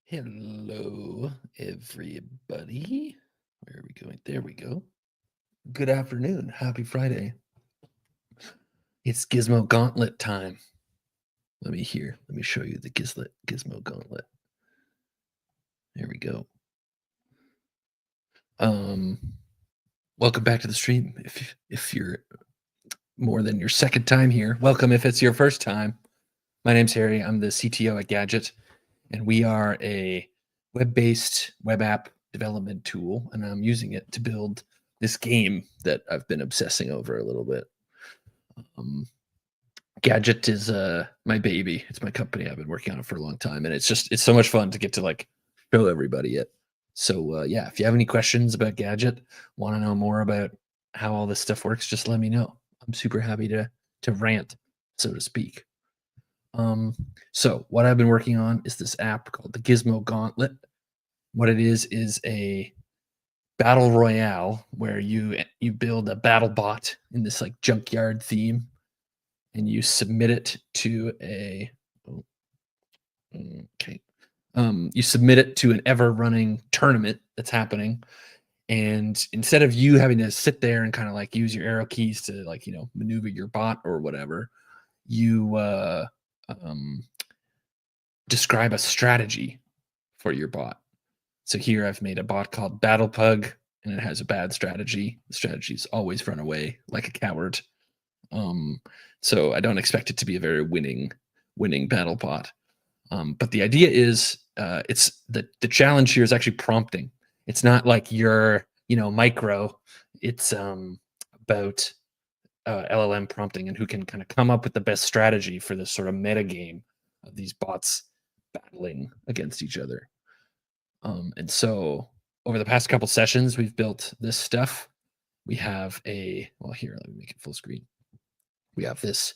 Hello, everybody. Where are we going? There we go. Good afternoon. Happy Friday. It's Gizmo Gauntlet time. Let me show you the Gizmo Gauntlet. There we go. Um, welcome back to the stream. If you're more than your second time here, welcome. If it's your first time, my name's Harry. I'm the CTO at Gadget, and we are a web-based web app development tool, and I'm using it to build this game that I've been obsessing over a little bit. Um, Gadget is my baby. It's my company. I've been working on it for a long time, and it's so much fun to get to like show everybody it. So yeah, if you have any questions about Gadget, want to know more about how all this stuff works, just let me know. I'm super happy to rant, so to speak. So what I've been working on is this app called the Gizmo Gauntlet. What it is a battle royale where you build a battle bot in this like junkyard theme, and you submit it to a oh, okay. You submit it to an ever running tournament that's happening. And instead of you having to sit there and kind of like use your arrow keys to like, maneuver your bot or whatever, you um, describe a strategy for your bot. So here I've made a bot called Battle Pug, and it has a bad strategy. The strategy is always run away like a coward. Um, so I don't expect it to be a very winning battle bot. But the idea is, it's the challenge here is actually prompting. It's not like your micro. It's about LLM prompting and who can kind of come up with the best strategy for this sort of meta game of these bots battling against each other. And so over the past couple sessions, we've built this stuff. We have here, let me make it full screen. We have this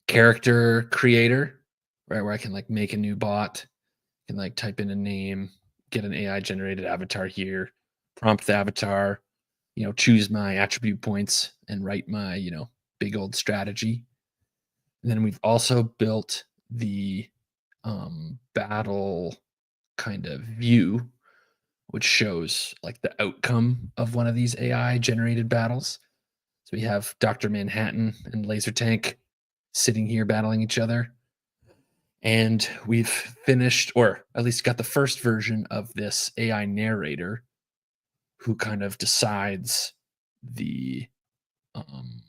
character creator, right, where I can like make a new bot, can like type in a name, get an AI generated avatar here, prompt the avatar, choose my attribute points and write my, big old strategy. And then we've also built the battle kind of view, which shows like the outcome of one of these AI generated battles. So we have Dr. Manhattan and Laser Tank sitting here battling each other. And we've finished, or at least got the first version of this AI narrator who kind of decides the um,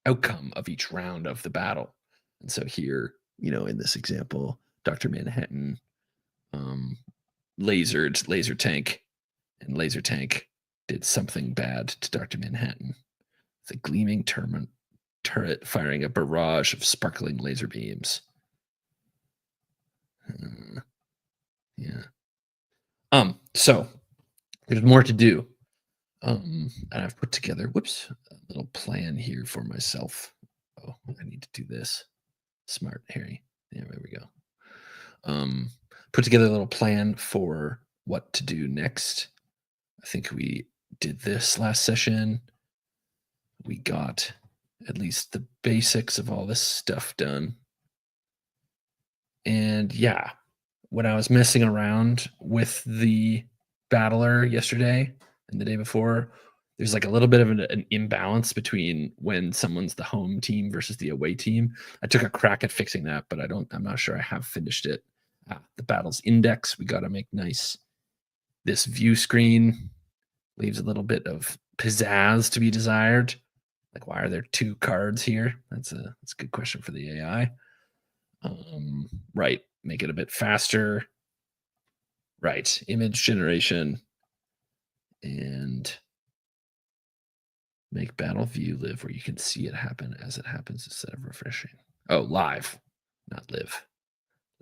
outcome of each round of the battle. And so here, in this example, Dr. Manhattan lasered Laser Tank, and Laser Tank did something bad to Dr. Manhattan. The gleaming turret firing a barrage of sparkling laser beams. Yeah. So there's more to do. And I've put together, a little plan here for myself. Oh, I need to do this. Smart, Harry. Yeah, there we go. Put together a little plan for what to do next. I think we did this last session. We got at least the basics of all this stuff done. And yeah, when I was messing around with the battler yesterday and the day before, there's like a little bit of an imbalance between when someone's the home team versus the away team. I took a crack at fixing that, but I'm not sure I have finished it. The battle's index, we got to make nice. This view screen leaves a little bit of pizzazz to be desired. Like, why are there two cards here? That's a good question for the AI. Right, make it a bit faster. Right, image generation, and make battle view live where you can see it happen as it happens instead of refreshing. Oh, live, not live.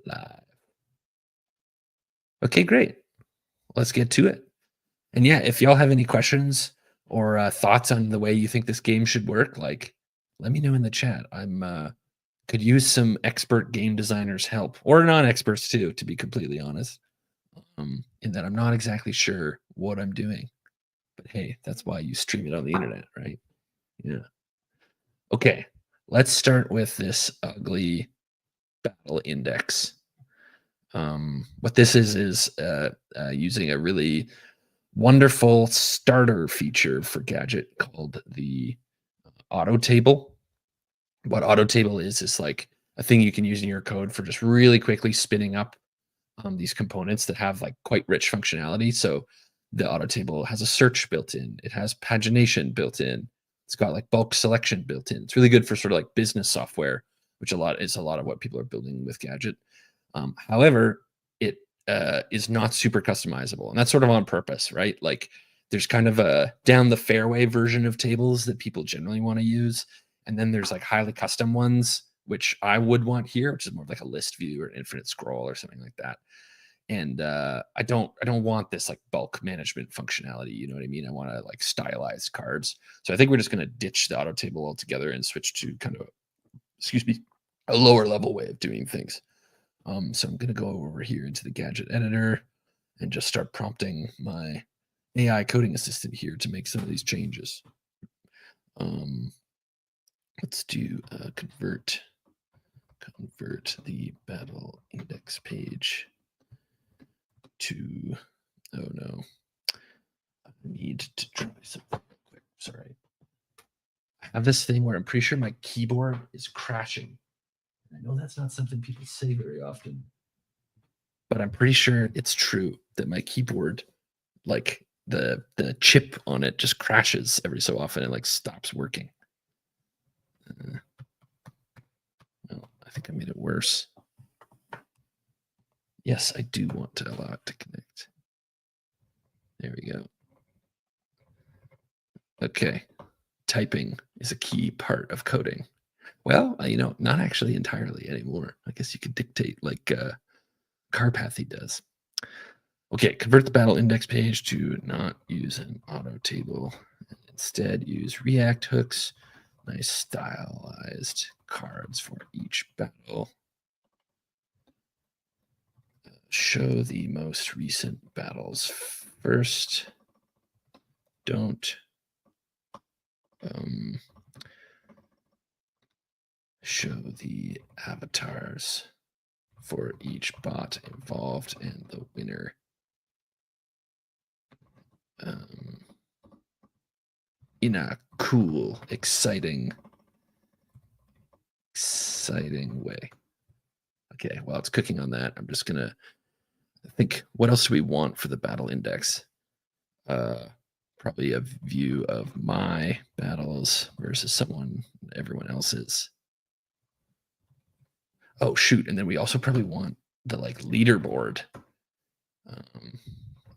Live. Okay, great. Let's get to it. And yeah, if y'all have any questions or thoughts on the way you think this game should work, like let me know in the chat. I'm could use some expert game designers' help, or non-experts too, to be completely honest. In that I'm not exactly sure what I'm doing. But hey, that's why you stream it on the internet, right? Yeah. Okay, let's start with this ugly battle index. What this is using a really wonderful starter feature for Gadget called the auto table. What auto table is like a thing you can use in your code for just really quickly spinning up these components that have like quite rich functionality. So the auto table has a search built in, it has pagination built in, it's got like bulk selection built in. It's really good for sort of like business software, which a lot of what people are building with Gadget. However, it is not super customizable, and that's sort of on purpose, right? Like there's kind of a down the fairway version of tables that people generally want to use, and then there's like highly custom ones, which I would want here, which is more of like a list view or an infinite scroll or something like that. And I don't want this like bulk management functionality. You know what I mean? I want to like stylized cards. So I think we're just going to ditch the auto table altogether and switch to kind of, excuse me, a lower level way of doing things. So I'm going to go over here into the gadget editor and just start prompting my AI coding assistant here to make some of these changes. Um, let's do convert the battle index page to, oh no, I need to try something real quick. Sorry. I have this thing where I'm pretty sure my keyboard is crashing. I know that's not something people say very often, but I'm pretty sure it's true that my keyboard, like the chip on it, just crashes every so often and like stops working. Well, I think I made it worse. Yes, I do want to allow it to connect. There we go. Okay, typing is a key part of coding. Well, not actually entirely anymore. I guess you could dictate like Carpathy does. Okay, convert the battle index page to not use an auto table. Instead, use React hooks, nice stylized cards for each battle. Show the most recent battles first. Don't show the avatars for each bot involved and the winner. In a cool, exciting way. Okay, while it's cooking on that, I'm just gonna think, what else do we want for the battle index? Probably a view of my battles versus everyone else's. Oh shoot, and then we also probably want the like leaderboard.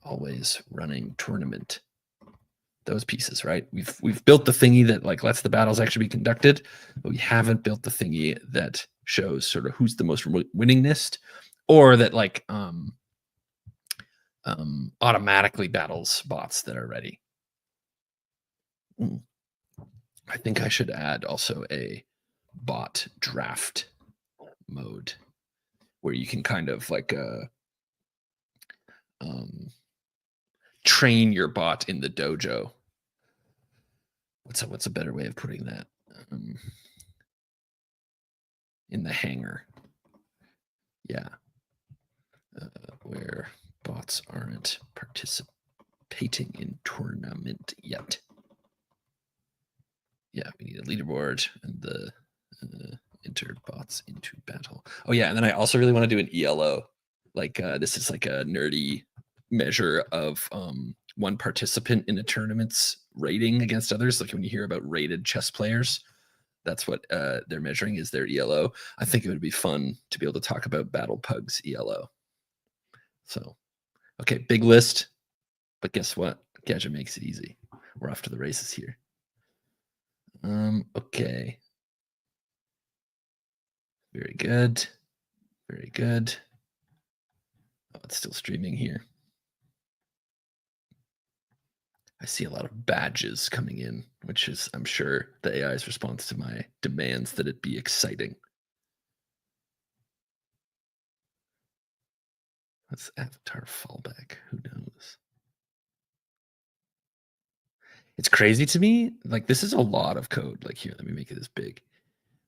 Always running tournament. Those pieces, right? We've built the thingy that like lets the battles actually be conducted, but we haven't built the thingy that shows sort of who's the most winningest, or that like automatically battles bots that are ready. I think I should add also a bot draft mode where you can kind of like train your bot in the dojo. What's a better way of putting that? In the hangar. Yeah. Where bots aren't participating in tournament yet. Yeah, we need a leaderboard and the enter bots into battle. Oh yeah, and then I also really want to do an ELO. Like this is like a nerdy measure of one participant in a tournament's rating against others. Like when you hear about rated chess players, that's what they're measuring is their ELO. I think it would be fun to be able to talk about Battle Pug's ELO. So, okay, big list, but guess what? Gadget makes it easy. We're off to the races here. Okay. Very good. Very good. Oh, it's still streaming here. I see a lot of badges coming in, which is, I'm sure, the AI's response to my demands that it be exciting. That's avatar fallback. Who knows? It's crazy to me. Like, this is a lot of code. Like, here, let me make it this big.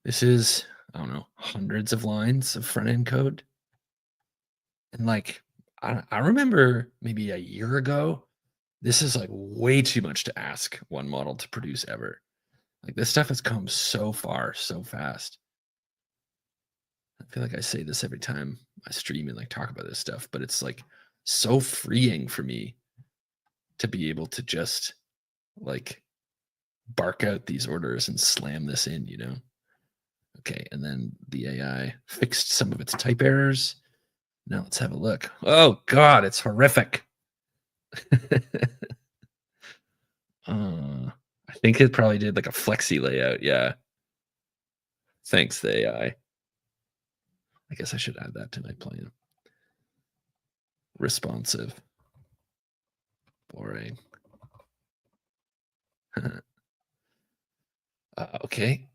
This is, I don't know, hundreds of lines of front end code. And like, I remember maybe a year ago, this is like way too much to ask one model to produce ever. Like this stuff has come so far so fast. I feel like I say this every time I stream and like talk about this stuff, but it's like so freeing for me to be able to just like bark out these orders and slam this in, you know? Okay, and then the AI fixed some of its type errors. Now let's have a look. Oh God, it's horrific. I think it probably did like a flexi layout. Yeah. Thanks, the AI. I guess I should add that to my plan. Responsive. Boring. Okay.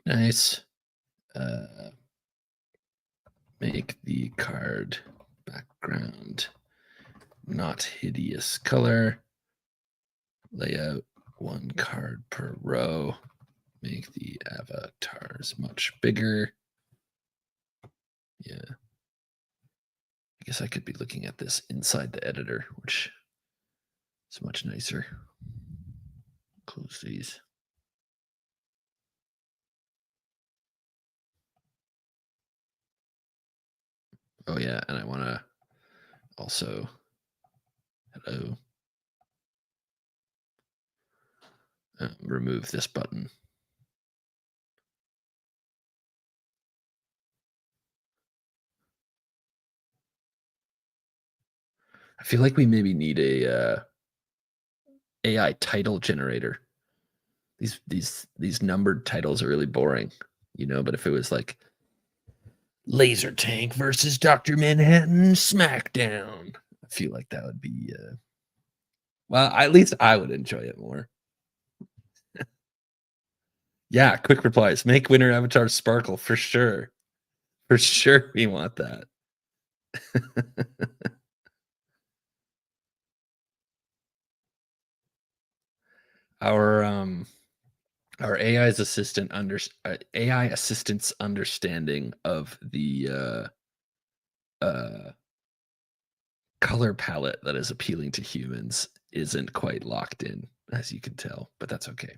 Nice. Make the card background not hideous color. Layout one card per row. Make the avatars much bigger. Yeah. I guess I could be looking at this inside the editor, which is much nicer. Close these. Oh yeah, and I want to also, hello, remove this button. I feel like we maybe need a AI title generator. These numbered titles are really boring, you know. But if it was like Laser Tank versus Doctor Manhattan SmackDown, I feel like that would be well. At least I would enjoy it more. Yeah, quick replies. Make winner avatar sparkle for sure. For sure, we want that. our our AI's assistant AI assistant's understanding of the uh color palette that is appealing to humans isn't quite locked in, as you can tell, but that's okay.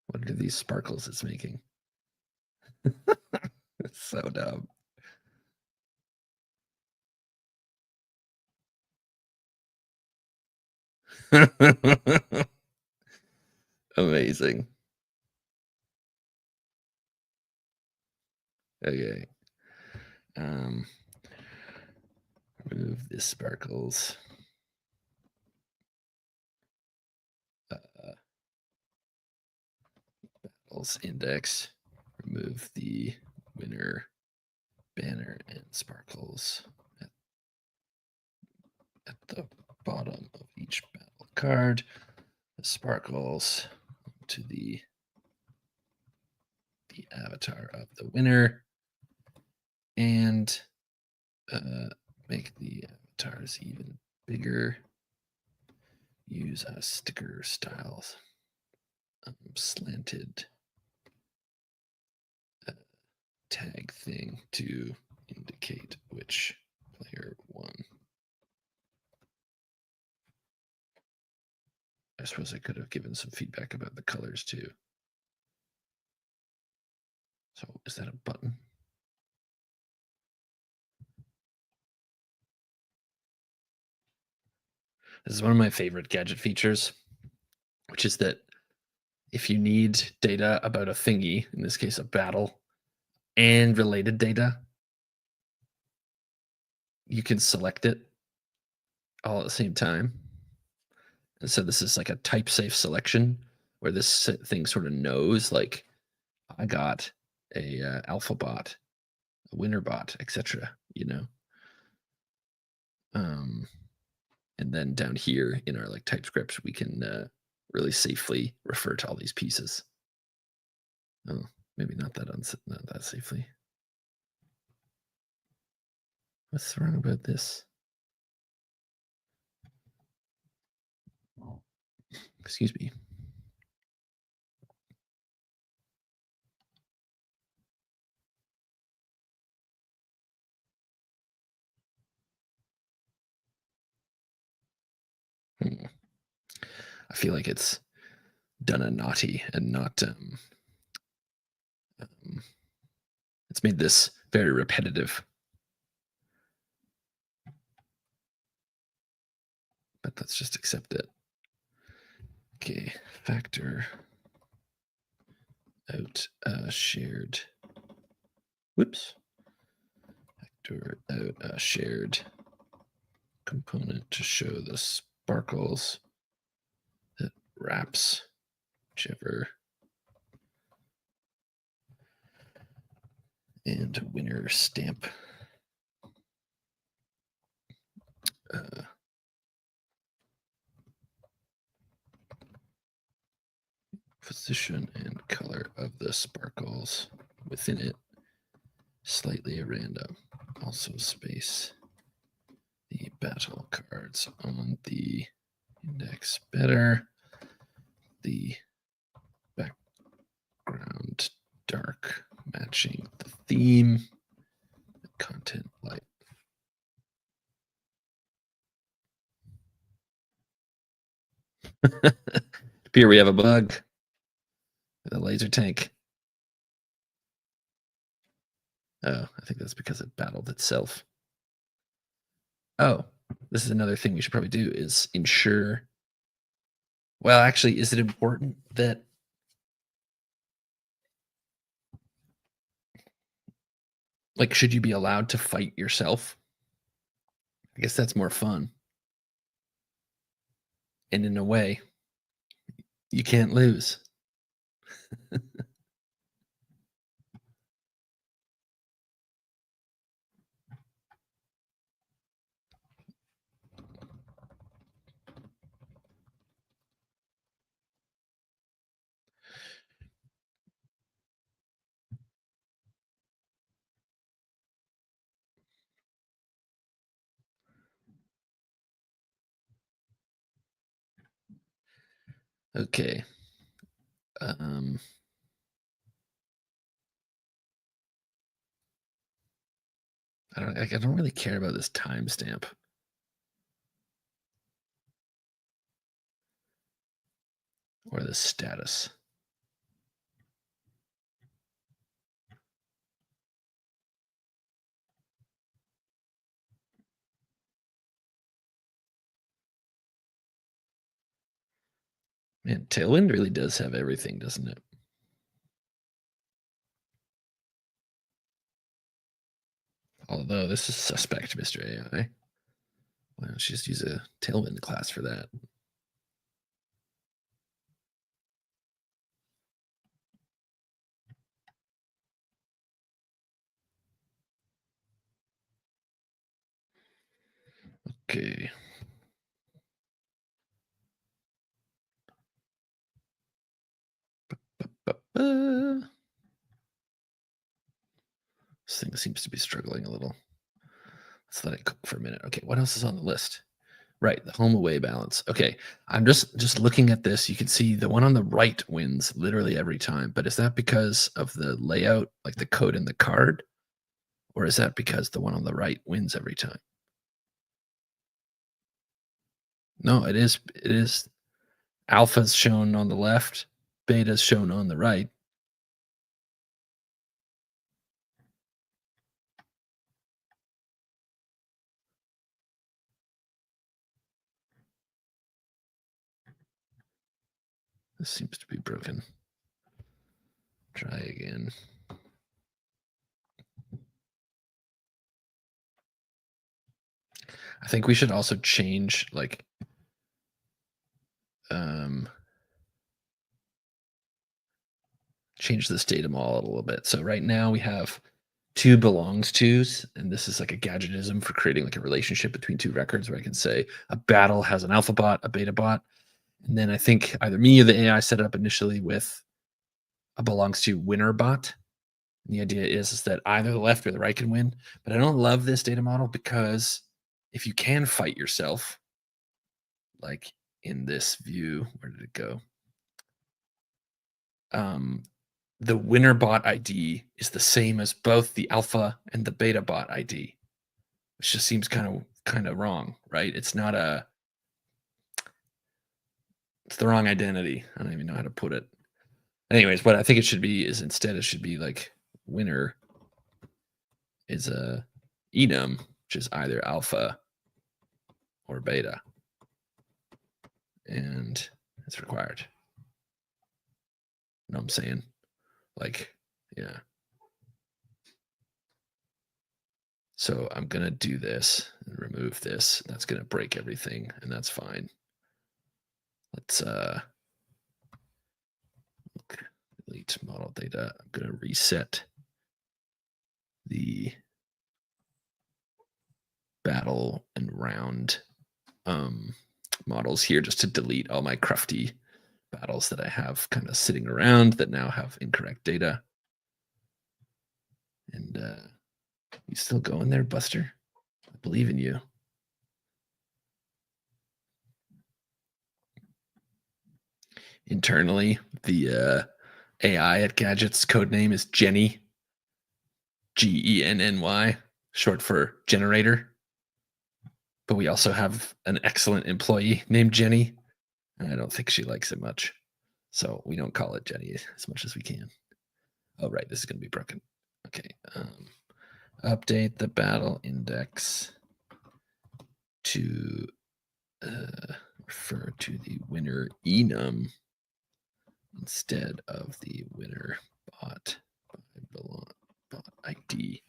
What are these sparkles it's making? It's so dumb. Amazing. Okay. Um, remove the sparkles. Battles index. Remove the winner banner and sparkles at the bottom of each battle card. The sparkles to the avatar of the winner, and make the avatars even bigger. Use a sticker styles slanted tag thing to indicate which player won. I suppose I could have given some feedback about the colors too. So is that a button? This is one of my favorite gadget features, which is that if you need data about a thingy, in this case a battle, and related data, you can select it all at the same time. And so this is like a type safe selection where this thing sort of knows like I got a alpha bot, a winner bot, etc. You know, and then down here in our like TypeScript, we can really safely refer to all these pieces. Oh, maybe not not that safely. What's wrong about this? Excuse me. Hmm. I feel like it's done a naughty and not um, it's made this very repetitive, but let's just accept it. Okay, factor out shared. Whoops. Factor out a shared component to show the sparkles that wraps whichever and winner stamp uh, position and color of the sparkles within it slightly random. Also space the battle cards on the index better. The background dark matching the theme. The content light. Here we have a bug. The laser tank. Oh, I think that's because it battled itself. Oh, this is another thing we should probably do is ensure. Well, actually, is it important that like should you be allowed to fight yourself? I guess that's more fun. And in a way, you can't lose. Okay. Um, I don't really care about this timestamp or the status. Man, Tailwind really does have everything, doesn't it? Although this is suspect, Mr. AI. Why don't you just use a Tailwind class for that? Okay. This thing seems to be struggling a little. Let's let it cook for a minute. Okay, what else is on the list? Right, the home away balance. Okay, I'm just looking at this. You can see the one on the right wins literally every time. But is that because of the layout, like the code in the card, or is that because the one on the right wins every time? No, it is. It is. Alpha's shown on the left, beta's shown on the right. This seems to be broken. Try again. I think we should also change like um change this data model a little bit. So right now we have two belongs tos, and this is like a gadgetism for creating like a relationship between two records where I can say a battle has an alpha bot, a beta bot. And then I think either me or the AI set it up initially with a belongs to winner bot. And the idea is that either the left or the right can win. But I don't love this data model because if you can fight yourself, like in this view. Where did it go? Um, the winner bot ID is the same as both the alpha and the beta bot ID, which just seems kind of wrong, right? It's the wrong identity. I don't even know how to put it. Anyways, what I think it should be is instead it should be like winner is a enum, which is either alpha or beta, and it's required. You know what I'm saying? Like, yeah. So I'm gonna do this and remove this. That's gonna break everything, and that's fine. Let's delete model data. I'm gonna reset the battle and round models here just to delete all my crufty battles that I have kind of sitting around that now have incorrect data. And you still going there, Buster? I believe in you. Internally, the AI at Gadget's code name is Jenny, Genny, short for generator. But we also have an excellent employee named Jenny, and I don't think she likes it much. So we don't call it Jenny as much as we can. Oh, right, this is going to be broken. Okay. Update the battle index to refer to the winner enum instead of the winner bot ID.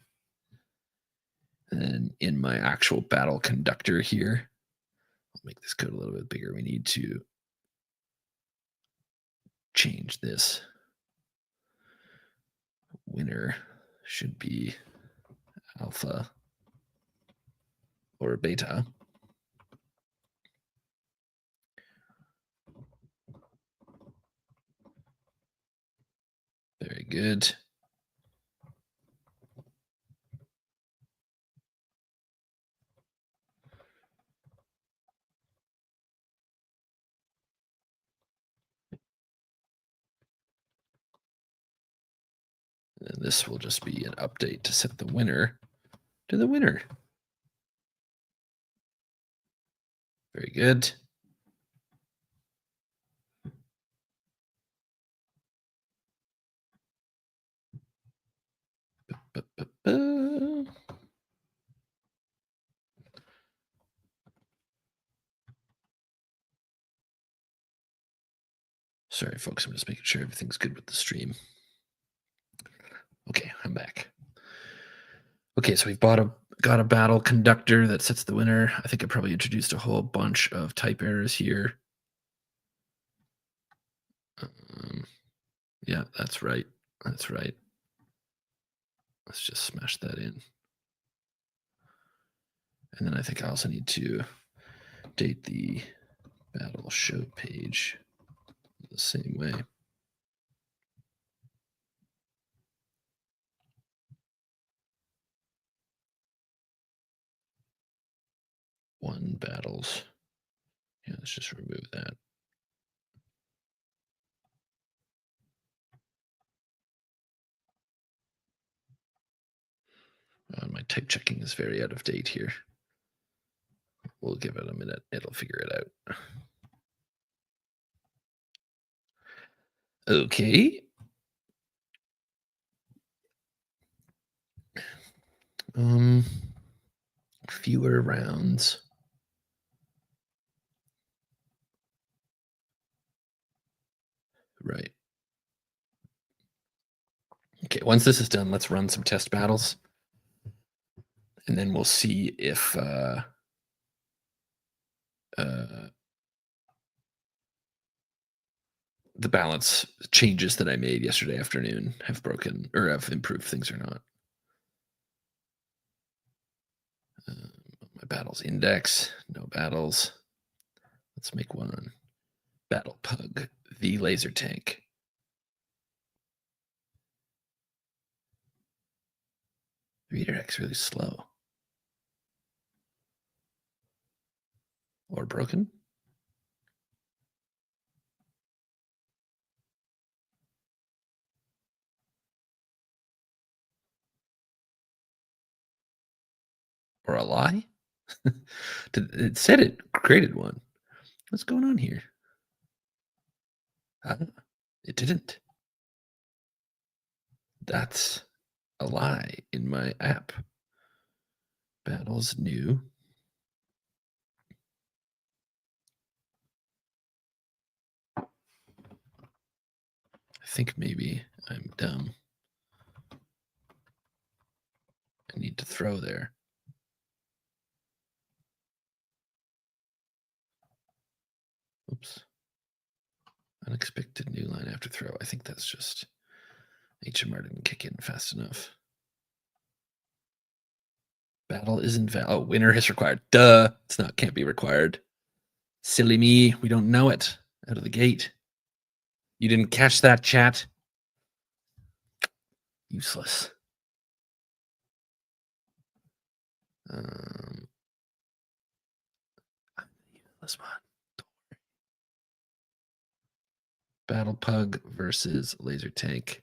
And then in my actual battle conductor here, I'll make this code a little bit bigger. We need to change this. Winner should be alpha or beta. Very good. And this will just be an update to set the winner to the winner. Very good. Sorry, folks. I'm just making sure everything's good with the stream. Okay, I'm back. Okay, so we've got a battle conductor that sets the winner. I think I probably introduced a whole bunch of type errors here. Yeah, that's right. That's right. Let's just smash that in. And then I think I also need to date the battle show page the same way. One battles. Yeah, let's just remove that. My type checking is very out of date here. We'll give it a minute. It'll figure it out. Okay. Fewer rounds. Right. Okay, once this is done, let's run some test battles. And then we'll see if the balance changes that I made yesterday afternoon have broken or have improved things or not. My battles index, no battles. Let's make one. Battle Pug, the laser tank. Redirect's really slow. Or broken? or a lie? It said it created one. What's going on here? Uh, it didn't. That's a lie in my app. Battles new. I think maybe I'm dumb. I need to throw there. Oops. Unexpected new line after throw. I think that's just HMR didn't kick in fast enough. Battle is invalid. Oh, winner is required. Duh. It's not, can't be required. Silly me. We don't know it out of the gate. You didn't catch that, chat. Useless. Useless one. Battle Pug versus Laser Tank.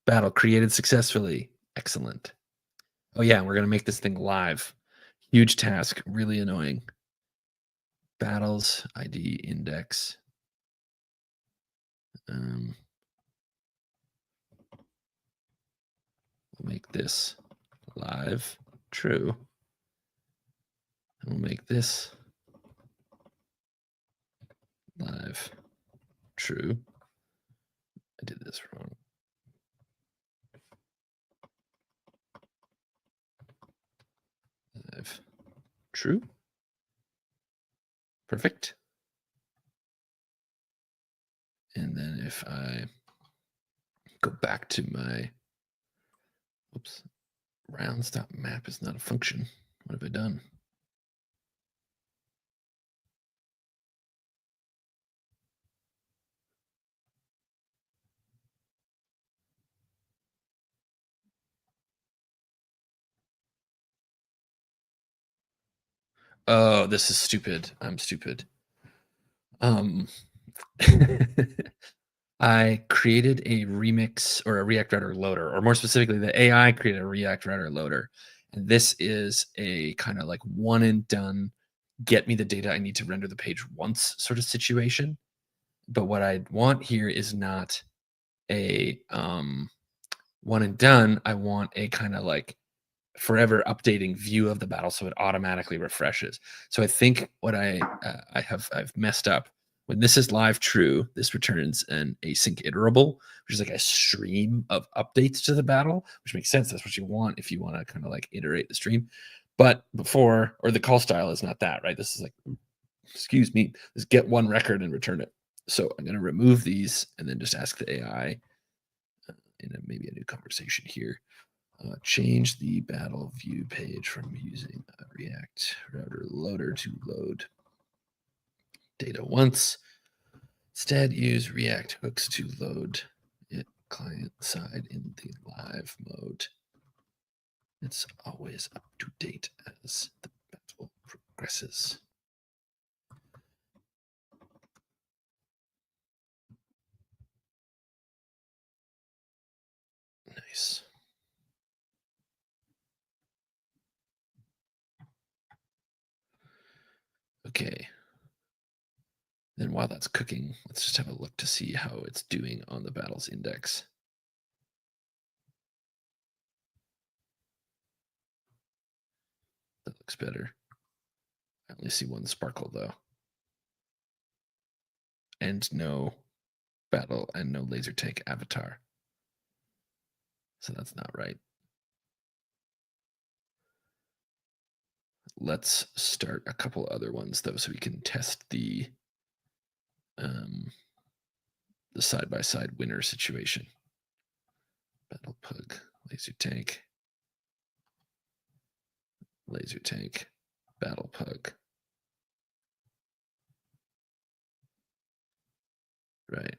Battle created successfully. Excellent. Oh yeah, we're gonna make this thing live. Huge task. Really annoying. Battles ID index. We'll make this live. True. And we'll make this live. True. I did this wrong. Live. True. Perfect. And then if I go back to my, oops, rounds.map is not a function. What have I done? Oh, this is stupid. I'm stupid. I created a remix or a React Router loader, or more specifically, the AI created a React Router loader. And this is a kind of like one and done, get me the data I need to render the page once sort of situation. But what I want here is not a one and done. I want a kind of like forever updating view of the battle so it automatically refreshes. So I think what I've messed up. When this is live true, this returns an async iterable, which is like a stream of updates to the battle, which makes sense. That's what you want if you want to kind of like iterate the stream. But before, or the call style is not that, right? This is like, excuse me, just get one record and return it. So I'm going to remove these and then just ask the AI in maybe a new conversation here. Change the battle view page from using a React Router loader to load data once. Instead, use React hooks to load it client side in the live mode. It's always up to date as the battle progresses. Nice. Okay. Then while that's cooking, let's just have a look to see how it's doing on the battles index. That looks better. I only see one sparkle though. And no battle and no laser tank avatar. So that's not right. Let's start a couple other ones though, so we can test the side-by-side winner situation. Battle Pug, laser tank, battle Pug. Right.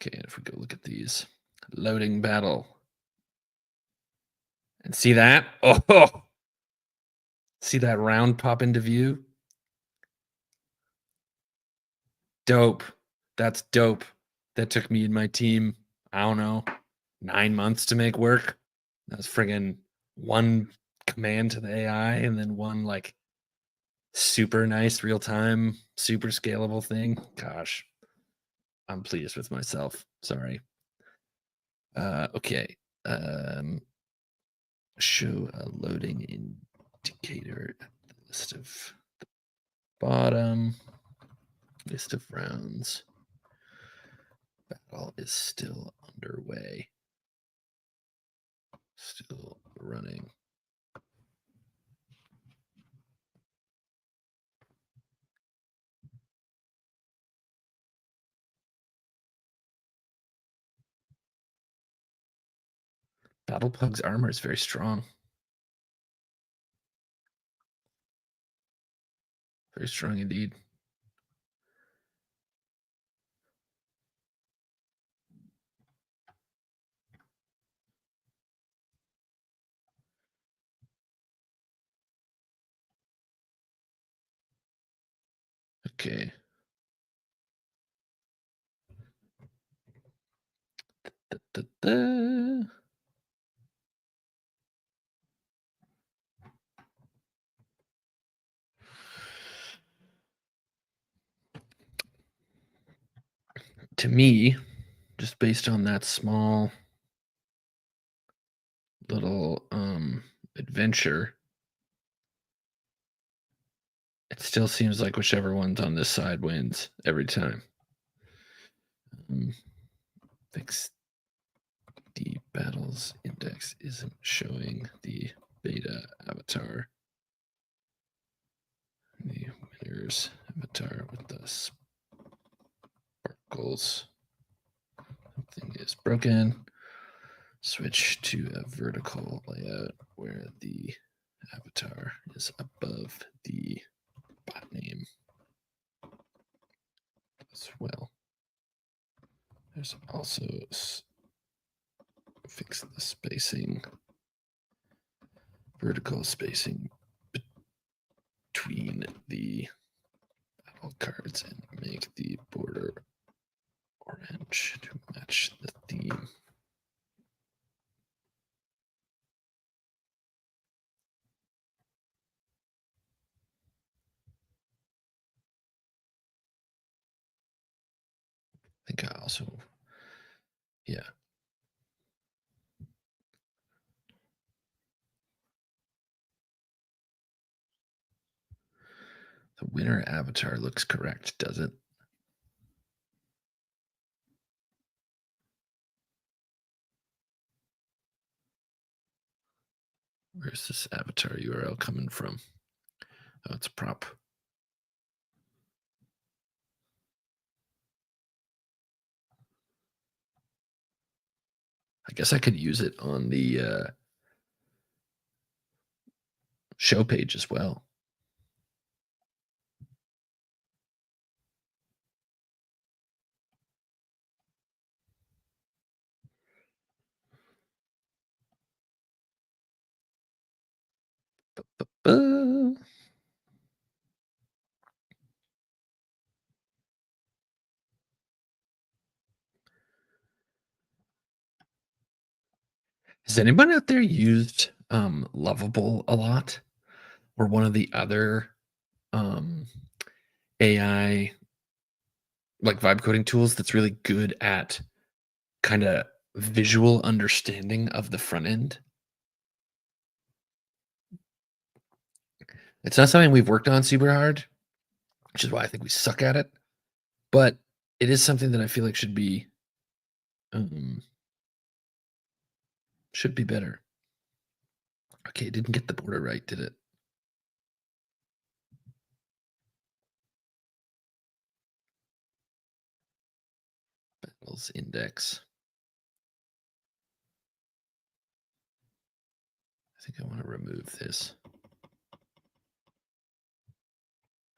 Okay, and if we go look at these, loading battle. And see that? Oh, see that round pop into view? Dope. That's dope. That took me and my team, I don't know, 9 months to make work. That's friggin' one command to the AI and then one, like, super nice real time, super scalable thing. Gosh, I'm pleased with myself. Sorry. Okay. Um, show a loading indicator at the list of bottom. List of rounds. Battle is still underway. Still running. Battle Pug's armor is very strong. Very strong indeed. Okay. Da, da, da. To me, just based on that small little adventure, it still seems like whichever one's on this side wins every time. Fix the battles index isn't showing the beta avatar. The winner's avatar with the sparkles. Something is broken. Switch to a vertical layout where the avatar is above the bot name as well. There's also fix the spacing, vertical spacing between the battle cards and make the border orange to match the theme. I think I also, yeah. The winner avatar looks correct, does it? Where's this avatar URL coming from? Oh, it's a prop. I guess I could use it on the show page as well. Ba-ba-ba. Has anyone out there used Lovable a lot, or one of the other um, AI like vibe coding tools that's really good at kind of visual understanding of the front end? It's not something we've worked on super hard, which is why I think we suck at it. But it is something that I feel like um, should be better. Okay, it didn't get the border right, did it? Battles index. I think I want to remove this.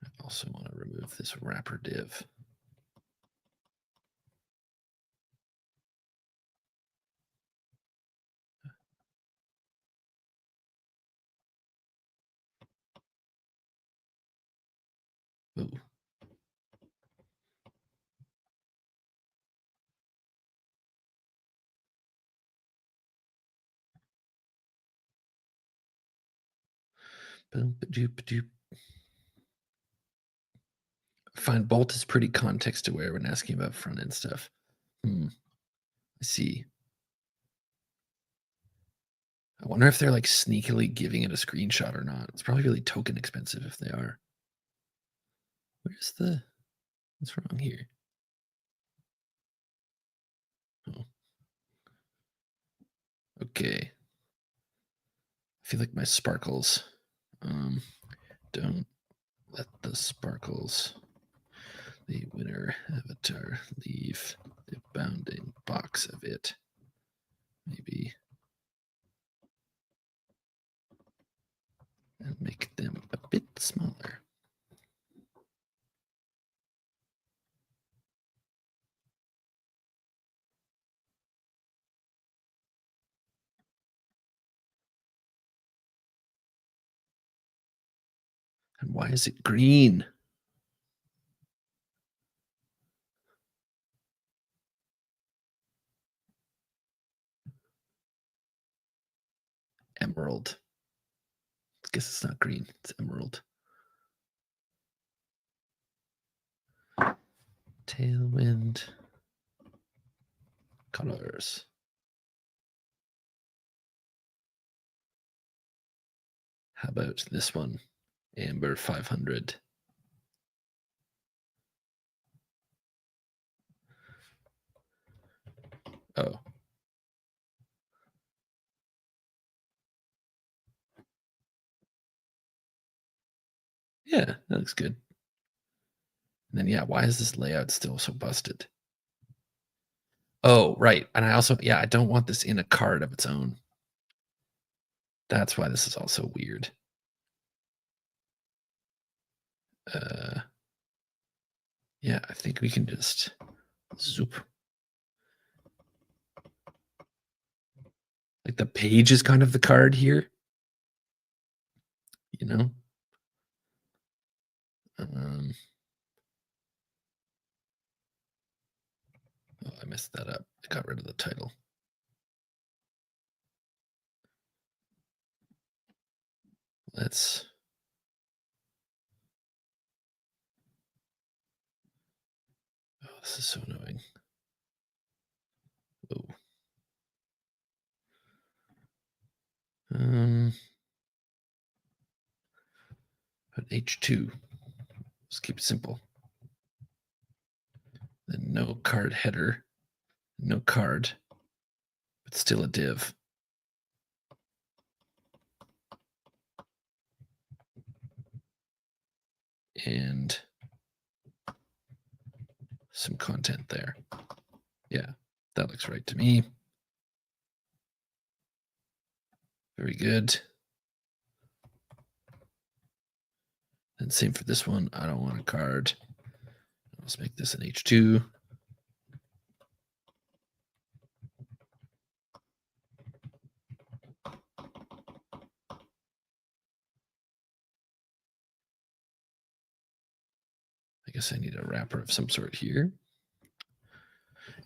I also want to remove this wrapper div. Ooh. Boom-ba-doop-a-doop. I find Bolt is pretty context aware when asking about front end stuff. I see. I wonder if they're like sneakily giving it a screenshot or not. It's probably really token expensive if they are. Where's the what's wrong here? Oh. Okay. I feel like my sparkles. Don't let the sparkles, the winner avatar, leave the bounding box of it. Maybe. And make them a bit smaller. And why is it green? Emerald. I guess it's not green, it's emerald. Tailwind colors. How about this one? Amber 500. Oh. Yeah, that looks good. And then, yeah, why is this layout still so busted? Oh, right. And I also, yeah, I don't want this in a card of its own. That's why this is also weird. Yeah, I think we can just zoop. Like the page is kind of the card here, you know? Oh, I messed that up. I got rid of the title. Let's. Oh, this is so annoying. Oh. Put H2. Let's keep it simple. Then no card header, no card, but still a div. And some content there. Yeah, that looks right to me. Very good. And same for this one. I don't want a card. Let's make this an H2. I guess I need a wrapper of some sort here.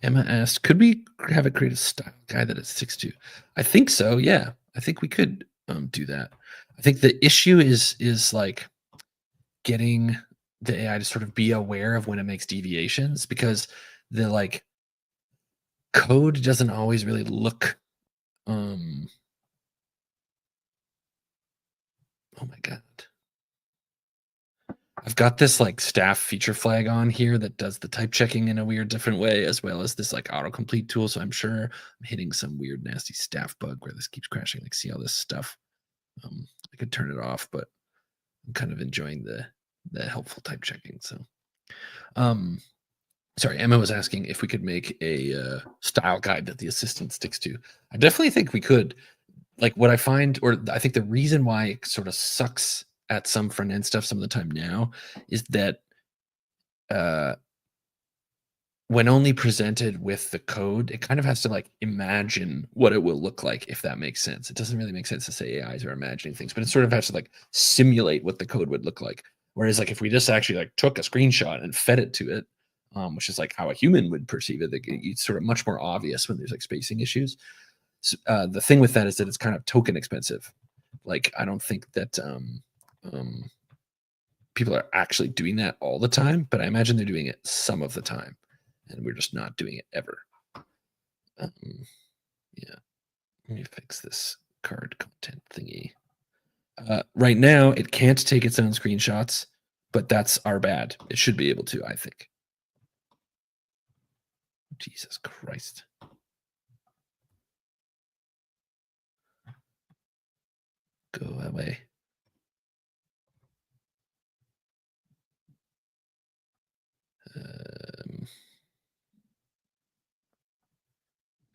Emma asked, could we have it create a style guide that it sticks to? I think so. Yeah, I think we could do that. I think the issue is like getting the AI to sort of be aware of when it makes deviations, because the like code doesn't always really look oh my god. I've got this like staff feature flag on here that does the type checking in a weird different way, as well as this like autocomplete tool. So I'm sure I'm hitting some weird nasty staff bug where this keeps crashing. Like, see all this stuff. I could turn it off, but I'm kind of enjoying the helpful type checking. So sorry, Emma was asking if we could make a style guide that the assistant sticks to. I definitely think we could. Like what I find, or I think the reason why it sort of sucks at some front end stuff some of the time now is that when only presented with the code, it kind of has to like imagine what it will look like, if that makes sense. It doesn't really make sense to say AIs are imagining things, but it sort of has to like simulate what the code would look like. Whereas like if we just actually like took a screenshot and fed it to it, which is like how a human would perceive it, it's sort of much more obvious when there's like spacing issues. So, the thing with that is that it's kind of token expensive. Like I don't think that um, people are actually doing that all the time, but I imagine they're doing it some of the time, and we're just not doing it ever. Yeah, let me fix this card content thingy. Right now, it can't take its own screenshots, but that's our bad. It should be able to, I think. Jesus Christ. Go away.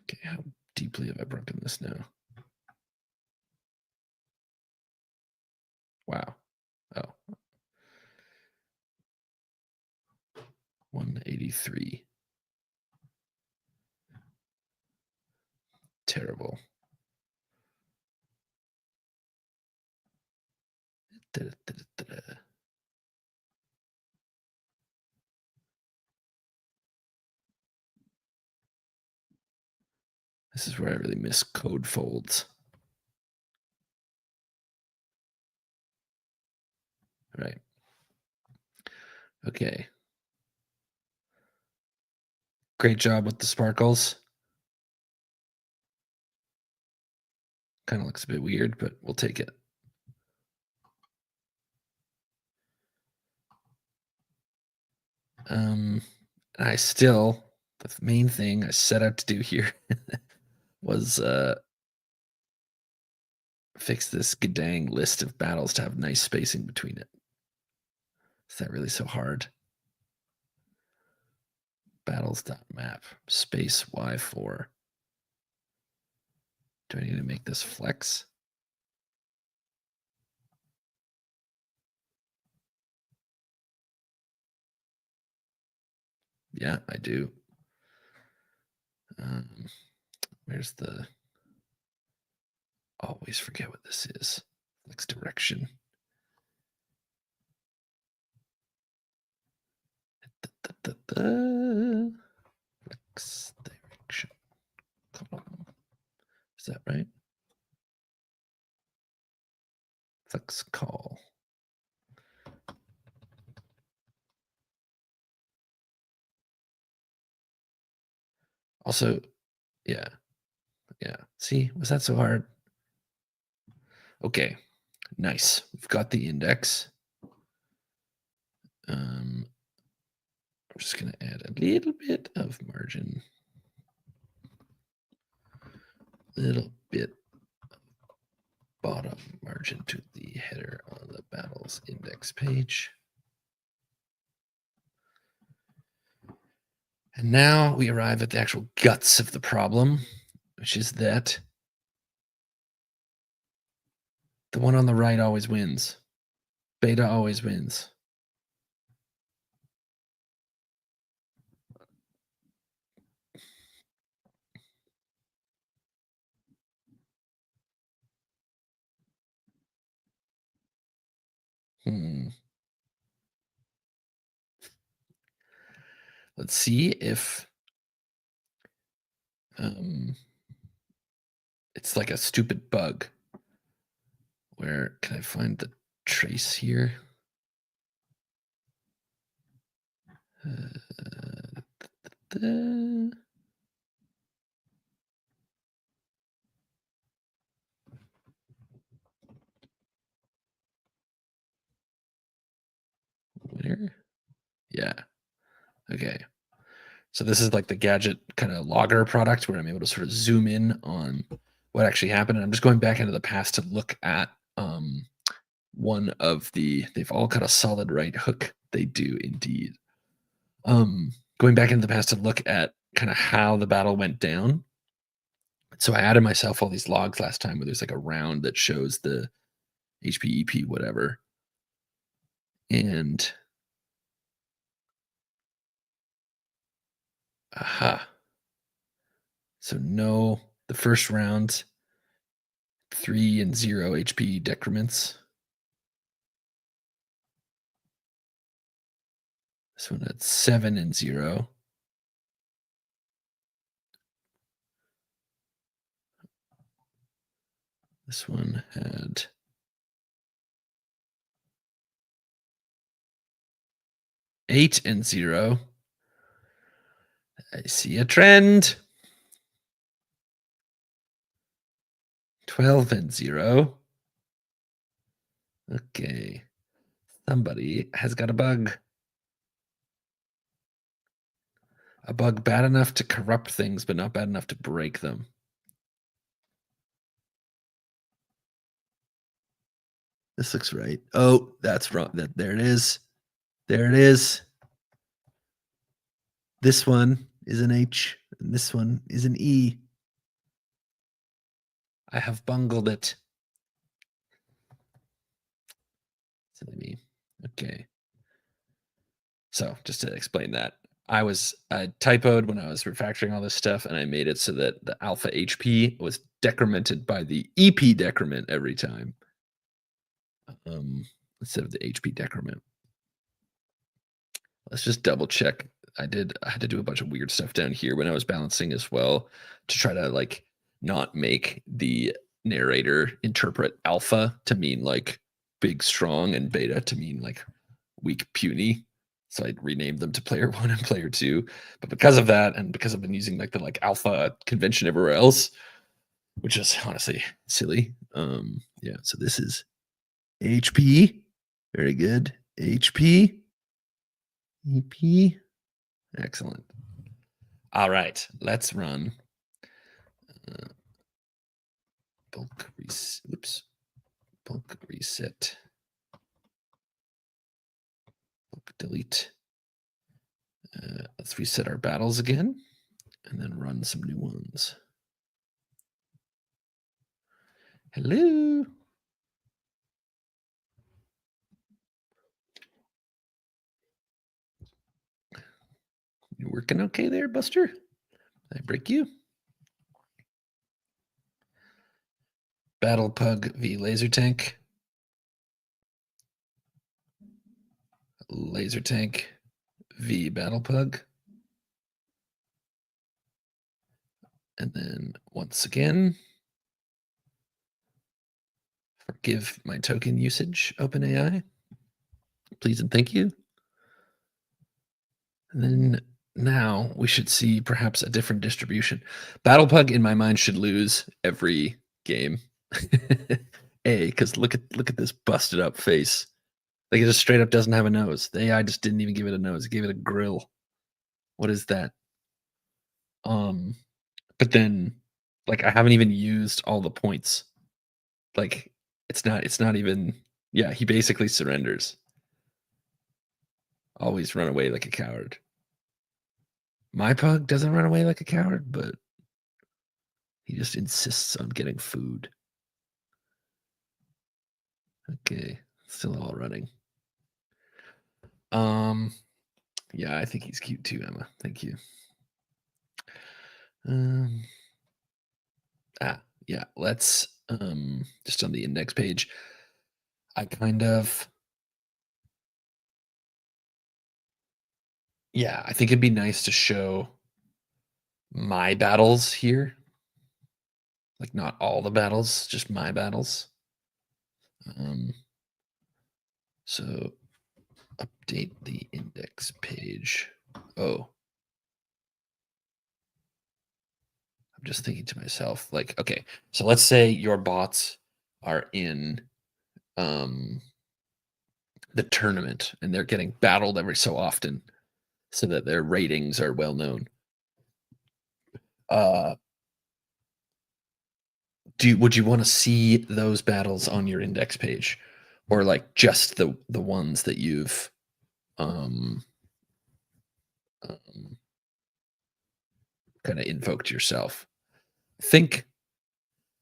Okay, how deeply have I broken this now? Wow. Oh. 183. Terrible. This is where I really miss code folds. Right. Okay. Great job with the sparkles. Kind of looks a bit weird, but we'll take it. I still, the main thing I set out to do here was fix this Gedang list of battles to have nice spacing between it. Is that really so hard? Battles.map space Y4. Do I need to make this flex? Yeah, I do. Where's the... Always forget what this is. Flex direction. Flex direction. Is that right? Flex call. Also, yeah. See, was that so hard? Okay, nice. We've got the index. I'm just going to add a little bit of margin. Little bit bottom margin to the header on the battles index page. And now we arrive at the actual guts of the problem, which is that the one on the right always wins. Beta always wins. Let's see if it's like a stupid bug. Where can I find the trace here? Where? Yeah. Okay. So this is like the gadget kind of logger product where I'm able to sort of zoom in on what actually happened. And I'm just going back into the past to look at one of they've all got a solid right hook. They do indeed. Going back into the past to look at kind of how the battle went down. So I added myself all these logs last time where there's like a round that shows the HP, EP, whatever. And aha. So no, the first round, 3 and 0 HP decrements. This one had 7 and 0. This one had 8 and 0. I see a trend. 12 and 0. Okay. Somebody has got a bug. A bug bad enough to corrupt things, but not bad enough to break them. This looks right. Oh, that's wrong. There it is. There it is. This one is an H, and this one is an E. I have bungled it. Silly me. Okay. So just to explain that, I typoed when I was refactoring all this stuff, and I made it so that the alpha HP was decremented by the EP decrement every time, instead of the HP decrement. Let's just double check. I had to do a bunch of weird stuff down here when I was balancing as well to try to like not make the narrator interpret alpha to mean like big, strong, and beta to mean like weak, puny. So I renamed them to player 1 and player 2. But because of that, and because I've been using like the alpha convention everywhere else, which is honestly silly. Yeah, so this is HP. Very good. HP. EP. Excellent. All right, let's run bulk reset. Oops. Bulk reset. Bulk delete. Let's reset our battles again and then run some new ones. Hello. You working okay there, Buster? Did I break you? Battle Pug v Laser Tank. Laser Tank v Battle Pug. And then once again, forgive my token usage, OpenAI. Please and thank you. And then now we should see perhaps a different distribution. Battle Pug, in my mind, should lose every game. Because look at this busted up face. Like it just straight up doesn't have a nose. The AI just didn't even give it a nose. It gave it a grill. What is that? But then like I haven't even used all the points. Like it's not even, yeah, he basically surrenders. Always run away like a coward. My pug doesn't run away like a coward, but he just insists on getting food. Okay, still all running. Yeah, I think he's cute too, Emma. Thank you. Yeah, let's just on the index page. I kind of, yeah, I think it'd be nice to show my battles here. Like not all the battles, just my battles. So update the index page. Oh. I'm just thinking to myself, like, okay, so let's say your bots are in the tournament and they're getting battled every so often so that their ratings are well known. Would you want to see those battles on your index page, or like just the ones that you've kind of invoked yourself? Think,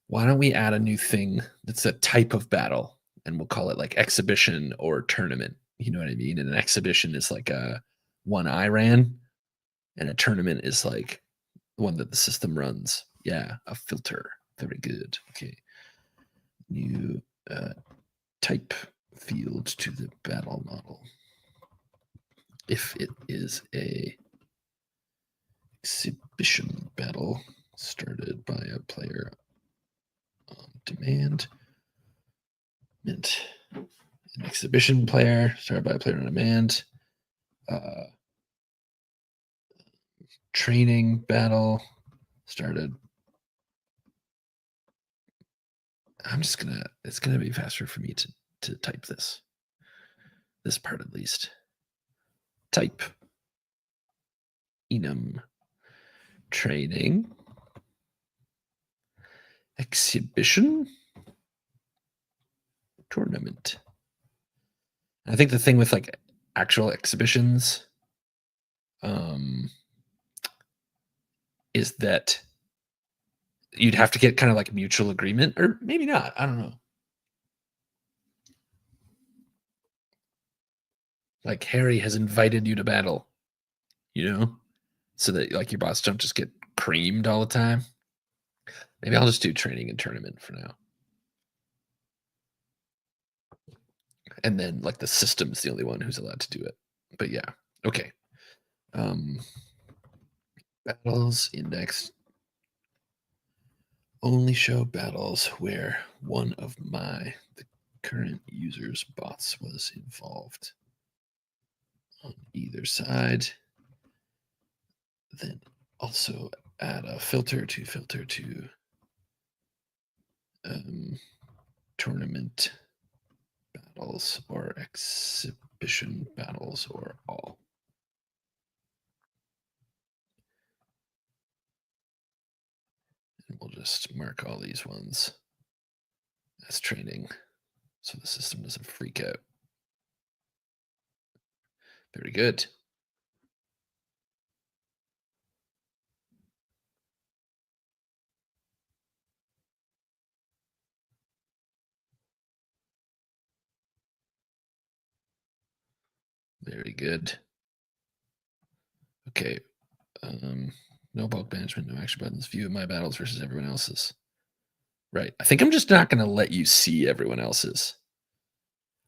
why don't we add a new thing that's a type of battle, and we'll call it like exhibition or tournament. You know what I mean? And an exhibition is like a one I ran, and a tournament is like one that the system runs. Yeah, a filter. Very good. Okay. New type field to the battle model. If it is a exhibition battle started by a player on demand, mint an exhibition player started by a player on demand, uh, training battle started. It's gonna be faster for me to type this part at least. Type enum training exhibition tournament. I think the thing with like actual exhibitions is that you'd have to get kind of like mutual agreement, or maybe not. I don't know. Like Harry has invited you to battle, you know, so that like your bots don't just get creamed all the time. Maybe I'll just do training and tournament for now. And then like the system's the only one who's allowed to do it. But yeah, okay. Battles index only show battles where one of the current user's bots was involved on either side. Then also add a filter to tournament battles or exhibition battles or all. And we'll just mark all these ones as training so the system doesn't freak out. Very good. Very good. Okay. No bulk management, no action buttons, view my battles versus everyone else's. Right. I think I'm just not going to let you see everyone else's.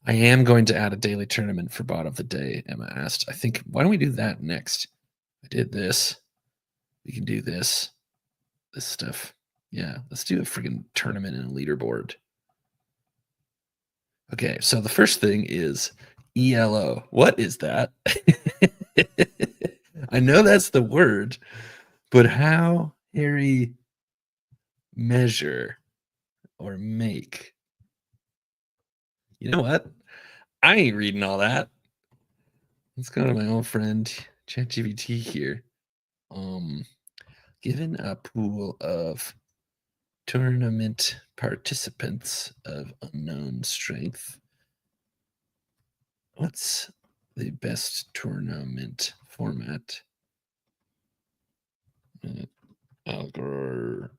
I am going to add a daily tournament for bot of the day, Emma asked. I think, why don't we do that next? I did this. We can do this stuff. Yeah, let's do a freaking tournament and a leaderboard. Okay, so the first thing is ELO. What is that? I know that's the word, but how, Harry, measure or make? You know what? I ain't reading all that. Let's go to my old friend ChatGPT here. Given a pool of tournament participants of unknown strength, what's the best tournament format algorithm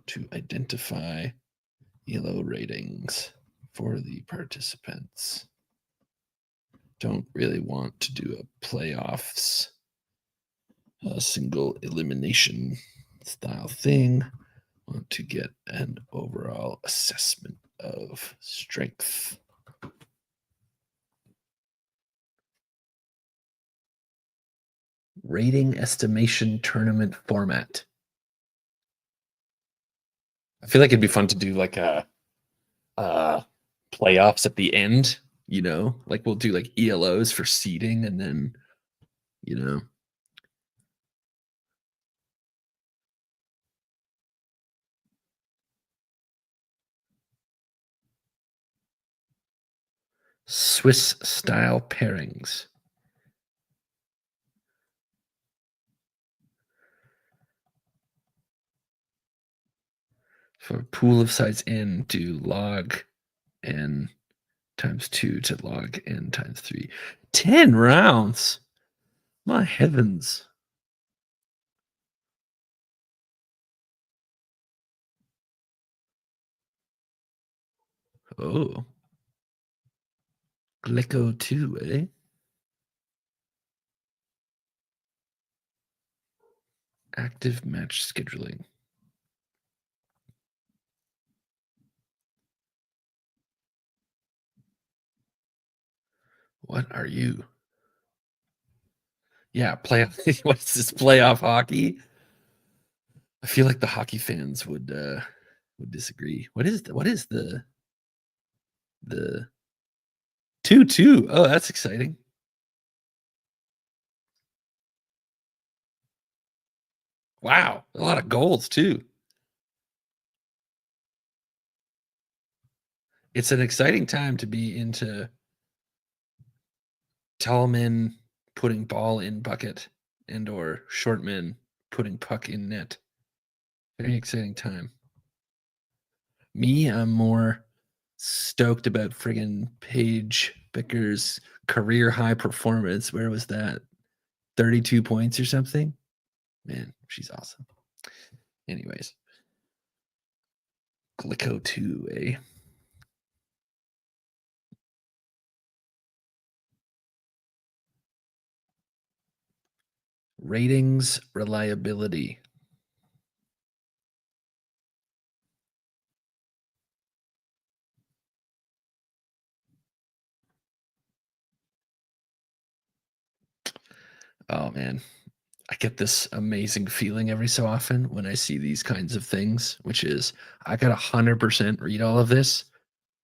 to identify ELO ratings for the participants? Don't really want to do a playoffs, a single elimination style thing. Want to get an overall assessment of strength. Rating estimation tournament format. I feel like it'd be fun to do like a playoffs at the end, you know, like we'll do like ELOs for seeding and then, you know. Swiss style pairings. For pool of size n, do log n times 2 to log n times 3. 10 rounds. My heavens. Oh. Glecko 2, eh? Active match scheduling. What are you? Yeah, playoff. What's this playoff hockey? I feel like the hockey fans would disagree. What is the 2-2? Oh, that's exciting. Wow, a lot of goals too. It's an exciting time to be into tall men putting ball in bucket and or short men putting puck in net. Very exciting time. Me, I'm more stoked about friggin' Paige Bicker's career high performance. Where was that? 32 points or something? Man, she's awesome. Anyways, Glico 2, eh? Ratings reliability. Oh man, I get this amazing feeling every so often when I see these kinds of things, which is I got 100% read all of this,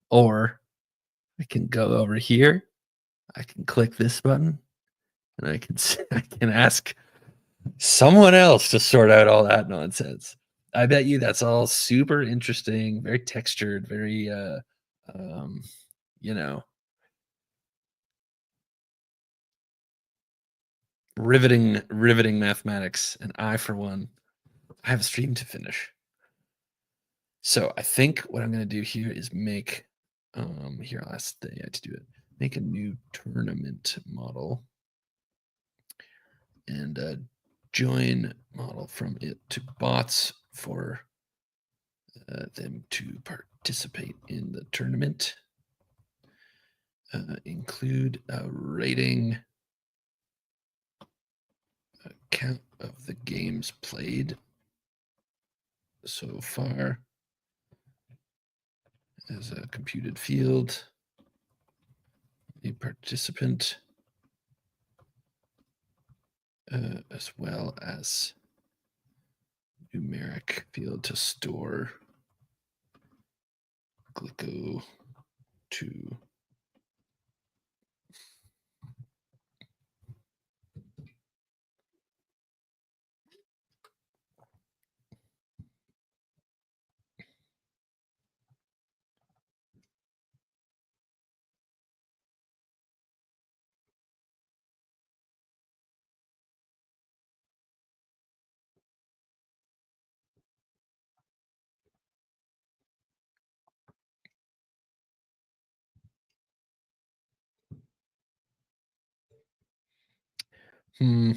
or I can go over here, I can click this button, and I can ask someone else to sort out all that nonsense. I bet you that's all super interesting, very textured, very um, you know, riveting mathematics. And I, for one, I have a stream to finish. So I think what I'm gonna do here is make here I'll ask the AI to do it. Make a new tournament model and join model from it to bots for them to participate in the tournament. Include a rating, count of the games played so far as a computed field, a participant, as well as numeric field to store Glico to hmm.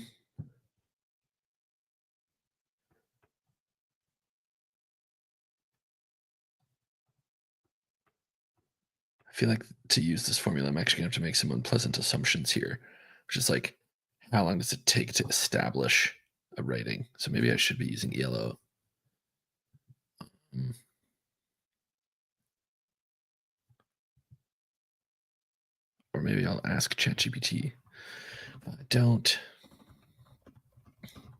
I feel like to use this formula, I'm actually gonna have to make some unpleasant assumptions here, which is like, how long does it take to establish a rating? So maybe I should be using yellow. Hmm. Or maybe I'll ask ChatGPT. If I don't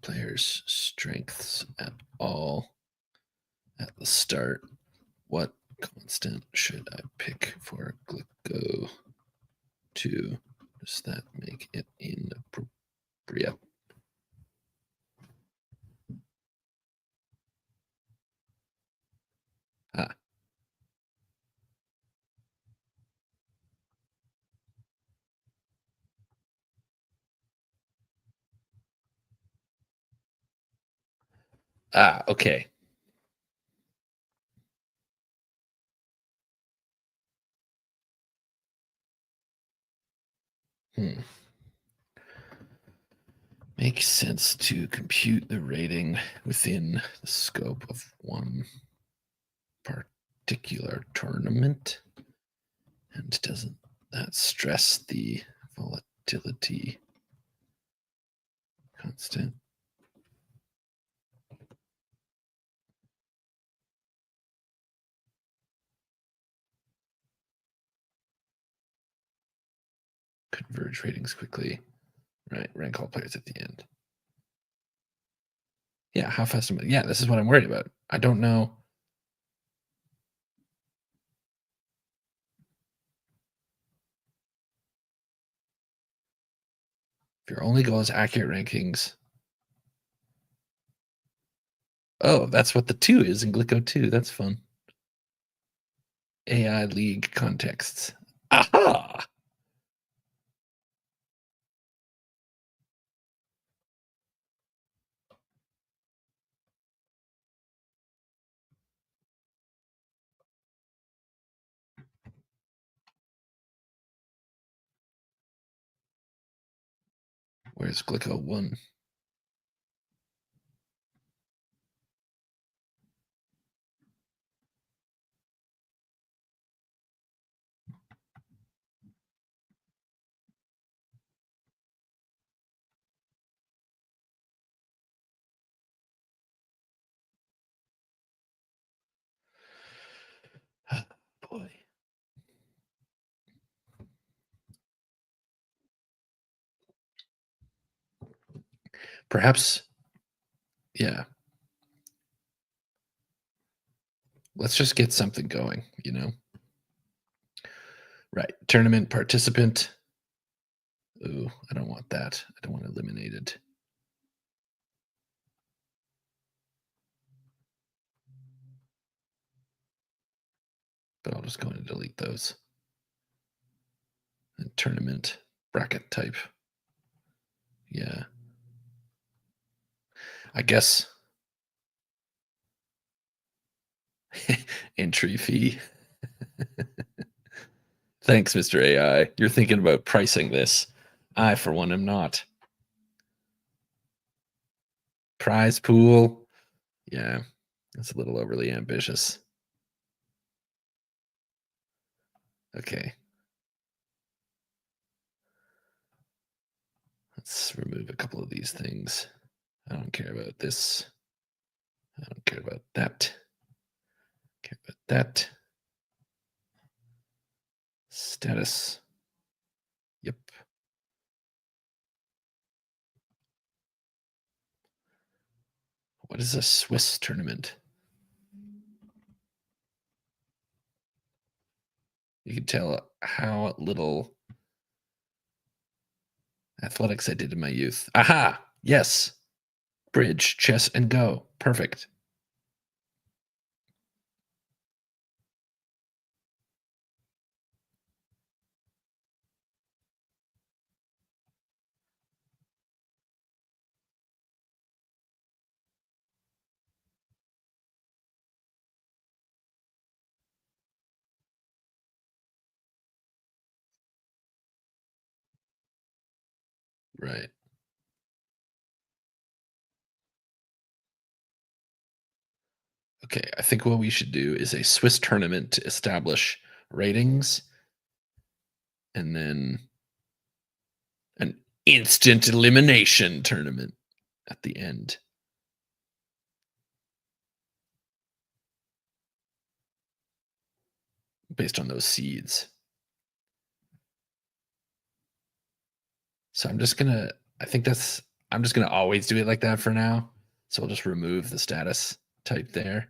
players' strengths at all at the start, what constant should I pick for Glico 2? Does that make it inappropriate? Ah, okay. Hmm. Makes sense to compute the rating within the scope of one particular tournament. And doesn't that stress the volatility constant? Converge ratings quickly. Right, rank all players at the end. Yeah, how fast am I? Yeah, this is what I'm worried about. I don't know. If your only goal is accurate rankings, Oh, that's what the 2 is in Glicko 2. That's fun. AI League contexts. Aha! Where's Glicko 1? Boy. Perhaps, yeah. Let's just get something going, you know? Right. Tournament participant. Ooh, I don't want that. I don't want eliminated. But I'll just go and delete those. And tournament bracket type. Yeah. I guess entry fee. Thanks, Mr. AI. You're thinking about pricing this. I, for one, am not. Prize pool. Yeah, that's a little overly ambitious. Okay. Let's remove a couple of these things. I don't care about this. I don't care about that. Care about that. Status. Yep. What is a Swiss tournament? You can tell how little athletics I did in my youth. Aha! Yes. Bridge, chess, and go. Perfect. Right. Okay, I think what we should do is a Swiss tournament to establish ratings and then an instant elimination tournament at the end. Based on those seeds. So I think I'm just gonna always do it like that for now. So I'll just remove the status type there.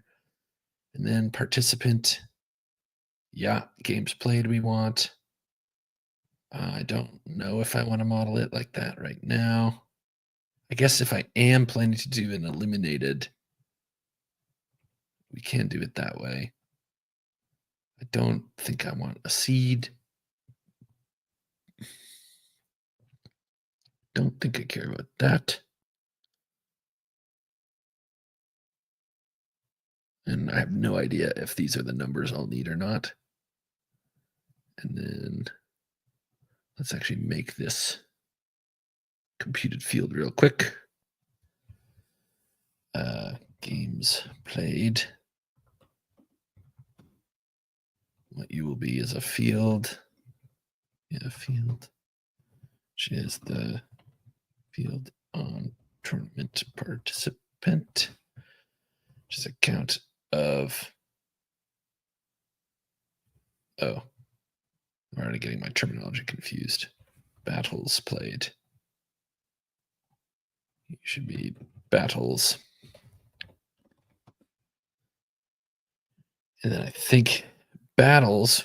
And then participant. Yeah, games played we want. I don't know if I want to model it like that right now. I guess if I am planning to do an eliminated, we can do it that way. I don't think I want a seed. Don't think I care about that. And I have no idea if these are the numbers I'll need or not. And then let's actually make this computed field real quick. Games played. What you will be is a field. Yeah, field. Which is the field on tournament participant. Which is a count of. Oh, I'm already getting my terminology confused. Battles played. It should be battles. And then I think battles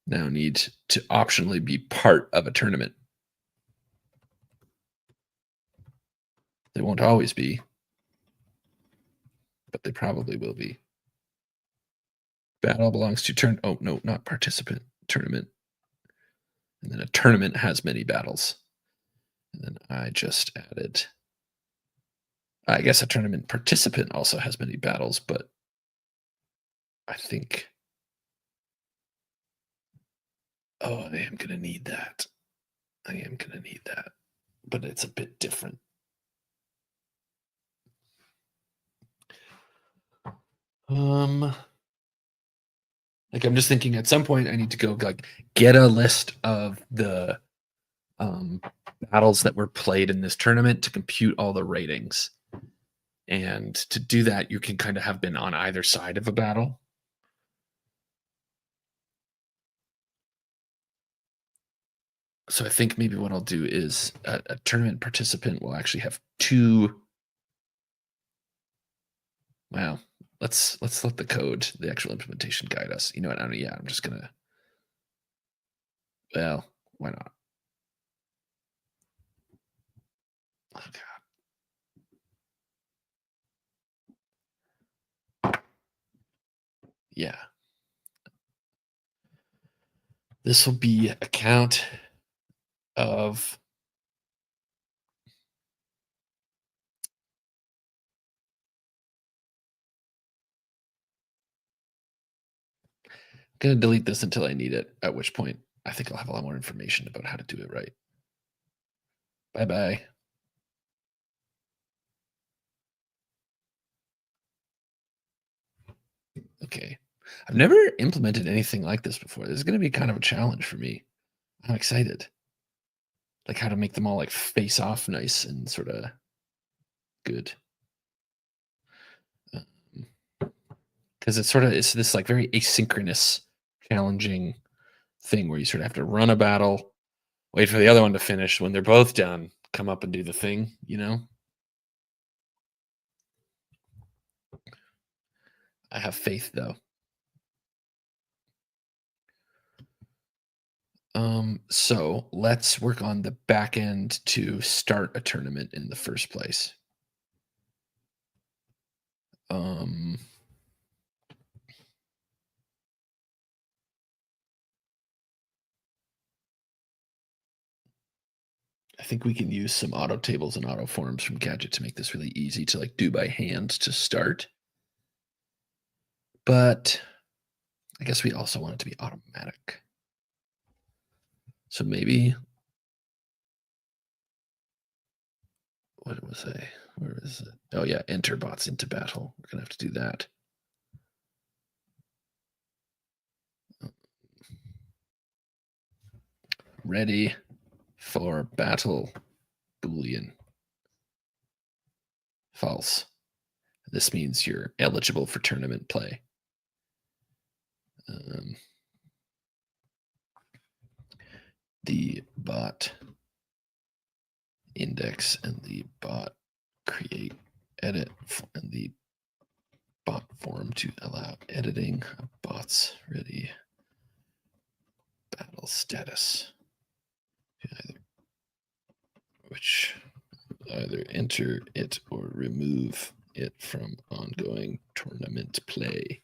now need to optionally be part of a tournament. They won't always be. but they probably will be. Battle belongs to turn. Oh no, not participant. Tournament, and then a tournament has many battles. And then I just added. I guess a tournament participant also has many battles, but I think. Oh, I am gonna need that. I am gonna need that, but it's a bit different. Um, like I'm just thinking at some point I need to go like get a list of the um battles that were played in this tournament to compute all the ratings. And to do that, you can kind of have been on either side of a battle. So I think maybe what I'll do is a tournament participant will actually have two. Wow, let's let the code, the actual implementation, guide us. You know what? I don't. Yeah, I'm just gonna. Well, why not? Oh, God. Yeah, this will be a count of. Gonna delete this until I need it. At which point, I think I'll have a lot more information about how to do it right. Bye bye. Okay. I've never implemented anything like this before. This is going to be kind of a challenge for me. I'm excited. Like how to make them all like face off nice and sort of good. Because it's this like very asynchronous, challenging thing where you sort of have to run a battle, wait for the other one to finish. When they're both done, come up and do the thing, you know? I have faith though. So let's work on the back end to start a tournament in the first place. Um, I think we can use some auto tables and auto forms from Gadget to make this really easy to like do by hand to start. But I guess we also want it to be automatic. So maybe what was I? Where is it? Oh yeah, enter bots into battle. We're gonna have to do that. Ready for battle. Boolean. False. This means you're eligible for tournament play. Um, the bot index and the bot create edit and the bot form to allow editing of bots ready battle status either, which either enter it or remove it from ongoing tournament play.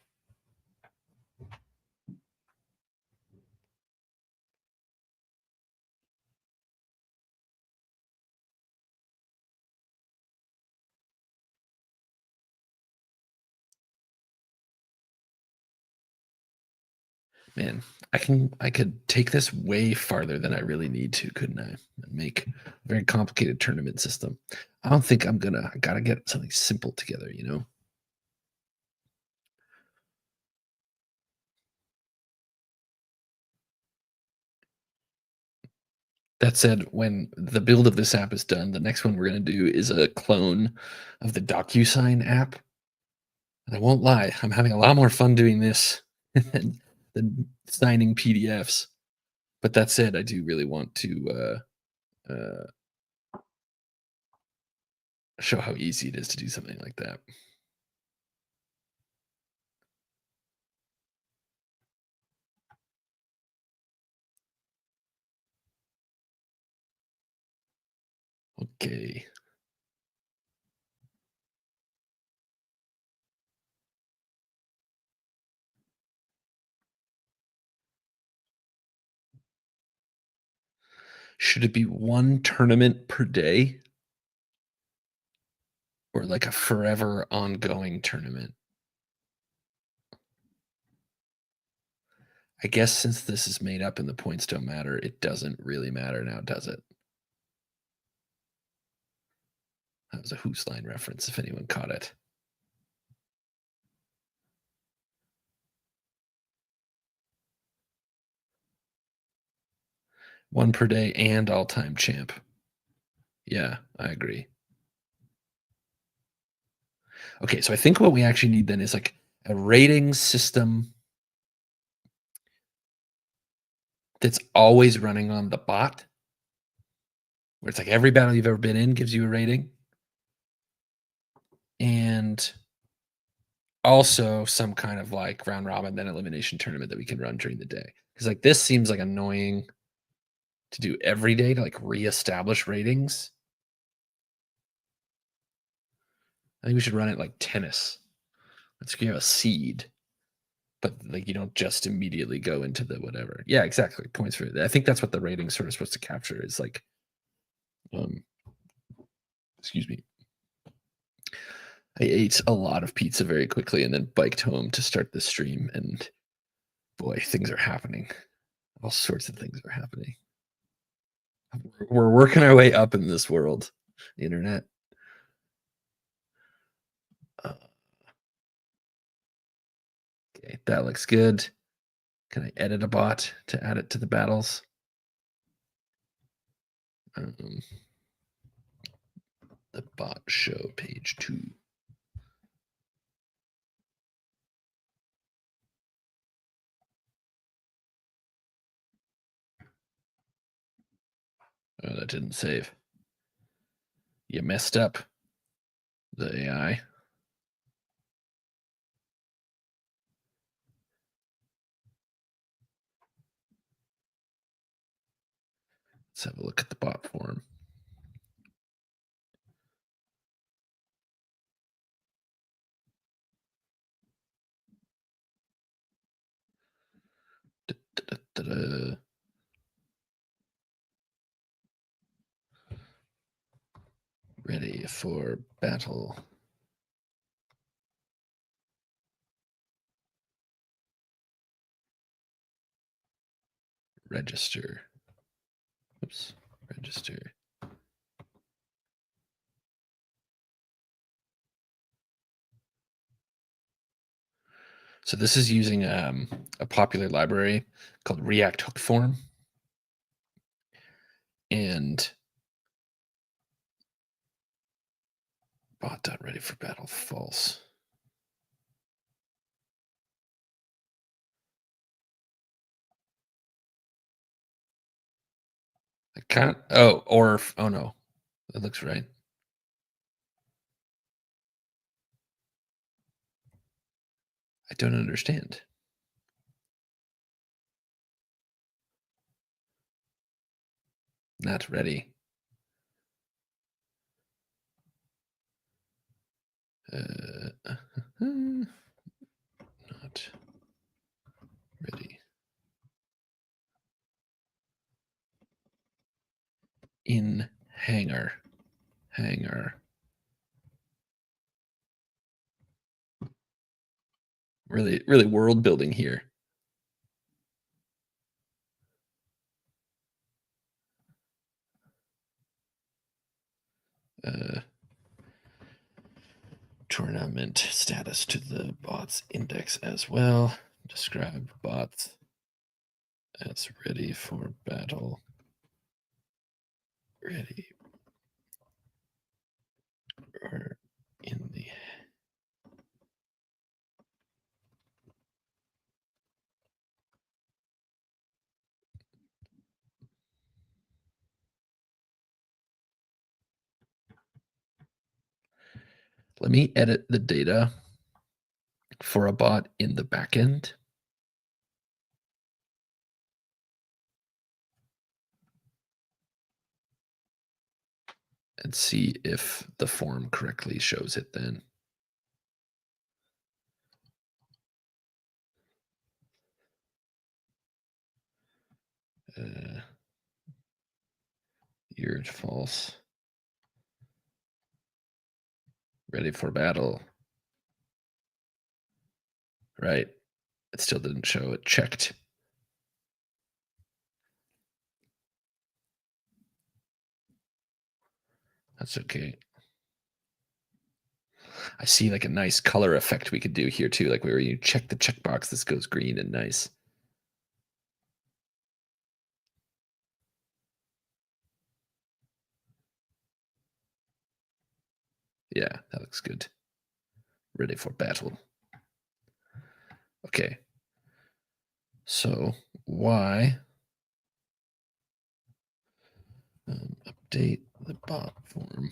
Man, I could take this way farther than I really need to, couldn't I? And make a very complicated tournament system. I don't think I'm gonna. I gotta get something simple together, you know. That said, when the build of this app is done, the next one we're gonna do is a clone of the DocuSign app. And I won't lie, I'm having a lot more fun doing this than signing PDFs. But that said, I do really want to show how easy it is to do something like that. Okay. Should it be one tournament per day or like a forever ongoing tournament? I guess since this is made up and the points don't matter, it doesn't really matter now, does it? That was a Who's Line reference if anyone caught it. One per day and all-time champ. Yeah, I agree. Okay, so I think what we actually need then is like a rating system that's always running on the bot, where it's like every battle you've ever been in gives you a rating. And also some kind of like round robin, then elimination tournament that we can run during the day. Because like this seems like annoying to do every day to like reestablish ratings. I think we should run it like tennis. Let's give a seed, but like you don't just immediately go into the whatever. Yeah, exactly. Points for it. I think that's what the rating's sort of supposed to capture is like, um, excuse me. I ate a lot of pizza very quickly and then biked home to start the stream, and boy, things are happening. All sorts of things are happening. We're working our way up in this world, the internet. Uh, okay, that looks good. Can I edit a bot to add it to the battles? Um, the bot show page 2. Oh, that didn't save. You messed up the AI. Let's have a look at the bot form. Da, da, da, da. Ready for battle. Register. Oops. Register. So this is using a popular library called React Hook Form. And bot.ready for battle false. I can't. Oh, or oh no, that looks right. I don't understand. Not ready. Not ready. In hangar. Hangar. Really, really world building here. Tournament status to the bots index as well. Describe bots as ready for battle. Ready or in the let me edit the data for a bot in the backend. And see if the form correctly shows it then. Weird, false. Ready for battle. Right. It still didn't show it checked. That's okay. I see like a nice color effect we could do here too, like where you check the checkbox, this goes green and nice. Yeah, that looks good. Ready for battle. Okay. So why update the bot form?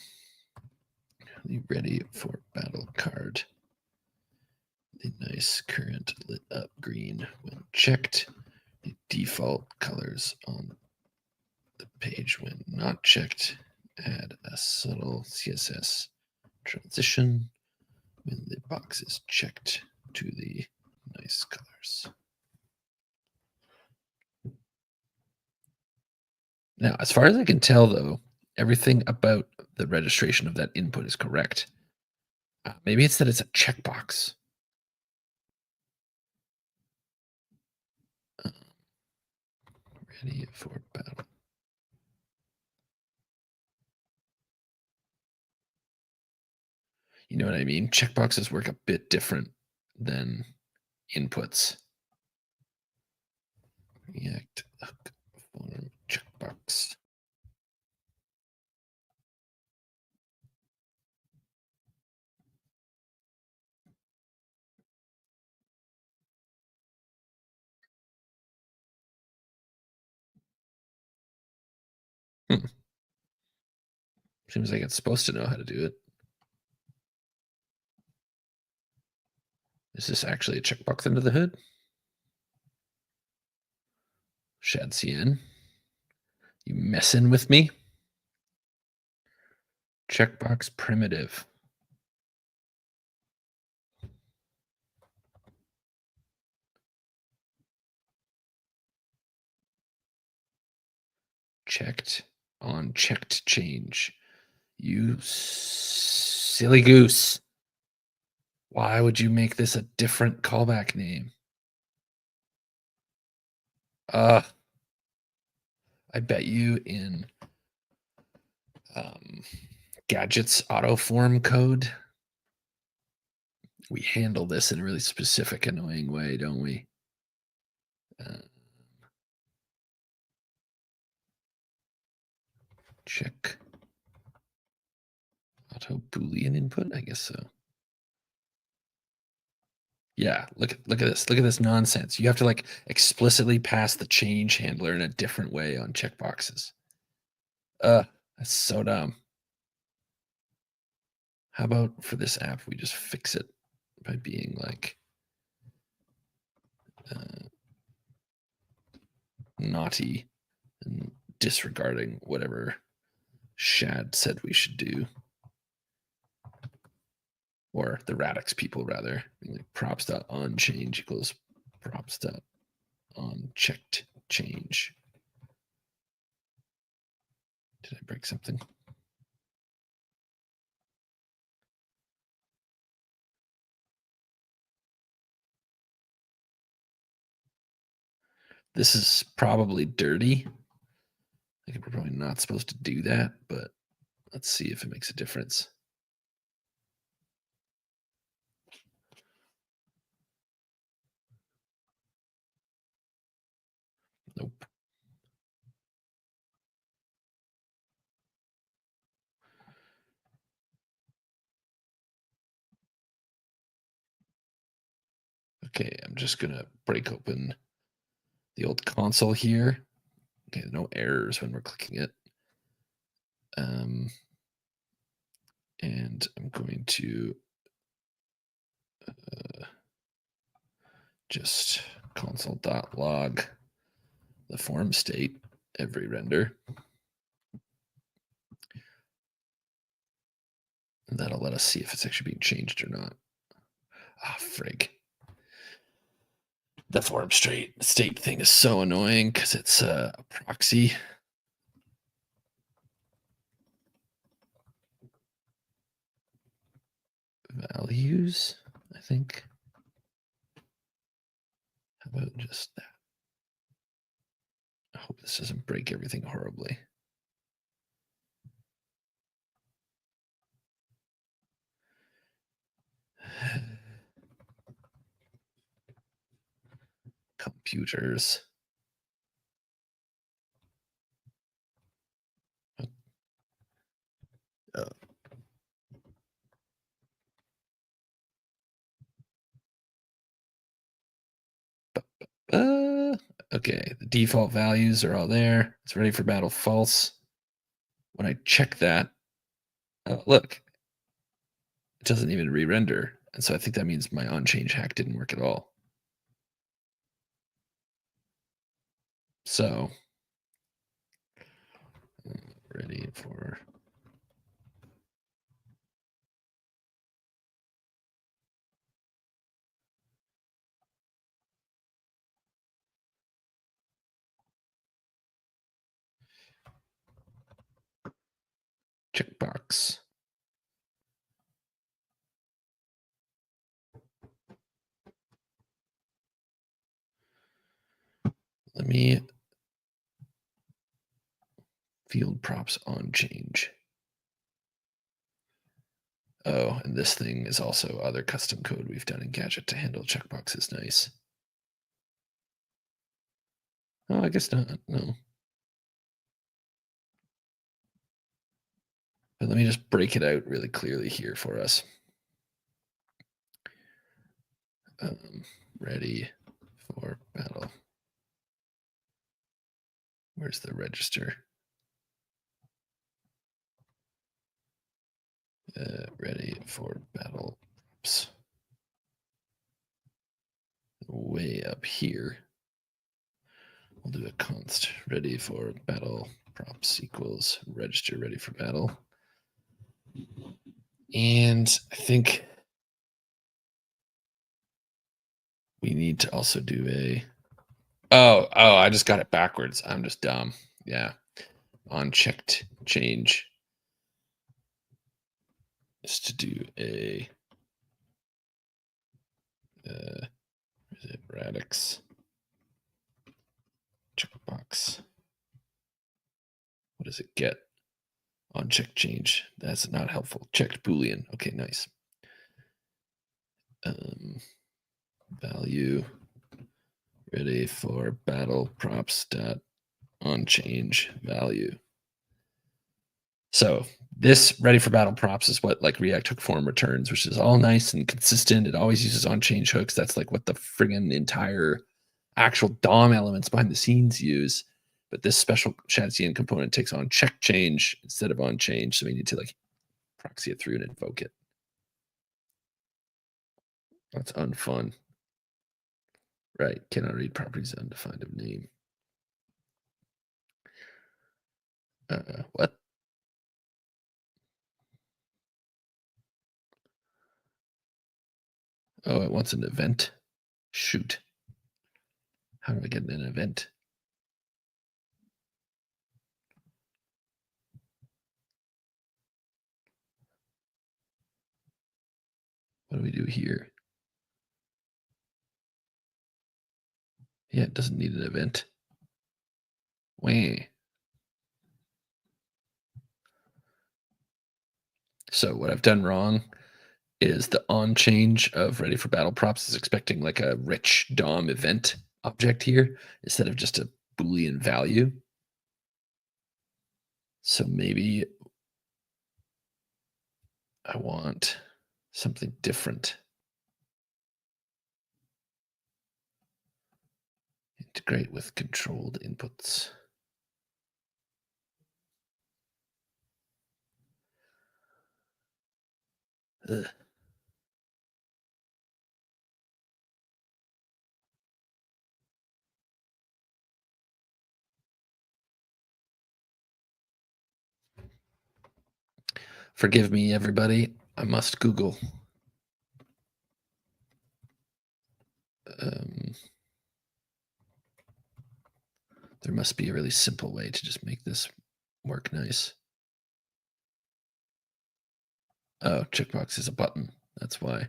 The ready for battle card. The nice current lit up green when checked. The default colors on the page when not checked. Add a subtle CSS transition when the box is checked to the nice colors. Now, as far as I can tell, though, everything about the registration of that input is correct. Maybe it's that it's a checkbox. Ready for battle. You know what I mean? Checkboxes work a bit different than inputs. React hook form checkbox. Hmm. Seems like it's supposed to know how to do it. Is this actually a checkbox under the hood? Shadcn. You messing with me? Checkbox primitive. Checked on checked change. You silly goose. Why would you make this a different callback name? I bet you in Gadget's auto form code, we handle this in a really specific, annoying way, don't we? Check auto Boolean input. I guess so. Yeah, look at this. Look at this nonsense. You have to like explicitly pass the change handler in a different way on checkboxes. That's so dumb. How about for this app, we just fix it by being like naughty and disregarding whatever Shad said we should do, or the Radix people rather. Like props.onChange equals props.onChecked change. Did I break something? This is probably dirty. I think we're probably not supposed to do that, but let's see if it makes a difference. Nope. Okay, I'm just gonna break open the old console here. Okay, no errors when we're clicking it. And I'm going to just console.log the form state every render. And that'll let us see if it's actually being changed or not. Ah, frig. The form state thing is so annoying because it's a proxy. values, I think. How about just that? I hope this doesn't break everything horribly. Computers. Uh, okay, the default values are all there. It's ready for battle false. When I check that, look, it doesn't even re-render. And so I think that means my on-change hack didn't work at all. So, ready for... checkbox. Let me field props on change. Oh, and this thing is also other custom code we've done in Gadget to handle checkboxes. Nice. Oh, I guess not. No. But let me just break it out really clearly here for us. Ready for battle. Where's the register? Ready for battle props. Way up here. We'll do a const ready for battle props equals register ready for battle. And I think we need to also do a... Oh, I just got it backwards. I'm just dumb. Yeah. On checked change is to do a is it radix checkbox? What does it get? On check change. That's not helpful. Checked Boolean. Okay, nice. Value ready for battle props dot on change value. So this ready for battle props is what like React hook form returns, which is all nice and consistent. It always uses on change hooks. That's like what the friggin' entire actual DOM elements behind the scenes use. But this special Shadcn component takes on check change instead of on change. So we need to like proxy it through and invoke it. That's unfun. Right. Cannot read properties undefined of name. What? Oh, it wants an event. Shoot. How do I get an event? What do we do here? Yeah, it doesn't need an event. Wah. So what I've done wrong is the on change of ready for battle props is expecting like a rich DOM event object here instead of just a Boolean value. So maybe I want something different. Integrate with controlled inputs. Ugh. Forgive me, everybody. I must Google. There must be a really simple way to just make this work nice. Oh, checkbox is a button. That's why.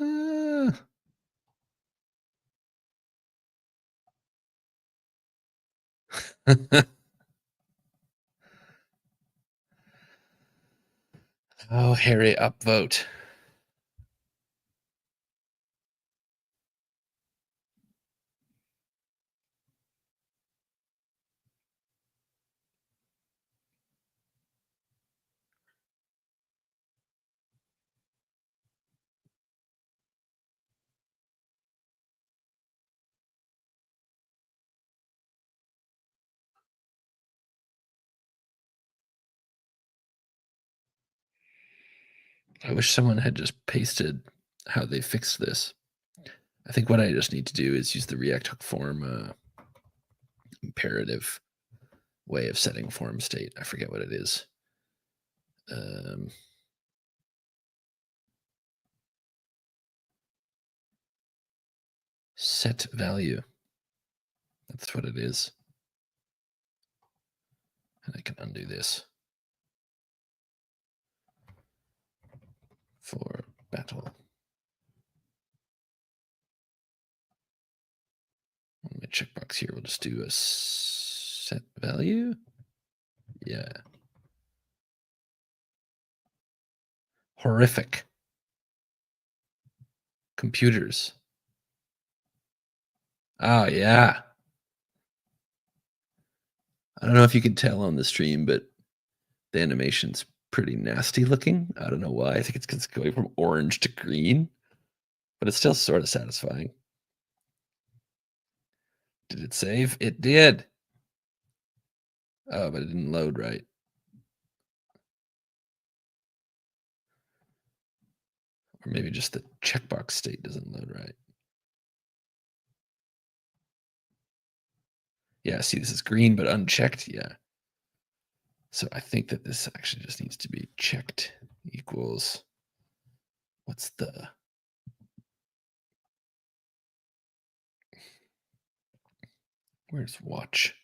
Uh, oh, Harry, upvote. I wish someone had just pasted how they fixed this. I think what I just need to do is use the React hook form imperative way of setting form state. I forget what it is. Um, set value. That's what it is. And I can undo this for battle. On my checkbox here, we'll just do a set value. Yeah. Horrific. Computers. Oh, yeah. I don't know if you can tell on the stream, but the animation's pretty nasty looking. I don't know why. I think it's because it's going from orange to green, but it's still sort of satisfying. Did it save? It did. Oh, but it didn't load right. Or maybe just the checkbox state doesn't load right. Yeah, see, this is green but unchecked. Yeah. So I think that this actually just needs to be checked equals what's the where's watch?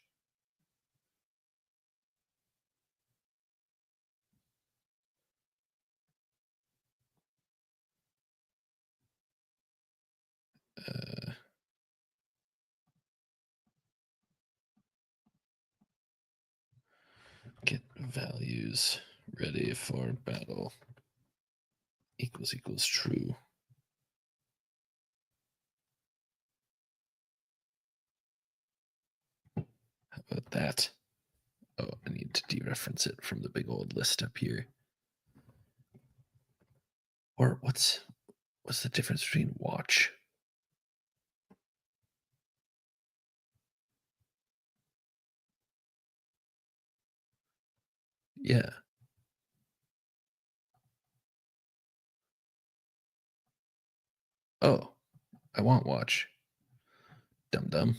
Uh, get values ready for battle equals true. How about that? Oh, I need to dereference it from the big old list up here. Or what's the difference between watch? Yeah. Oh, I want watch. Dum dum.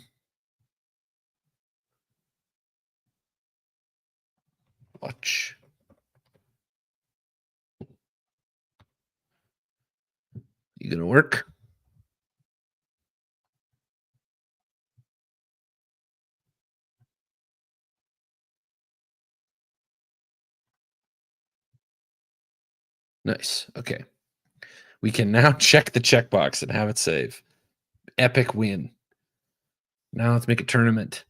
Watch. You gonna work? Nice. Okay. We can now check the checkbox and have it save. Epic win. Now let's make a tournament.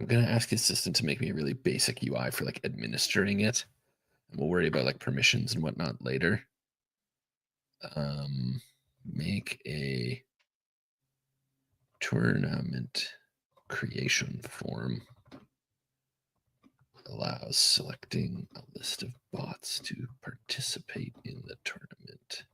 I'm gonna ask the assistant to make me a really basic UI for like administering it. And we'll worry about like permissions and whatnot later. Make a tournament creation form. Allows selecting a list of bots to participate in the tournament.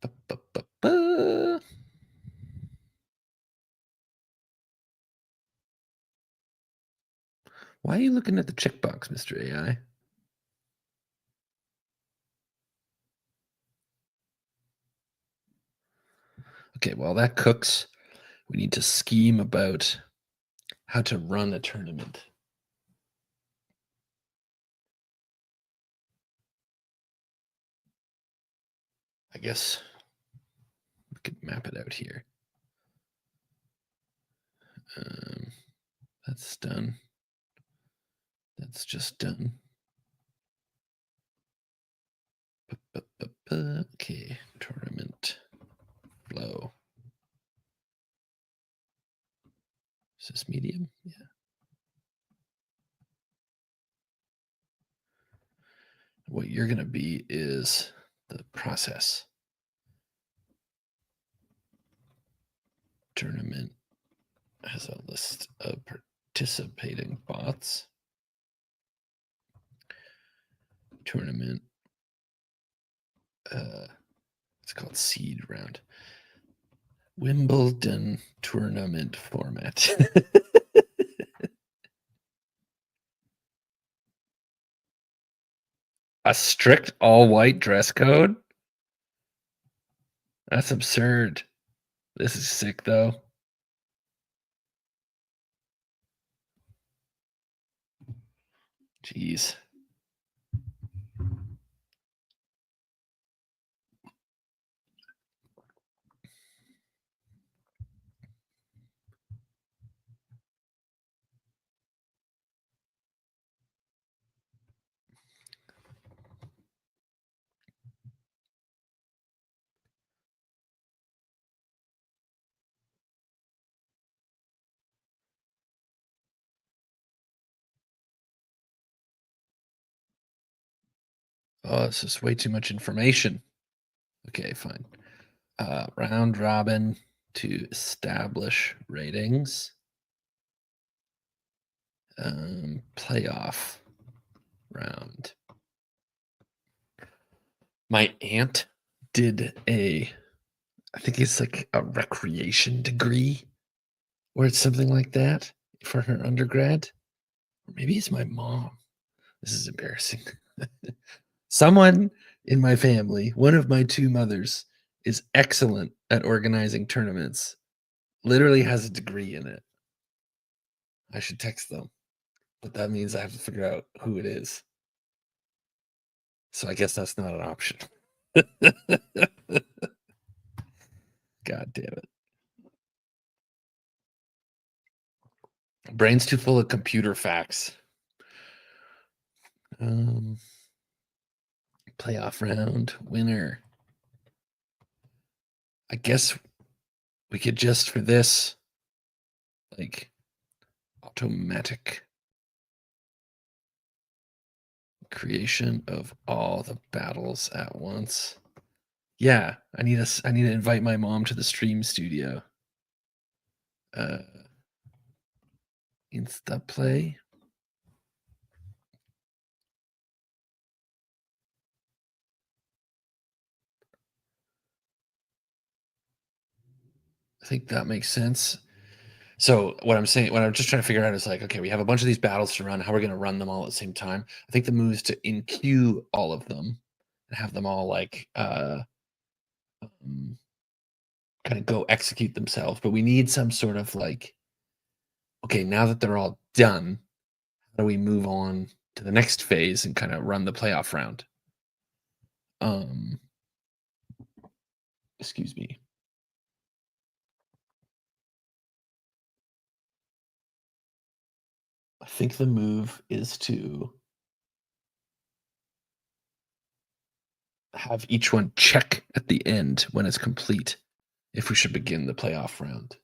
Ba-ba-ba-ba. Why are you looking at the checkbox, Mr. AI? Okay, while that cooks, we need to scheme about how to run a tournament. I guess we could map it out here. That's done. That's just done. Okay, tournament flow. Is this medium? Yeah. What you're going to be is the process. Tournament has a list of participating bots. Tournament. It's called seed round. Wimbledon tournament format. A strict all-white dress code? That's absurd. This is sick, though. Jeez. Oh, this is way too much information. Okay, fine. Round robin to establish ratings. Playoff round. My aunt did I think it's like a recreation degree or it's something like that for her undergrad. Or maybe it's my mom. This is embarrassing. Someone in my family, one of my two mothers, is excellent at organizing tournaments. Literally has a degree in it. I should text them, but that means I have to figure out who it is. So I guess that's not an option. God damn it. Brain's too full of computer facts. Playoff round winner. I guess we could just for this, like, automatic creation of all the battles at once. Yeah, I need to invite my mom to the stream studio. Insta play. I think that makes sense. So what I'm just trying to figure out is like, okay, we have a bunch of these battles to run. How we're going to run them all at the same time? I think the move is to in-queue all of them and have them all like kind of go execute themselves. But we need some sort of like, okay, now that they're all done, how do we move on to the next phase and kind of run the playoff round? Excuse me. I think the move is to have each one check at the end when it's complete if we should begin the playoff round.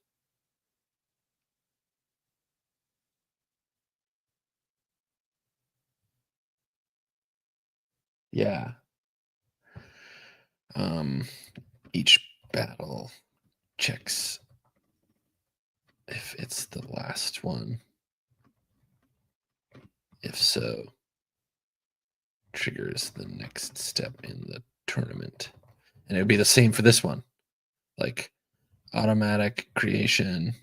Yeah. Each battle checks if it's the last one. If so, triggers the next step in the tournament. And it would be the same for this one. Like automatic creation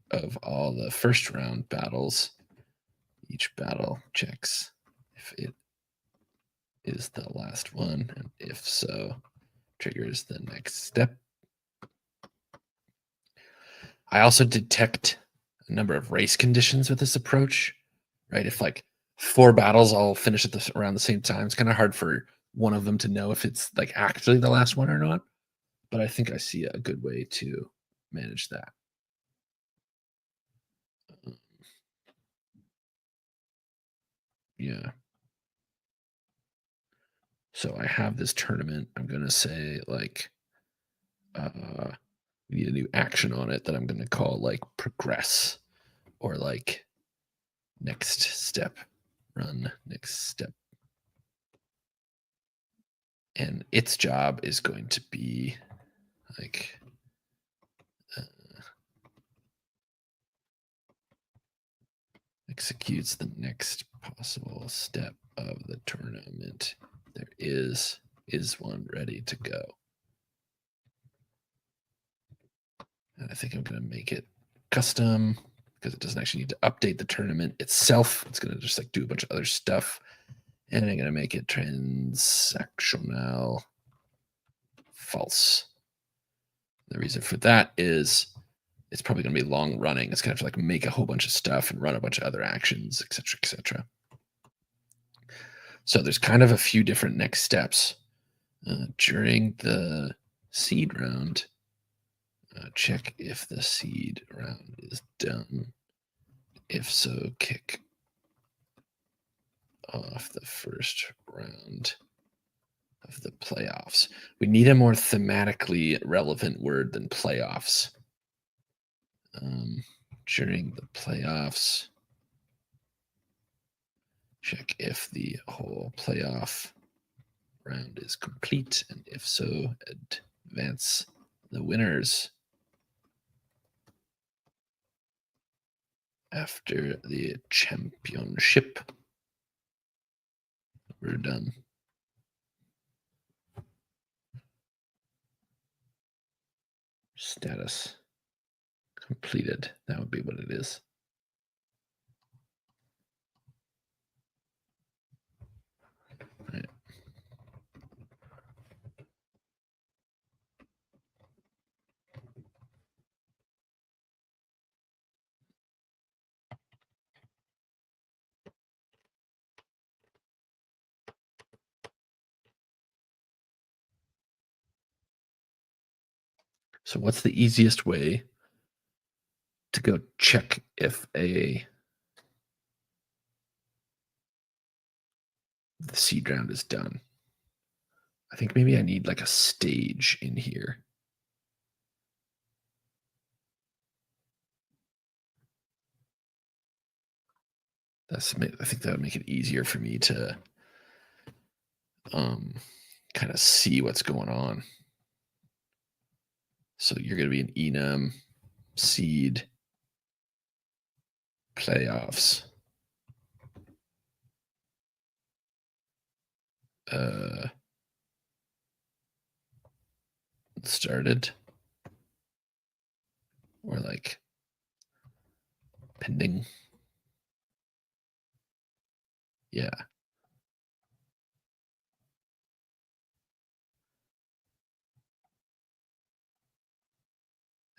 of all the first round battles Each battle checks if it is the last one, and if so, triggers the next step. I also detect a number of race conditions with this approach, right? If like four battles all finish around the same time, it's kind of hard for one of them to know if it's like actually the last one or not. But I think I see a good way to manage that. Um, yeah. So I have this tournament. I'm gonna say like we need a new action on it that I'm gonna call like progress or like next step, run next step. And its job is going to be like uh, executes the next possible step of the tournament. There is one ready to go. And I think I'm going to make it custom because it doesn't actually need to update the tournament itself. It's going to just like do a bunch of other stuff. And I'm going to make it transactional false. The reason for that is it's probably going to be long running. It's going to have to like make a whole bunch of stuff and run a bunch of other actions, etc., etc. So there's kind of a few different next steps during the seed round. Check if the seed round is done. If so, kick off the first round of the playoffs. We need a more thematically relevant word than playoffs. During the playoffs, check if the whole playoff round is complete, and if so, advance the winners after the championship. We're done. Status completed. That would be what it is. Right. So what's the easiest way to go check if the seed round is done? I think maybe I need like a stage in here. I think that would make it easier for me to kind of see what's going on. So you're going to be an enum seed playoffs. Started or like pending. Yeah.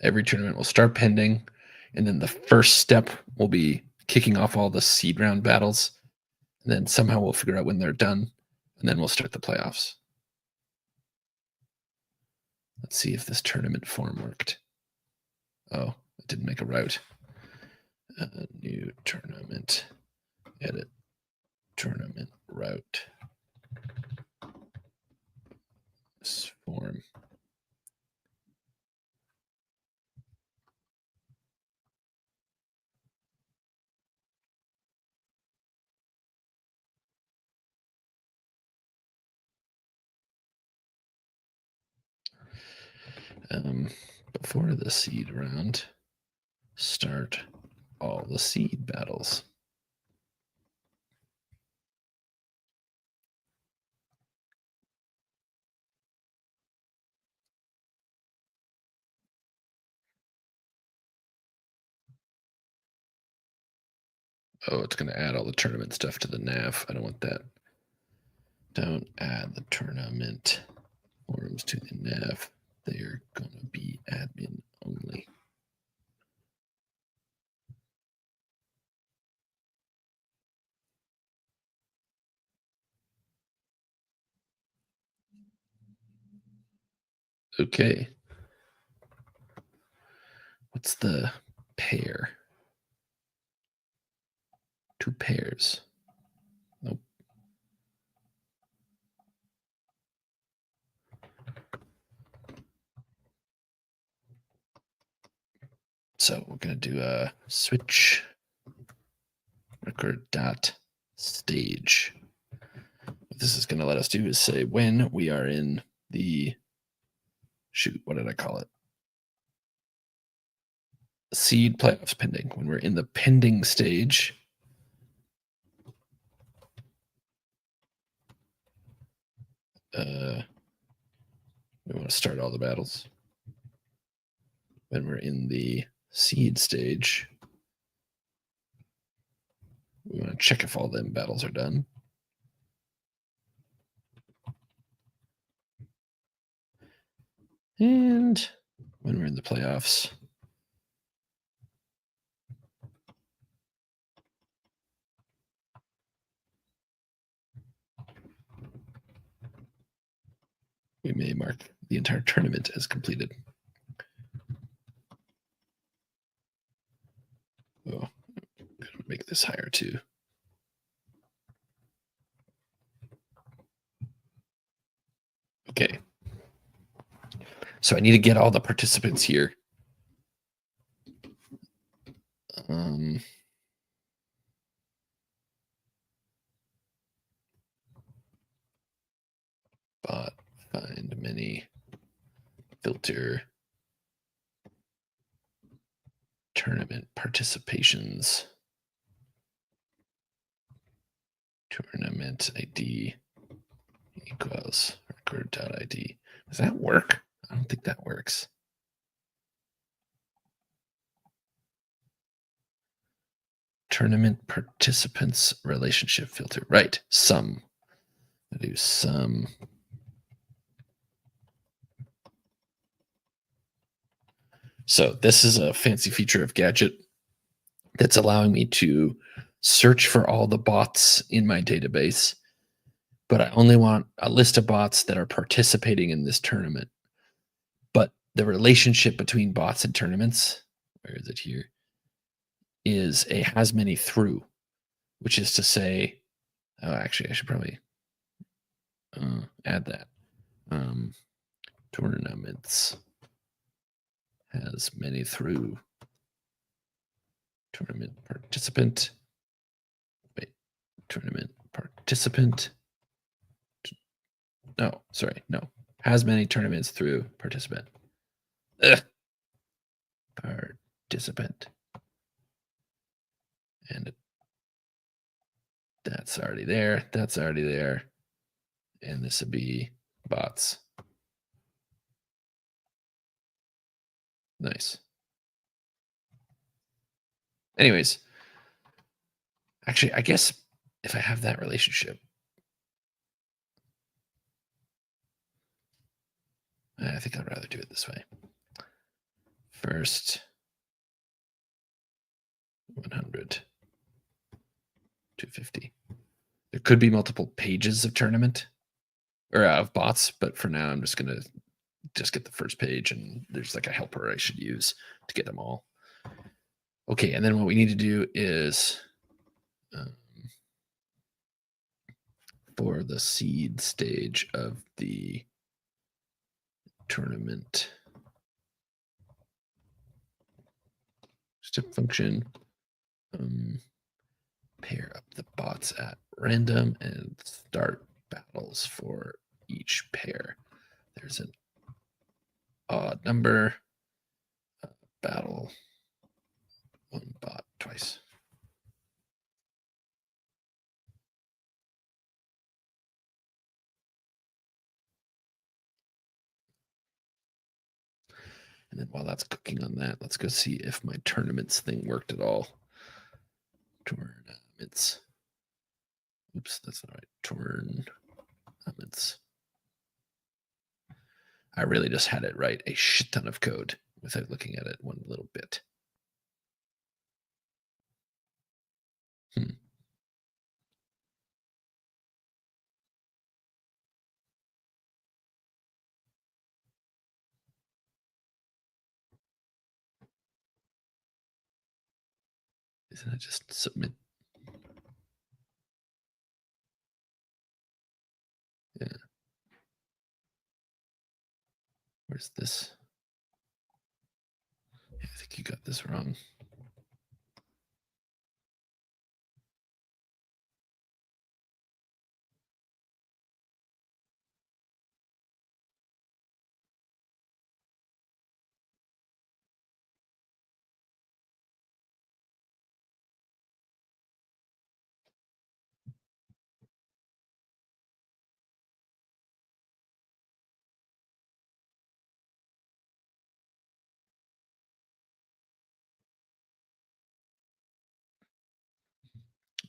Every tournament will start pending, and then the first step will be kicking off all the seed round battles. And then somehow we'll figure out when they're done, and then we'll start the playoffs. Let's see if this tournament form worked. Oh, it didn't make a route. New tournament. Edit tournament route. This form. Before the seed round, start all the seed battles. Oh, it's going to add all the tournament stuff to the nav. I don't want that. Don't add the tournament forums to the nav. They're going to be admin only. Okay. What's the pair? 2 pairs. Nope. So we're going to do a switch record dot stage. What this is going to let us do is say when we are in the what did I call it? Seed playoffs pending. When we're in the pending stage, we want to start all the battles. When we're in the seed stage, we want to check if all them battles are done. And when we're in the playoffs, we may mark the entire tournament as completed. Oh, I'm going to make this higher too. Okay. So I need to get all the participants here. Bot find many filter tournament participations. Tournament ID equals record.id. Does that work? I don't think that works. Tournament participants relationship filter. Right. Sum. I do sum. So this is a fancy feature of Gadget that's allowing me to search for all the bots in my database, but I only want a list of bots that are participating in this tournament. But the relationship between bots and tournaments, where is it here, is a has many through, which is to say, oh, actually, I should probably add that. Tournaments has many through tournament participant. Wait, tournament participant. No, sorry, no. Has many tournaments through participant. Ugh. Participant. And that's already there. That's already there. And this would be bots. Nice. Anyways, actually, I guess if I have that relationship, I think I'd rather do it this way. First 100, 250. There could be multiple pages of tournament or of bots, but for now, I'm just going to just get the first page, and there's like a helper I should use to get them all. Okay, and then what we need to do is for the seed stage of the tournament step function, pair up the bots at random and start battles for each pair. There's an odd number, battle, one bot twice. And then while that's cooking on that, let's go see if my tournaments thing worked at all. Tournaments. Oops, that's not right. Tournaments. I really just had it write a shit ton of code without looking at it one little bit. Isn't it just submit? Yeah. Where's this? Yeah, I think you got this wrong.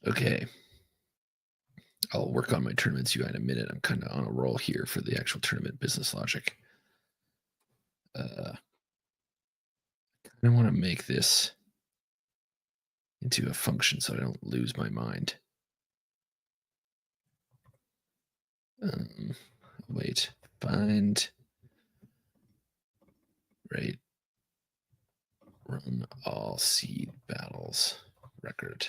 Okay. I'll work on my tournaments UI in a minute. I'm kind of on a roll here for the actual tournament business logic. I want to make this into a function so I don't lose my mind. Wait, find rate run all seed battles record.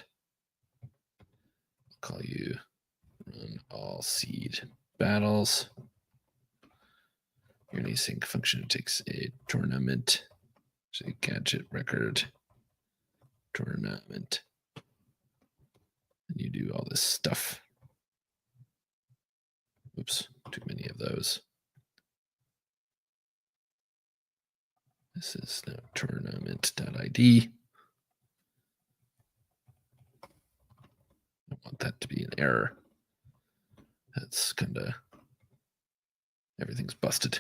I'll call you run all seed battles. Your async function takes a tournament, so gadget record tournament, and you do all this stuff. Oops, too many of those. This is now tournament.id. I want that to be an error. That's kind of, everything's busted.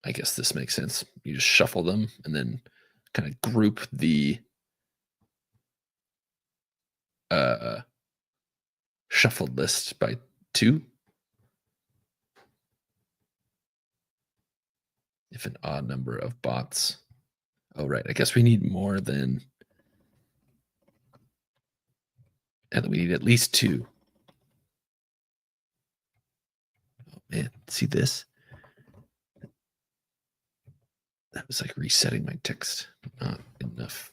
I guess this makes sense. You just shuffle them and then kind of group the shuffled list by 2. If an odd number of bots. Oh, right. I guess we need more than. And we need at least 2. Oh, man. See this? That was like resetting my text. Not enough.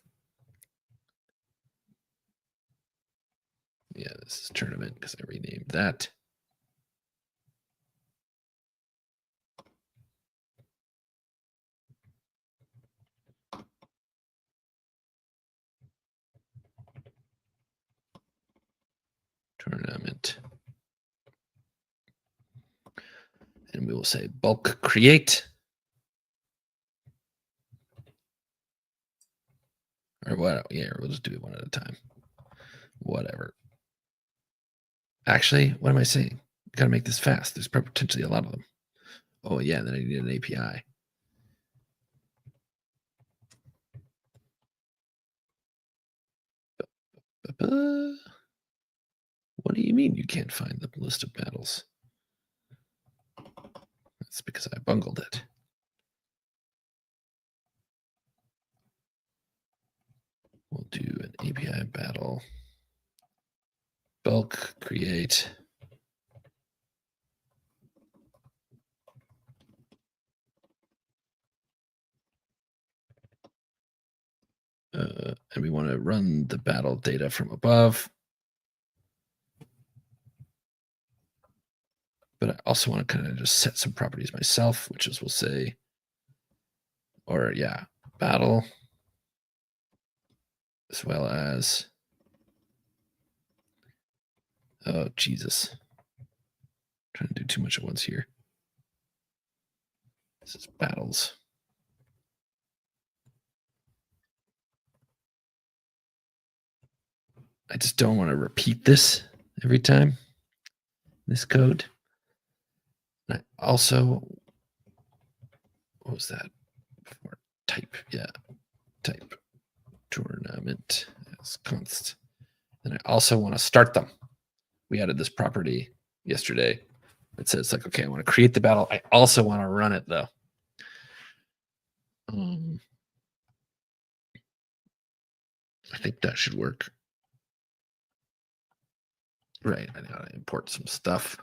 Yeah, this is tournament because I renamed that. Tournament. And we will say bulk create. Or what? Yeah, we'll just do it one at a time. Whatever. Actually, what am I saying? We got to make this fast. There's potentially a lot of them. Oh, yeah, then I need an API. What do you mean you can't find the list of battles? That's because I bungled it. We'll do an API battle. Bulk create. And we want to run the battle data from above. But I also want to kind of just set some properties myself, which is we'll say, or yeah, battle, as well as, oh, Jesus. I'm trying to do too much at once here. This is battles. I just don't want to repeat this every time, this code. And I also, what was that before? type, yeah, type tournament as const. And I also want to start them. We added this property yesterday. It says like, okay, I want to create the battle. I also want to run it though. I think that should work. Right, I gotta import some stuff.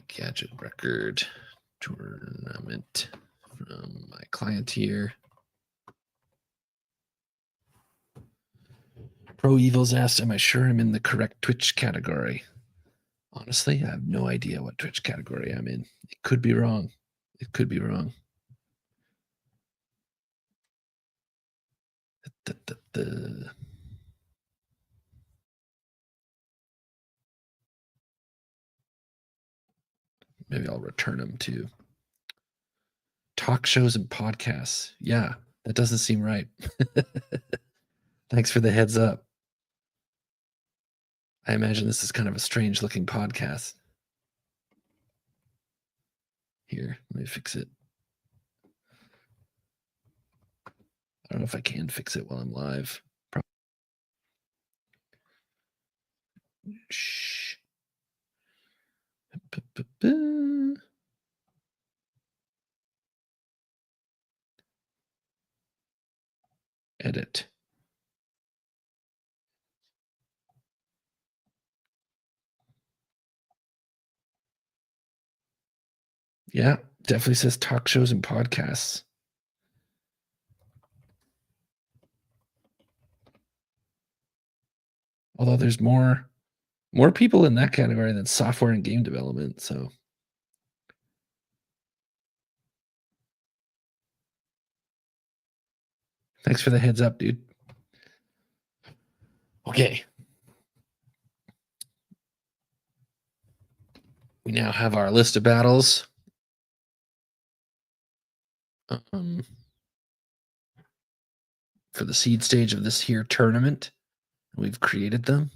Gadget record tournament from my client here. Pro Evils asked, am I sure I'm in the correct Twitch category? Honestly, I have no idea what Twitch category I'm in. It could be wrong. It could be wrong. Maybe I'll return them to talk shows and podcasts. Yeah, that doesn't seem right. Thanks for the heads up. I imagine this is kind of a strange looking podcast. Here, let me fix it. I don't know if I can fix it while I'm live. Shh. Edit. Yeah, definitely says talk shows and podcasts. Although there's more people in that category than software and game development, so thanks for the heads up, dude. Okay. We now have our list of battles. For the seed stage of this here tournament. We've created them.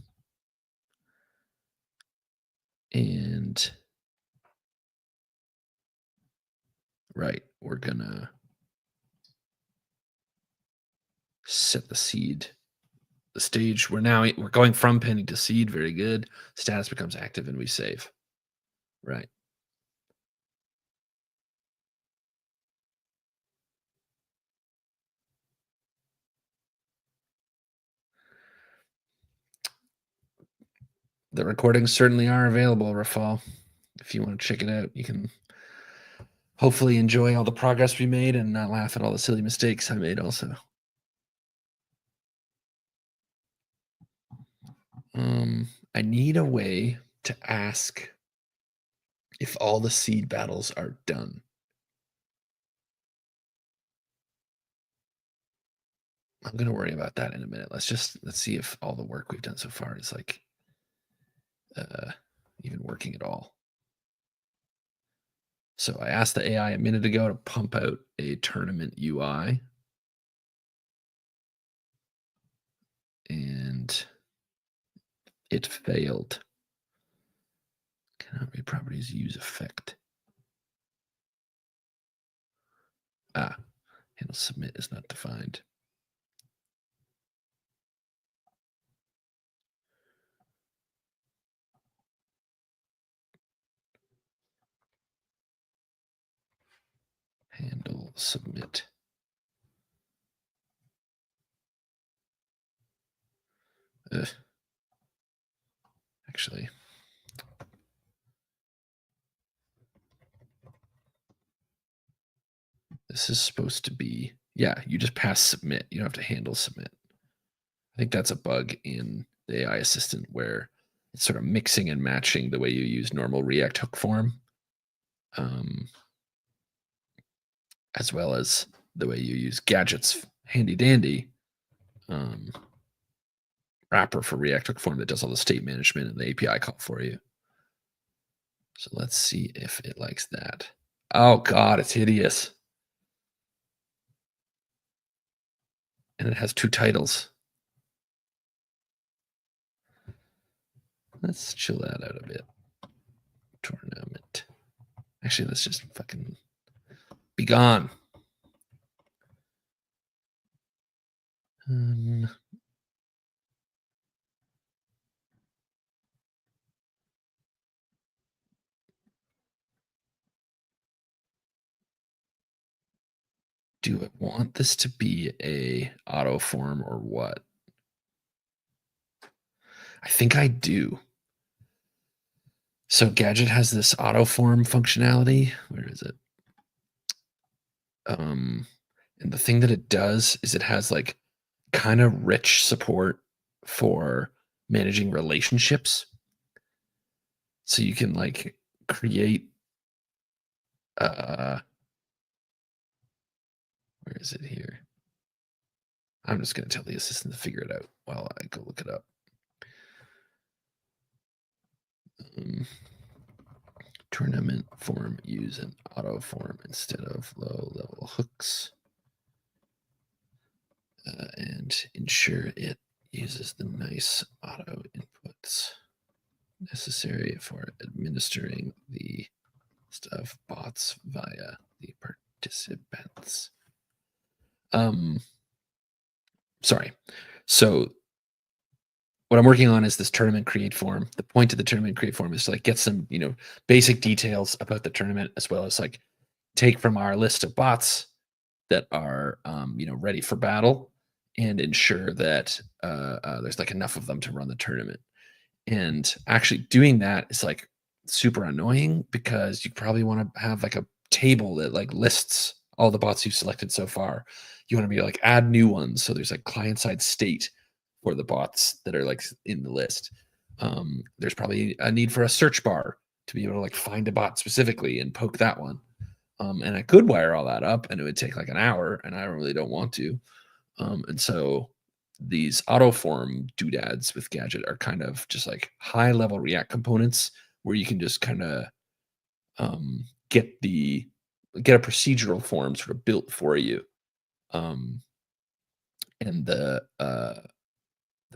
And right, we're gonna set the seed. The stage we're going from pending to seed. Very good. Status becomes active and we save. Right. The recordings certainly are available, Rafal. If you want to check it out, you can hopefully enjoy all the progress we made and not laugh at all the silly mistakes I made also. I need a way to ask if all the seed battles are done. I'm going to worry about that in a minute. Let's see if all the work we've done so far is like even working at all. So I asked the AI a minute ago to pump out a tournament UI. And it failed. Cannot read properties, use effect. Handle submit is not defined. Handle submit. Actually, this is supposed to be, yeah, you just pass submit. You don't have to handle submit. I think that's a bug in the AI assistant where it's sort of mixing and matching the way you use normal React hook form, as well as the way you use gadgets handy dandy wrapper for React hook form that does all the state management and the API call for you. So let's see if it likes that. Oh God, it's hideous. And it has two titles. Let's chill that out a bit. Tournament. Actually, let's just fucking Be gone. Um, do I want this to be a auto form or what? I think I do. So Gadget has this auto form functionality. Where is it? Um, and the thing that it does is it has like kind of rich support for managing relationships. So you can like create where is it here? I'm just gonna tell the assistant to figure it out while I go look it up. Um, tournament form use an auto form instead of low level hooks. And ensure it uses the nice auto inputs necessary for administering the stuff bots via the participants. Sorry. So what I'm working on is this tournament create form. The point of the tournament create form is to like get some, basic details about the tournament as well as like take from our list of bots that are ready for battle and ensure that there's like enough of them to run the tournament. And actually doing that is like super annoying because you probably want to have like a table that like lists all the bots you've selected so far. You want to be like add new ones. So there's like client side state for the bots that are like in the list. There's probably a need for a search bar to be able to like find a bot specifically and poke that one. And I could wire all that up and it would take like an hour and I really don't want to. And so these auto form doodads with Gadget are kind of just like high level React components where you can just kind of um, get the get a procedural form sort of built for you. Um, and the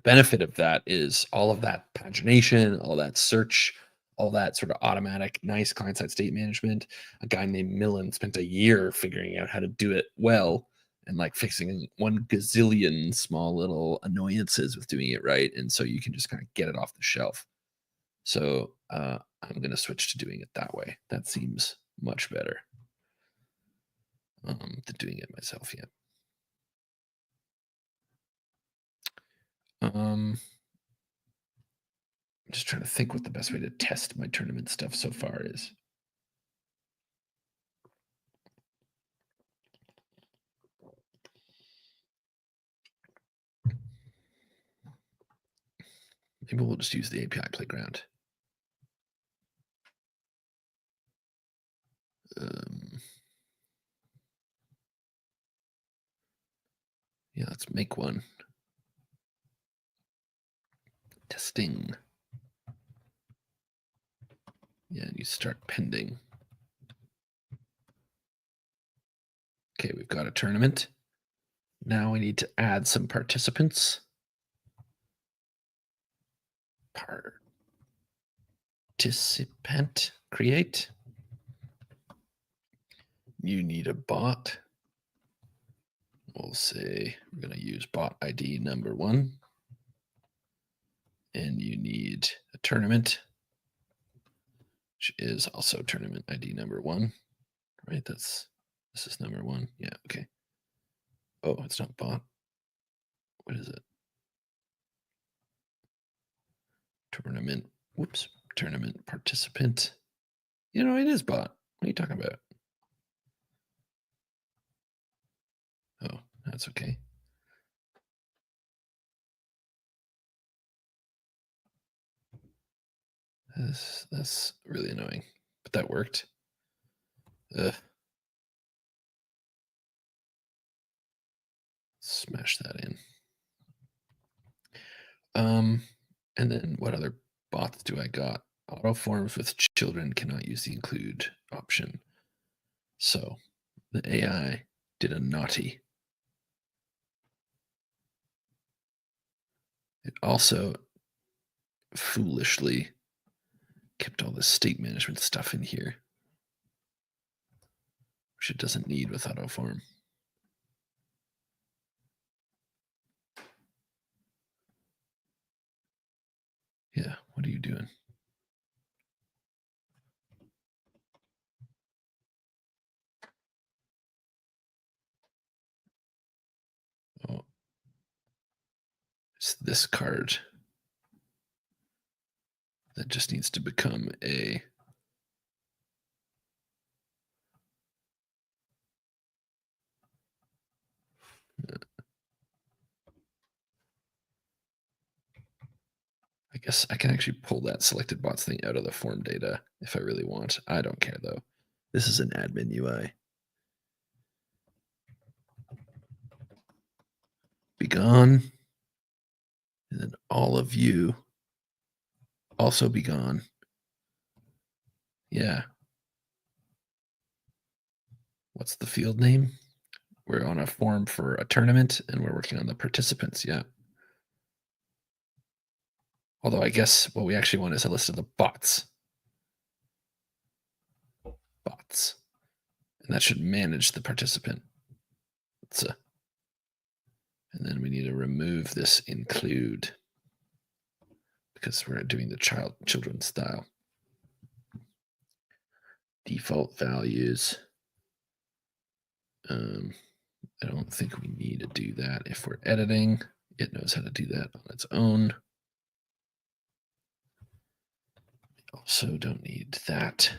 benefit of that is all of that pagination, all that search, all that sort of automatic, nice client side state management. A guy named Millen spent a year figuring out how to do it well and like fixing one gazillion small little annoyances with doing it right. And so you can just kind of get it off the shelf. So I'm going to switch to doing it that way. That seems much better than doing it myself. Yeah. I'm just trying to think what the best way to test my tournament stuff so far is. Maybe we'll just use the API playground. Yeah, let's make one. Testing. Yeah, and you start pending. Okay, we've got a tournament. Now we need to add some participants. Participant create. You need a bot. We'll say we're going to use bot ID number 1. And you need a tournament, which is also tournament ID number 1. Right? This is number 1. Yeah, okay. Oh, it's not bot. What is it? Tournament. Whoops. Tournament participant. It is bot. What are you talking about? Oh, that's okay. That's really annoying, but that worked. Ugh. Smash that in. And then what other bots do I got? Auto forms with children cannot use the include option. So the AI did a naughty. It also foolishly kept all the state management stuff in here. which it doesn't need with AutoForm. Yeah, what are you doing? Oh, it's this card that just needs to become a I guess I can actually pull that selected bots thing out of the form data if I really want. I don't care though. This is an admin UI. Be gone. And then all of you also be gone. Yeah. What's the field name? We're on a form for a tournament and we're working on the participants. Yeah. Although I guess what we actually want is a list of the bots. Bots. And that should manage the participant. And then we need to remove this include because we're doing the children style. Default values. I don't think we need to do that. If we're editing, it knows how to do that on its own. We also don't need that.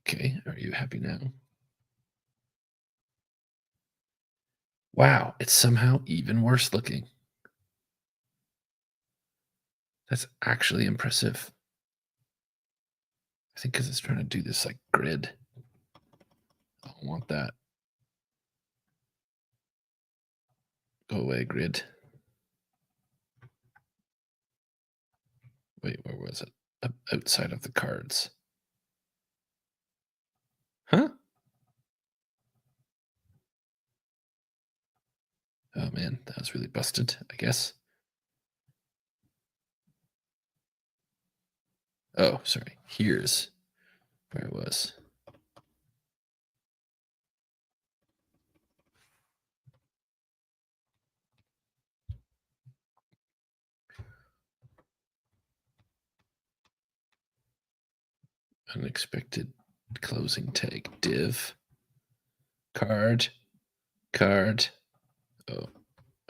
Okay, are you happy now? Wow, it's somehow even worse looking. That's actually impressive. I think because it's trying to do this like grid. I don't want that. Go away, grid. Wait, where was it? Outside of the cards. Huh? Oh man, that was really busted, I guess. Oh, sorry. Here's where it was. Unexpected closing tag div card. Oh,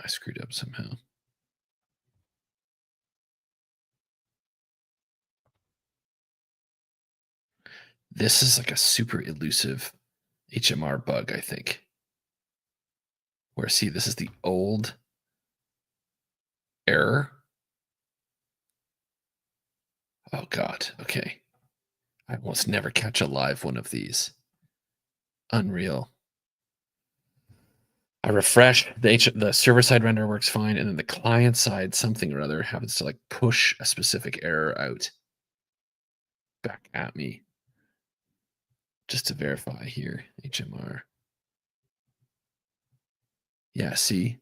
I screwed up somehow. This is like a super elusive HMR bug, I think. Where see, this is the old error. Oh god, okay. I almost never catch a live one of these. Unreal. I refresh the server side render works fine, and then the client side something or other happens to like push a specific error out back at me. Just to verify here, HMR. Yeah, see,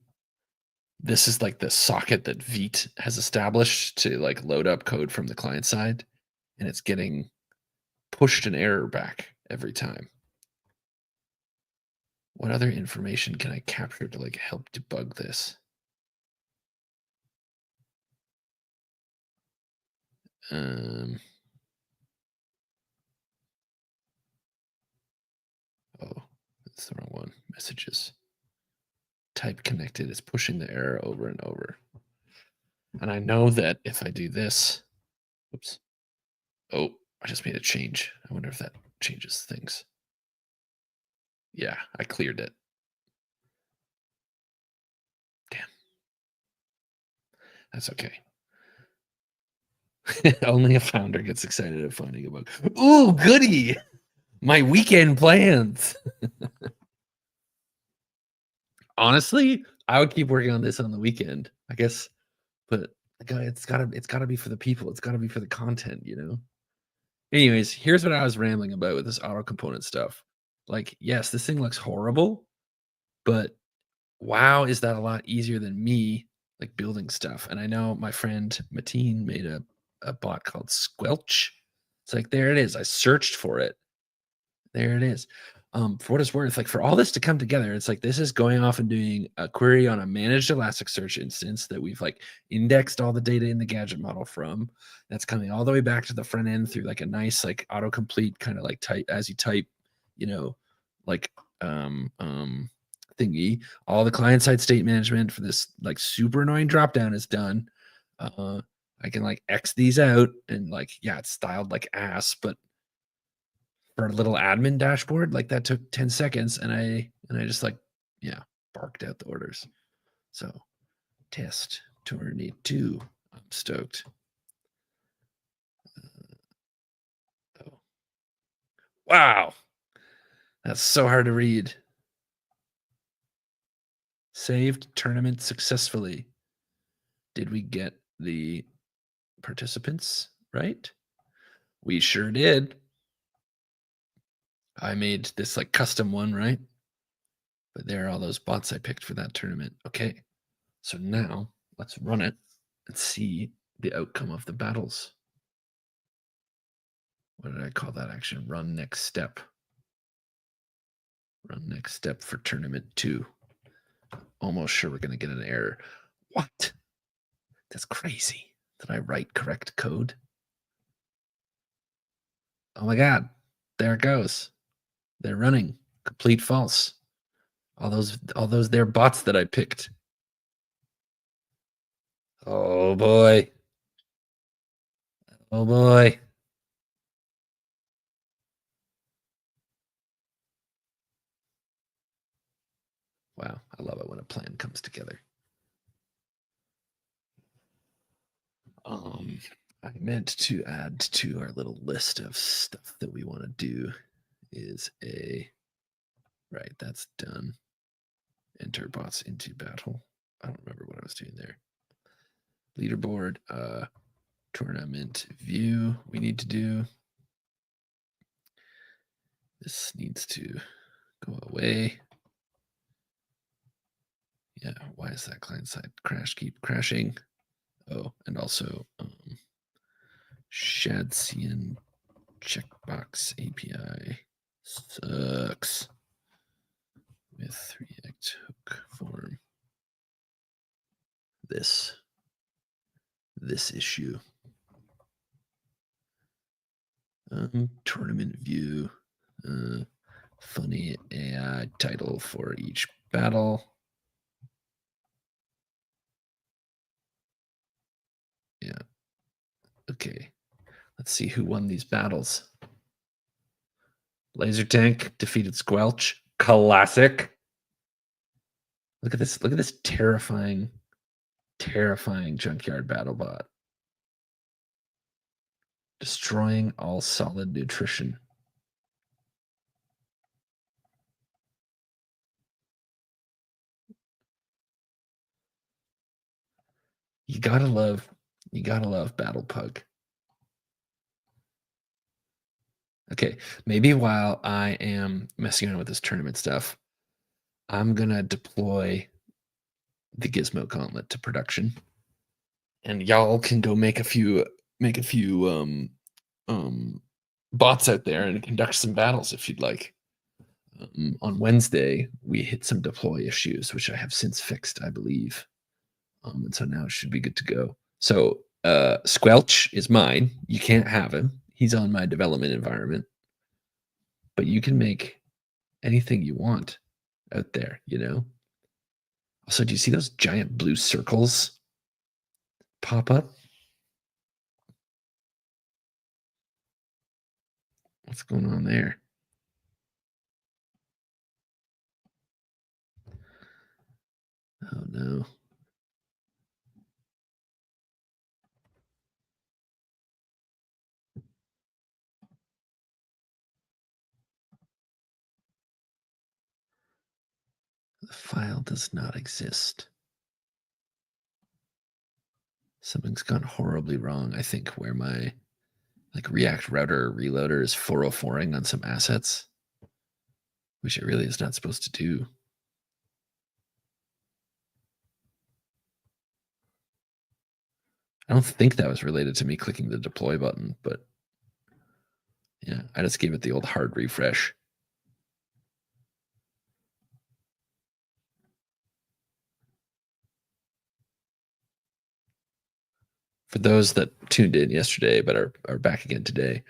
this is like the socket that Vite has established to like load up code from the client side, and it's getting pushed an error back every time. What other information can I capture to like help debug this? Oh, that's the wrong one. Messages. Type connected is pushing the error over and over. And I know that if I do this, oops. Oh, I just made a change. I wonder if that changes things. Yeah, I cleared it. Damn. That's okay. Only a founder gets excited at finding a bug. Ooh, goody! My weekend plans. Honestly, I would keep working on this on the weekend, I guess. But it's gotta be for the people. It's gotta be for the content, you know. Anyways, here's what I was rambling about with this auto component stuff. Like, yes, this thing looks horrible, but wow, is that a lot easier than me like building stuff. And I know my friend Mateen made a bot called Squelch. It's like there it is. I searched for it. There it is. For what it's worth, like for all this to come together, it's like this is going off and doing a query on a managed Elasticsearch instance that we've like indexed all the data in the gadget model from. That's coming all the way back to the front end through like a nice like autocomplete kind of like type as you type, you know, like thingy. All the client side state management for this like super annoying dropdown is done. I can like X these out and like yeah, it's styled like ass, but for a little admin dashboard, like that took 10 seconds and I just like, yeah, barked out the orders. So test Tourney 2. I'm stoked. Oh. Wow. That's so hard to read. Saved tournament successfully. Did we get the participants right? We sure did. I made this like custom one, right? But there are all those bots I picked for that tournament. Okay. So now let's run it and see the outcome of the battles. What did I call that action? Run next step. Run next step for tournament 2. Almost sure we're going to get an error. What? That's crazy. Did I write correct code? Oh my God. There it goes. They're running. Complete false. All those there bots that I picked. Oh boy. Oh boy. Wow, I love it when a plan comes together. I meant to add to our little list of stuff that we want to do is a right, that's done. Enter bots into battle. I don't remember what I was doing there. Leaderboard, tournament view we need to do. This needs to go away. Yeah, why is that client side crash keep crashing? Oh, and also Shadcyan checkbox API sucks with React hook form. This issue. Tournament view. Funny AI title for each battle. Yeah. Okay. Let's see who won these battles. Laser Tank defeated Squelch. Classic. Look at this. Look at this terrifying junkyard battle bot. Destroying all solid nutrition. You gotta love Battle Pug. Okay, maybe while I am messing around with this tournament stuff, I'm gonna deploy the Gizmo Gauntlet to production, and y'all can go make a few bots out there and conduct some battles if you'd like. On Wednesday, we hit some deploy issues, which I have since fixed, I believe. And so now it should be good to go. So Squelch is mine. You can't have him. He's on my development environment. But you can make anything you want out there, you know? Also, do you see those giant blue circles pop up? What's going on there? Oh no. The file does not exist. Something's gone horribly wrong. I think where my like React router reloader is 404ing on some assets, which it really is not supposed to do. I don't think that was related to me clicking the deploy button, but yeah, I just gave it the old hard refresh. For those that tuned in yesterday but are back again today,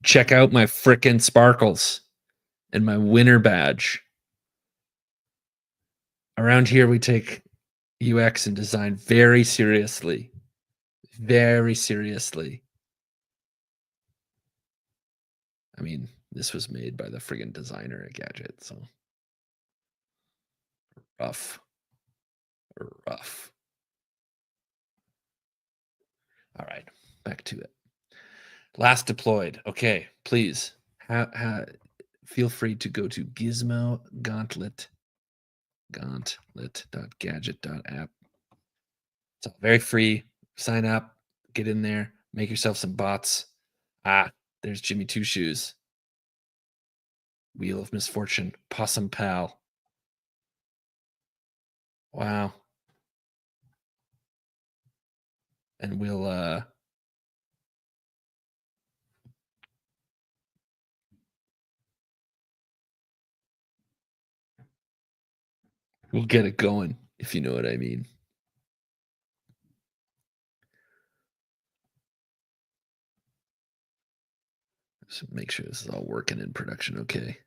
check out my frickin' sparkles and my winner badge. Around here, we take UX and design very seriously. Very seriously. I mean, this was made by the friggin' designer at Gadget, so rough. Rough. All right, back to it. Last deployed. Okay, please feel free to go to Gizmo gauntlet.gadget.app. It's all very free. Sign up, get in there, make yourself some bots. Ah, there's Jimmy Two Shoes. Wheel of Misfortune, Possum Pal. Wow. And we'll get it going, if you know what I mean. Just make sure this is all working in production okay.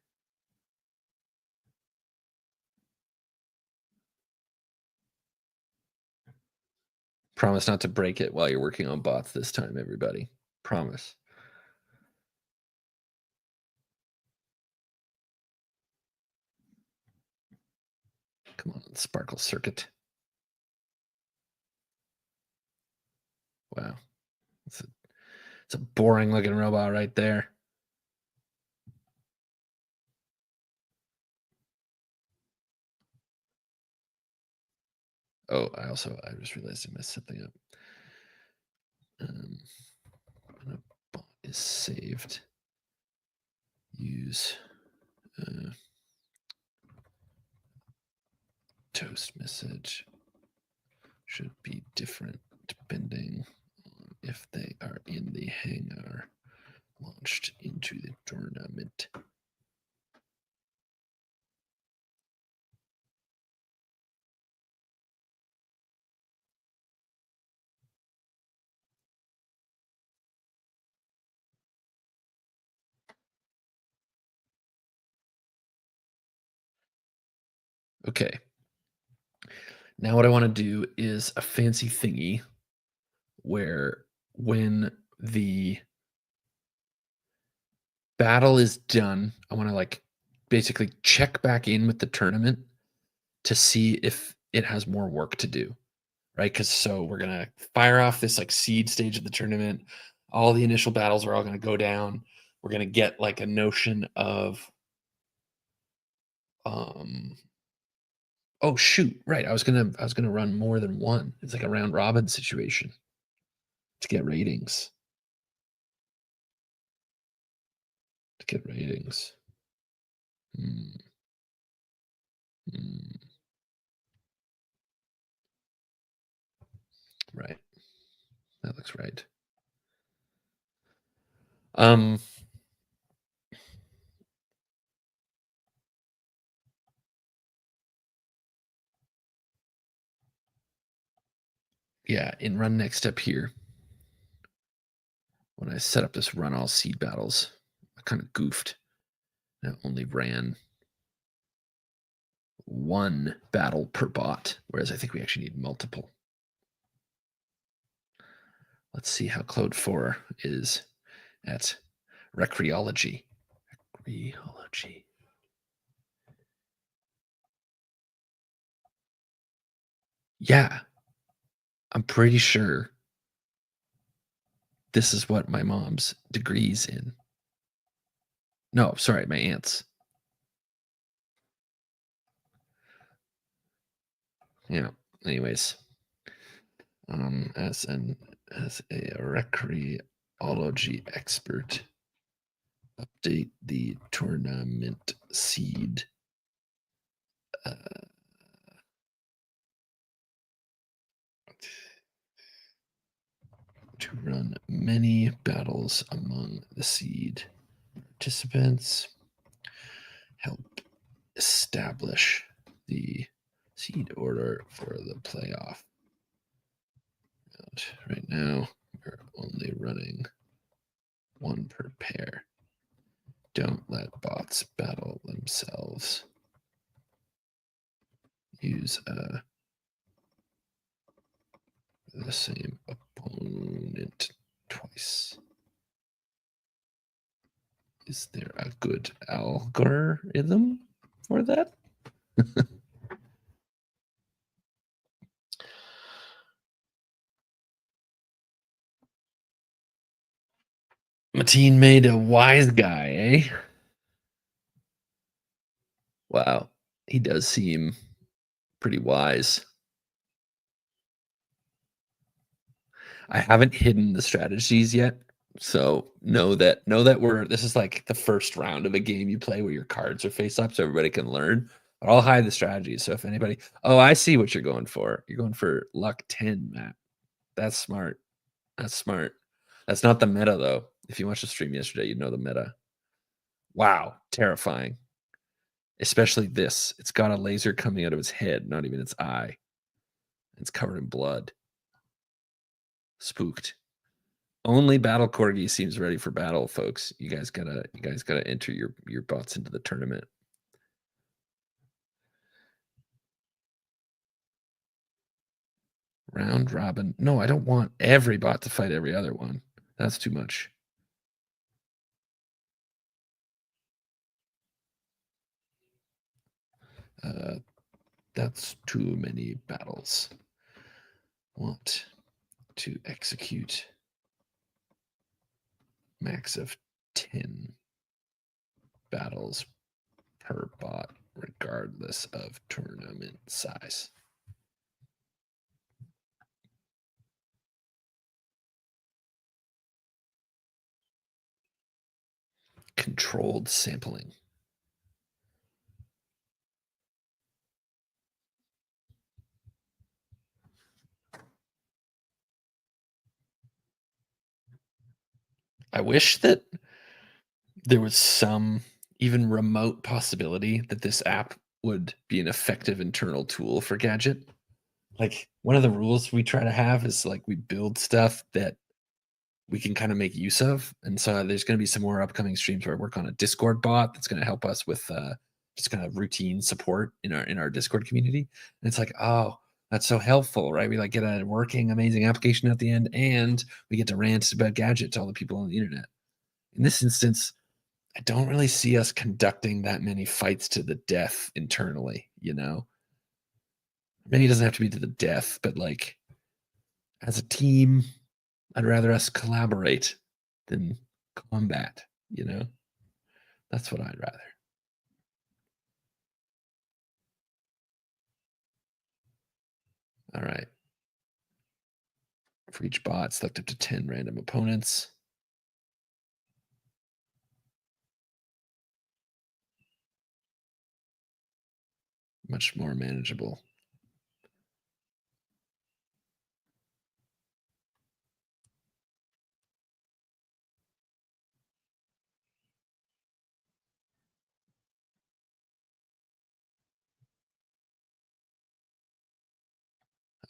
Promise not to break it while you're working on bots this time, everybody. Promise. Come on, Sparkle Circuit. Wow. It's a boring looking robot right there. Oh, I just realized I messed something up. When a bot is saved, use toast message should be different depending on if they are in the hangar launched into the tournament. Okay. Now what I want to do is a fancy thingy where when the battle is done, I want to like basically check back in with the tournament to see if it has more work to do, right? Because so we're gonna fire off this like seed stage of the tournament. All the initial battles are all gonna go down. We're gonna get like a notion of oh shoot, right. I was gonna run more than one. It's like a round robin situation to get ratings. To get ratings. Hmm. Hmm. Right. That looks right. Yeah, in run next step here, when I set up this run all seed battles, I kind of goofed. I only ran one battle per bot, whereas I think we actually need multiple. Let's see how Claude 4 is at Recreology. Recreology. Yeah, I'm pretty sure this is what my mom's degree's in. No, sorry, my aunt's. Yeah. Anyways, as a recreology expert, update the tournament seed. to run many battles among the seed participants, help establish the seed order for the playoff. Right now, we're only running one per pair. Don't let bots battle themselves. Use the same opponent twice. Is there a good algorithm for that? Mateen made a wise guy, eh? Wow. He does seem pretty wise. I haven't hidden the strategies yet. So know that this is like the first round of a game you play where your cards are face up so everybody can learn. But I'll hide the strategies. So if anybody, oh, I see what you're going for. You're going for luck 10, Matt. That's smart. That's smart. That's not the meta though. If you watched the stream yesterday, you'd know the meta. Wow, terrifying. Especially this. It's got a laser coming out of its head, not even its eye. It's covered in blood. Spooked. Only Battle Corgi seems ready for battle, folks. You guys gotta enter your bots into the tournament. Round robin. No, I don't want every bot to fight every other one. That's too much. That's too many battles. Want to execute max of 10 battles per bot, regardless of tournament size. Controlled sampling. I wish that there was some even remote possibility that this app would be an effective internal tool for Gadget. Like one of the rules we try to have is like we build stuff that we can kind of make use of. And so there's going to be some more upcoming streams where I work on a Discord bot that's going to help us with just kind of routine support in our Discord community. And it's like, oh, that's so helpful, right? We like get a working, amazing application at the end, and we get to rant about Gadget to all the people on the internet. In this instance, I don't really see us conducting that many fights to the death internally, you know? Maybe it doesn't have to be to the death, but like as a team, I'd rather us collaborate than combat, you know? That's what I'd rather. All right. For each bot, select up to 10 random opponents. Much more manageable.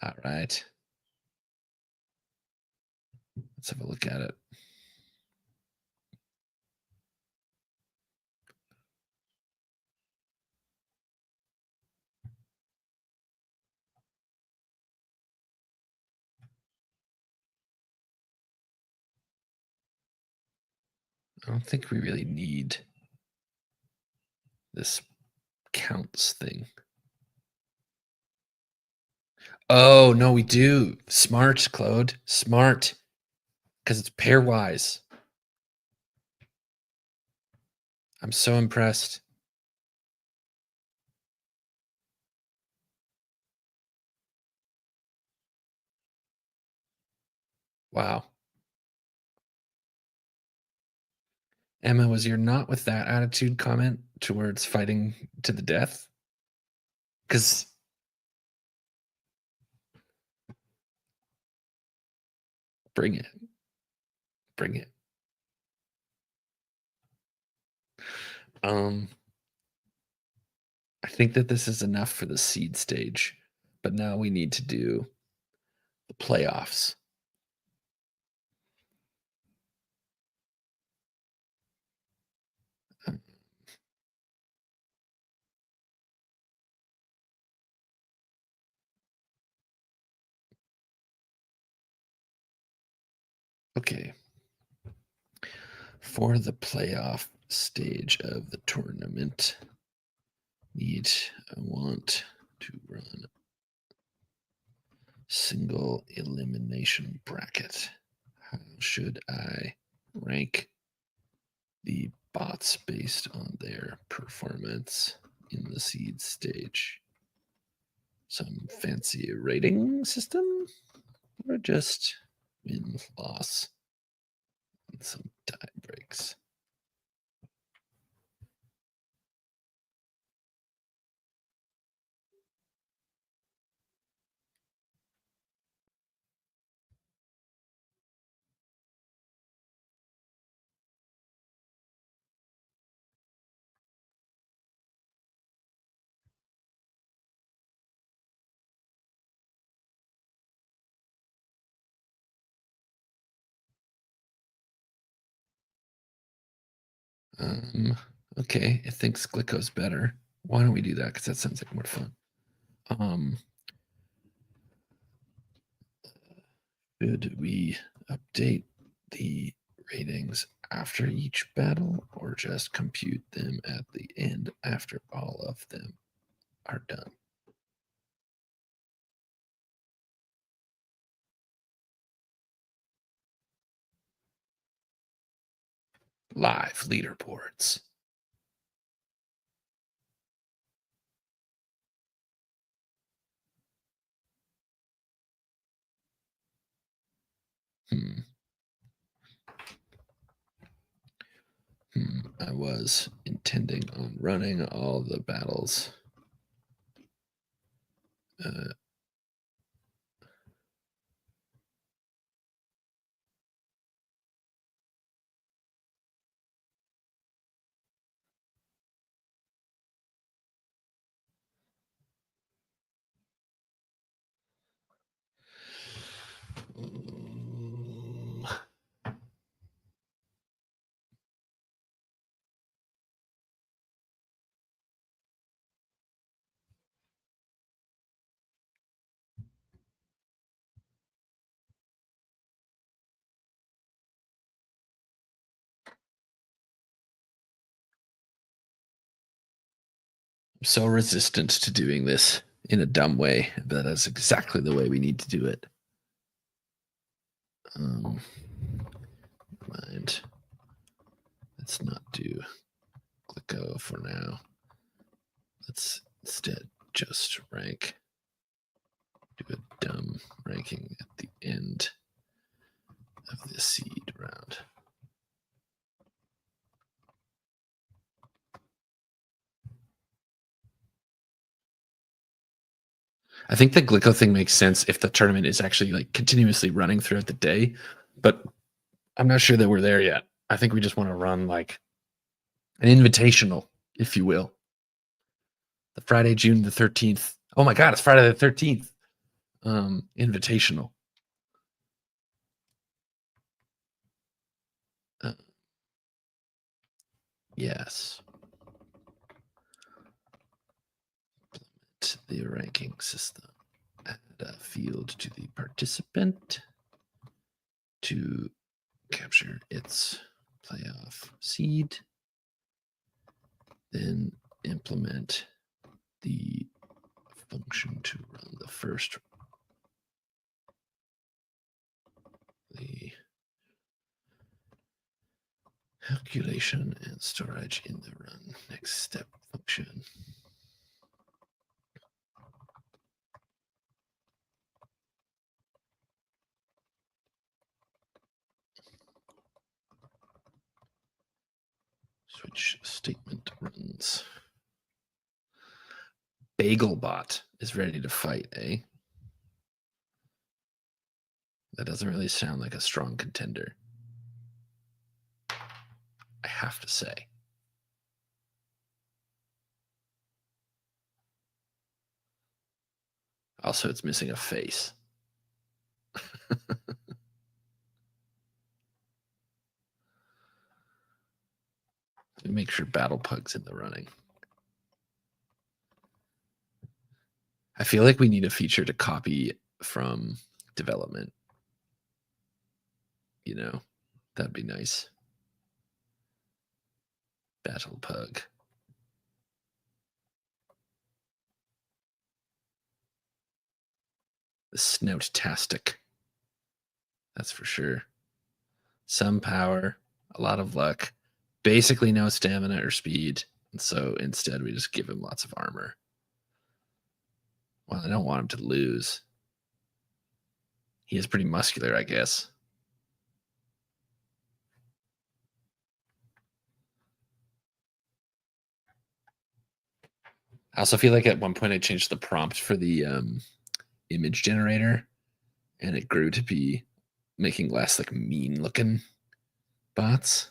All right. Let's have a look at it. I don't think we really need this counts thing. Oh, no, we do. Smart, Claude. Smart. Because it's pairwise. I'm so impressed. Wow. Emma, was your not with that attitude comment towards fighting to the death? Because Bring it. Bring it. I think that this is enough for the seed stage, but now we need to do the playoffs. Okay. For the playoff stage of the tournament, I want to run single elimination bracket. How should I rank the bots based on their performance in the seed stage? Some fancy rating system, or just win loss and some tie breaks? Okay, it thinks Glicko's better. Why don't we do that? Because that sounds like more fun. Should we update the ratings after each battle, or just compute them at the end after all of them are done? Live leaderboards. I was intending on running all the battles. So resistant to doing this in a dumb way, but that's exactly the way we need to do it. Mind. Let's not do Glicko for now. Let's instead just rank. Do a dumb ranking at the end of the seed round. I think the Glicko thing makes sense if the tournament is actually like continuously running throughout the day, but I'm not sure that we're there yet. I think we just want to run like an invitational, if you will. The Friday, June the 13th. Oh my God, it's Friday the 13th. Invitational. Yes. Implement the ranking system. Add a field to the participant to capture its playoff seed. Then implement the function to run the first. The calculation and storage in the run next step function. Switch statement runs. BagelBot is ready to fight, eh? That doesn't really sound like a strong contender, I have to say. Also, it's missing a face. Make sure Battle Pug's in the running. I feel like we need a feature to copy from development. You know, that'd be nice. Battle Pug. The Snout-tastic. That's for sure. Some power, a lot of luck, basically no stamina or speed. And so instead, we just give him lots of armor. Well, I don't want him to lose. He is pretty muscular, I guess. I also feel like at one point I changed the prompt for the image generator, and it grew to be making less like mean looking bots.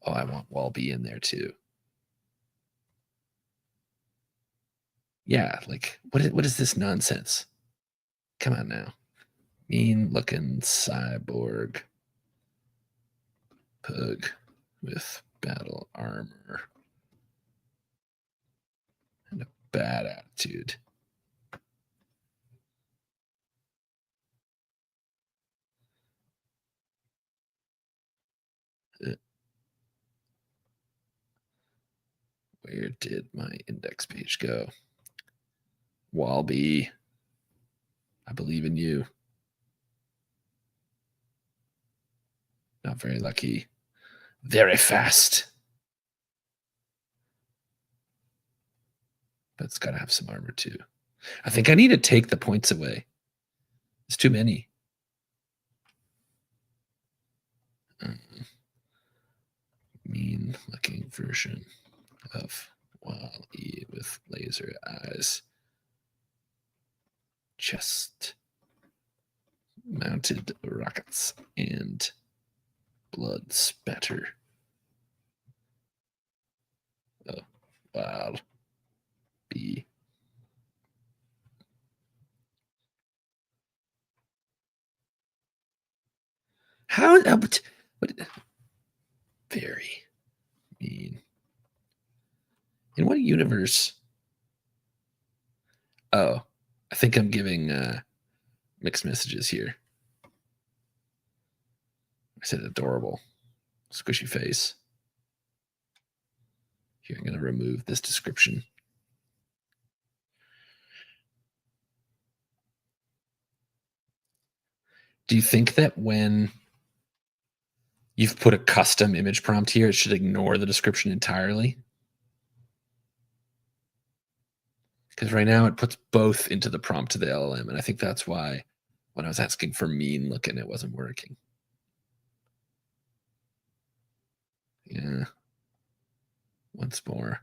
Oh, I want Walby in there too. Yeah, like what is this nonsense? Come on now. Mean looking cyborg pug with battle armor and a bad attitude. Where did my index page go? Walby, I believe in you. Not very lucky. Very fast. But it's got to have some armor too. I think I need to take the points away. It's too many. Mean looking version of Wall-E with laser eyes. Chest mounted rockets and blood spatter. Oh, wow. B. How? What? Very mean. In what universe? Oh, I think I'm giving mixed messages here. I said adorable. Squishy face. Here, I'm going to remove this description. Do you think that when you've put a custom image prompt here, it should ignore the description entirely? Because right now it puts both into the prompt to the LLM, and I think that's why when I was asking for mean looking, it wasn't working. Yeah. Once more.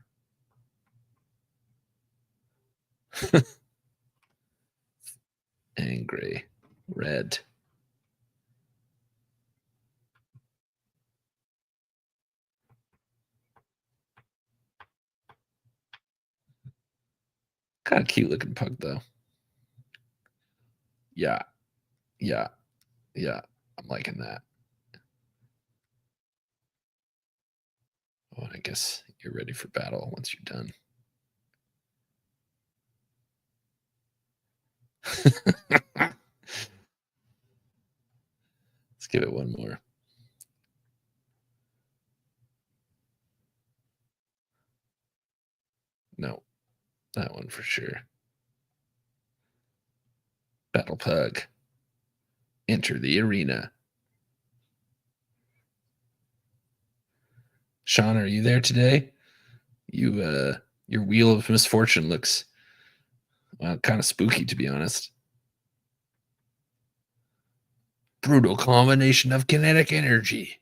Angry. Red. Kind of cute looking pug, though. Yeah. Yeah. Yeah. I'm liking that. Oh, I guess you're ready for battle once you're done. Let's give it one more. No, that one for sure. Battle Pug. Enter the arena. Sean, are you there today? You your wheel of misfortune looks kind of spooky, to be honest. Brutal combination of kinetic energy.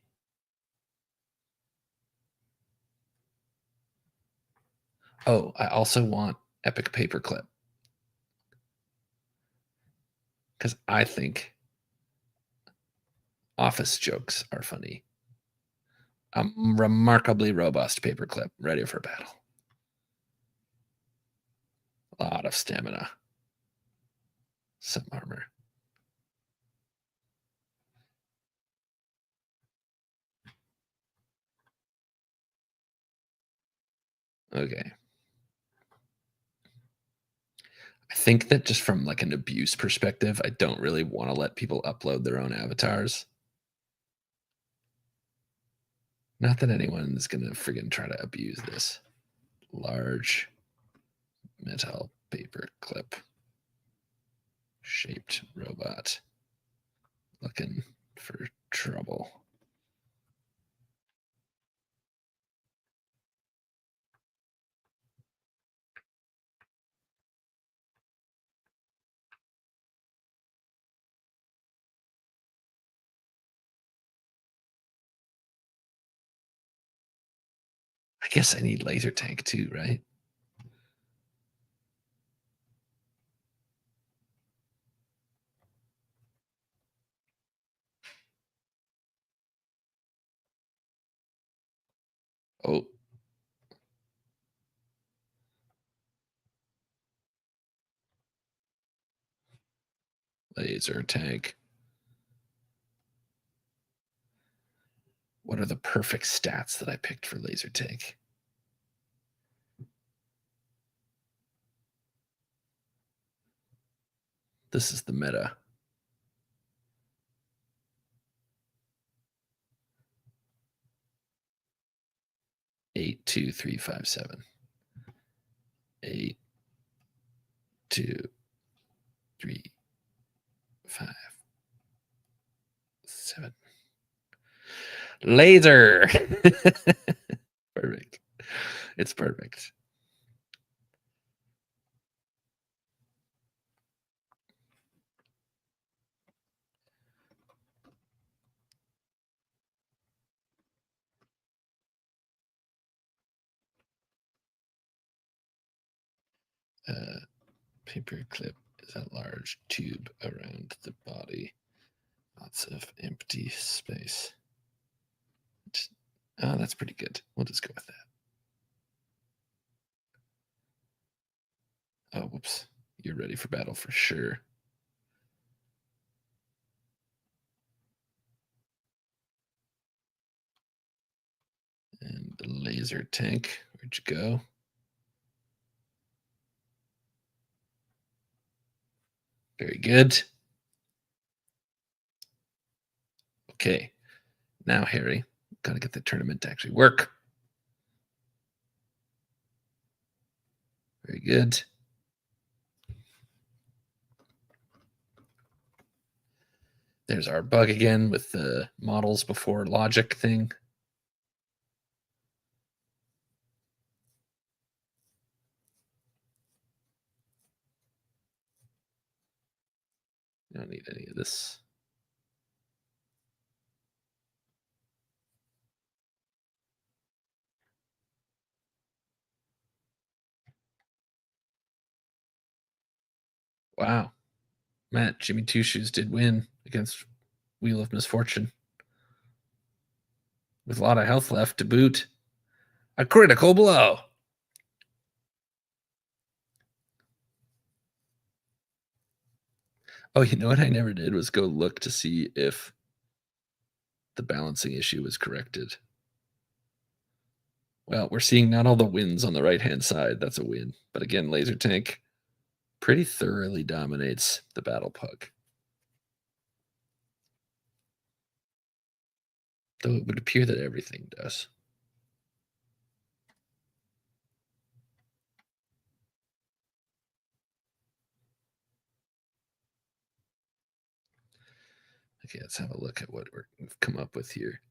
Oh, I also want epic paperclip. Because I think Office jokes are funny. A remarkably robust paperclip, ready for battle. A lot of stamina. Some armor. Okay. I think that just from like an abuse perspective, I don't really want to let people upload their own avatars. Not that anyone is going to friggin' try to abuse this. Large metal paper clip shaped robot looking for trouble. I guess I need laser tank too, right? Oh, laser tank. What are the perfect stats that I picked for laser tank? This is the meta. 82357. 8 2 3 5 7. Laser. Perfect. It's perfect. Paper clip is a large tube around the body. Lots of empty space. Oh, that's pretty good. We'll just go with that. Oh, whoops. You're ready for battle for sure. And the laser tank. Where'd you go? Very good. Okay. Now, Harry, gotta get the tournament to actually work. Very good. There's our bug again with the models before logic thing. You don't need any of this. Wow. Matt, Jimmy Two Shoes did win against Wheel of Misfortune. With a lot of health left to boot. A critical blow. Oh, you know what I never did was go look to see if the balancing issue was corrected. Well, we're seeing not all the wins on the right-hand side. That's a win. But again, Laser Tank pretty thoroughly dominates the Battle Pug. Though it would appear that everything does. Okay, let's have a look at what we've come up with here.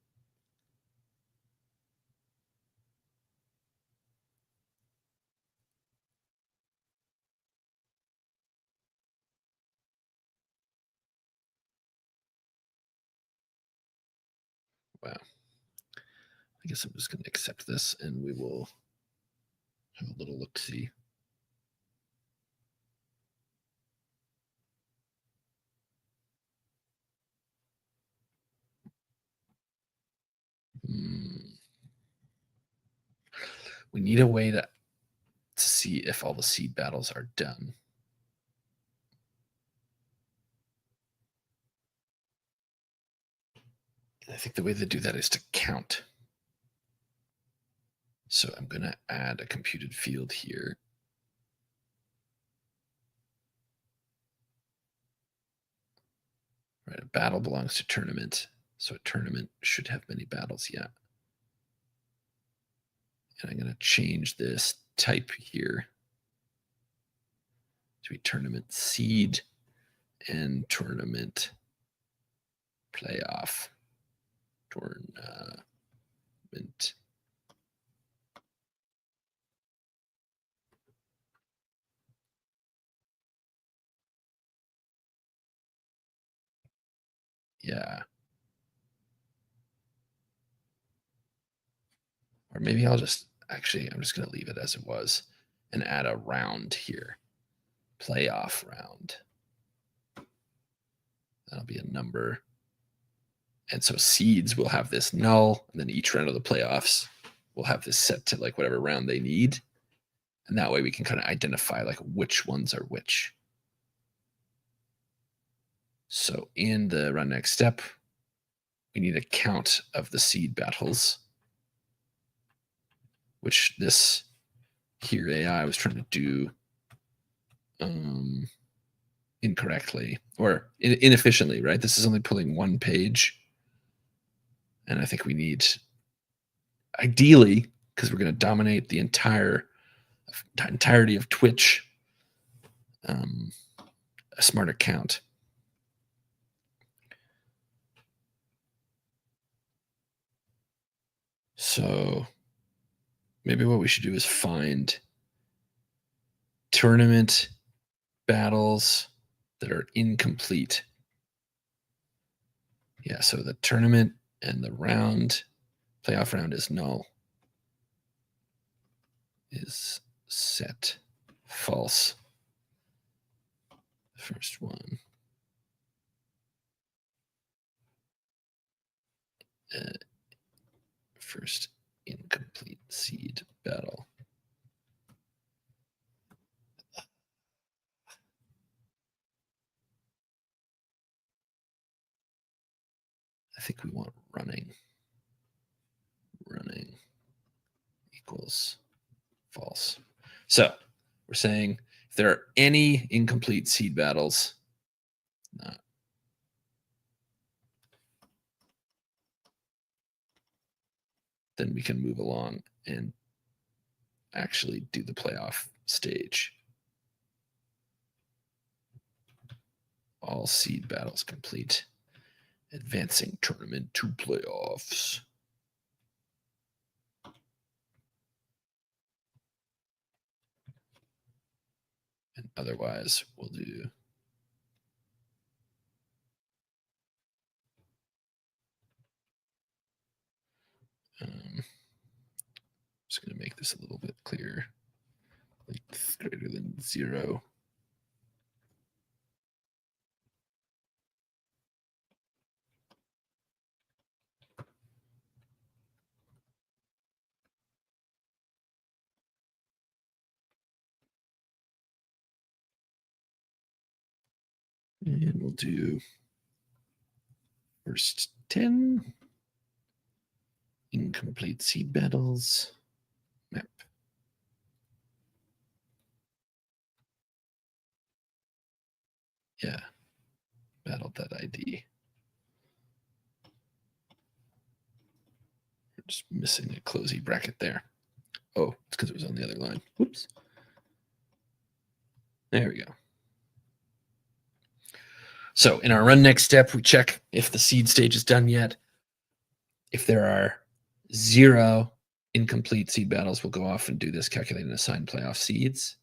Wow. I guess I'm just going to accept this and we will have a little look-see. we need a way to see if all the seed battles are done. And I think the way to do that is to count. So I'm going to add a computed field here. Right, a battle belongs to tournament. So a tournament should have many battles yet. And I'm going to change this type here to a tournament seed and tournament playoff. Tournament. Yeah. Or maybe I'll just, actually, I'm just going to leave it as it was and add a round here. Playoff round. That'll be a number. And so seeds will have this null, and then each round of the playoffs will have this set to like whatever round they need. And that way we can kind of identify like which ones are which. So in the run next step, we need a count of the seed battles, which this here AI was trying to do incorrectly or inefficiently, right? This is only pulling one page. And I think we need, ideally, because we're going to dominate the entirety of Twitch, a smarter count. So maybe what we should do is find tournament battles that are incomplete. Yeah, so the tournament and the round, playoff round is null. Is set false. First one. First incomplete seed battle. I think we want running. Running equals false. So we're saying if there are any incomplete seed battles, then we can move along and actually do the playoff stage. All seed battles complete. Advancing tournament to playoffs. And otherwise, we'll do just going to make this a little bit clearer, like greater than 0. And we'll do first 10 incomplete seed battles map. Yeah, battle.id. We're just missing a closey bracket there. Oh, it's because it was on the other line. Whoops. There we go. So in our run next step, we check if the seed stage is done yet. If there are 0 incomplete seed battles, we'll go off and do this, calculate and assign playoff seeds.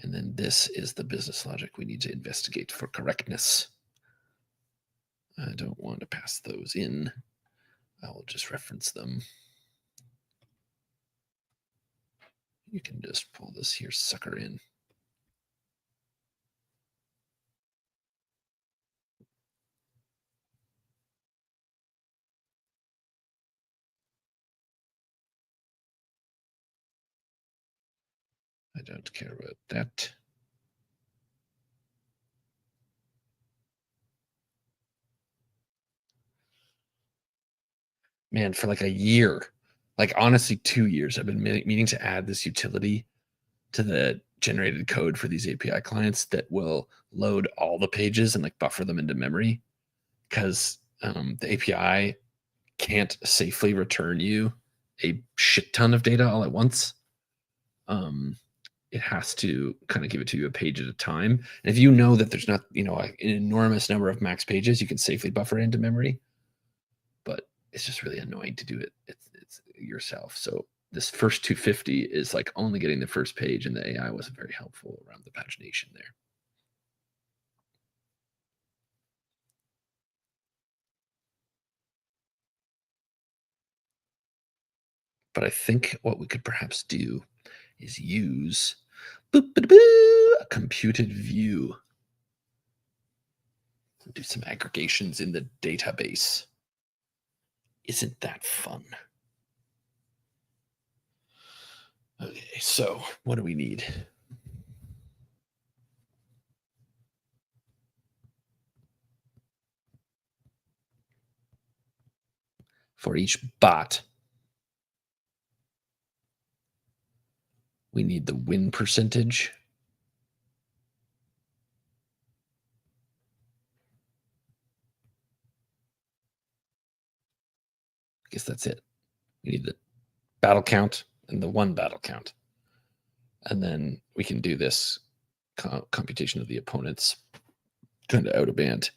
And then this is the business logic we need to investigate for correctness. I don't want to pass those in. I will just reference them. You can just pull this here sucker in. don't care about that. Man, for like a year, like honestly 2 years, I've been meaning to add this utility to the generated code for these API clients that will load all the pages and like buffer them into memory, because the API can't safely return you a shit ton of data all at once. It has to kind of give it to you a page at a time. And if you know that there's not, an enormous number of max pages, you can safely buffer into memory. But it's just really annoying to do it. It's yourself. So this first 250 is like only getting the first page, and the AI wasn't very helpful around the pagination there. But I think what we could perhaps do is use a computed view. Do some aggregations in the database. Isn't that fun? Okay, so what do we need? For each bot, we need the win percentage. I guess that's it. We need the battle count and the one battle count. And then we can do this computation of the opponents kind of out of band.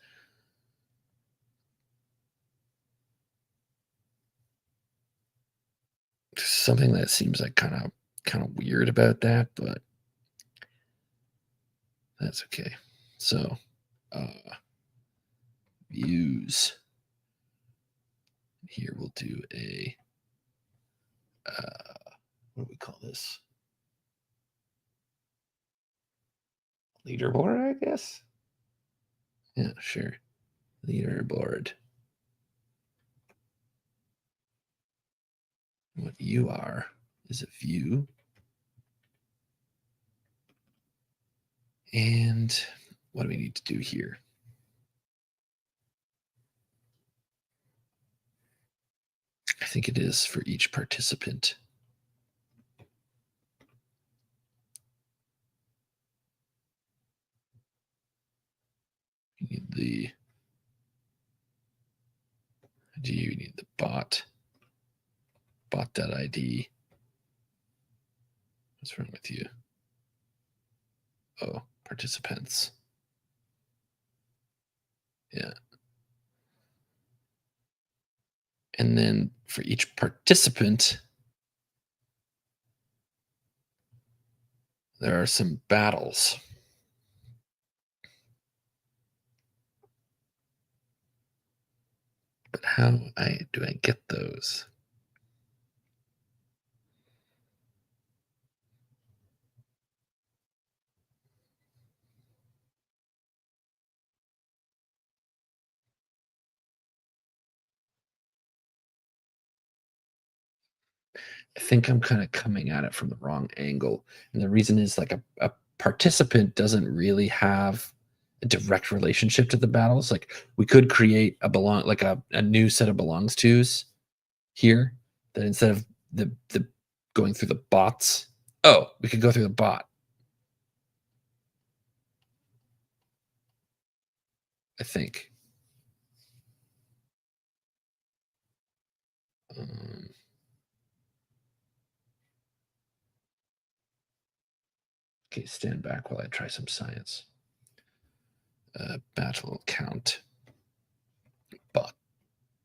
Something that seems like kind of weird about that, but that's okay. So views. Here we'll do a what do we call this? Leaderboard, I guess. Yeah, sure. Leaderboard. What you are is a view. And what do we need to do here? I think it is for each participant. You need the ID, you need the bot.id. What's wrong with you? Oh, participants. Yeah. And then for each participant, there are some battles. But how do I get those? I think I'm kind of coming at it from the wrong angle. And the reason is like a participant doesn't really have a direct relationship to the battles. Like we could create a new set of belongs tos here, that instead of the going through the bots, we could go through the bot. I think. Okay, stand back while I try some science. Battle count bot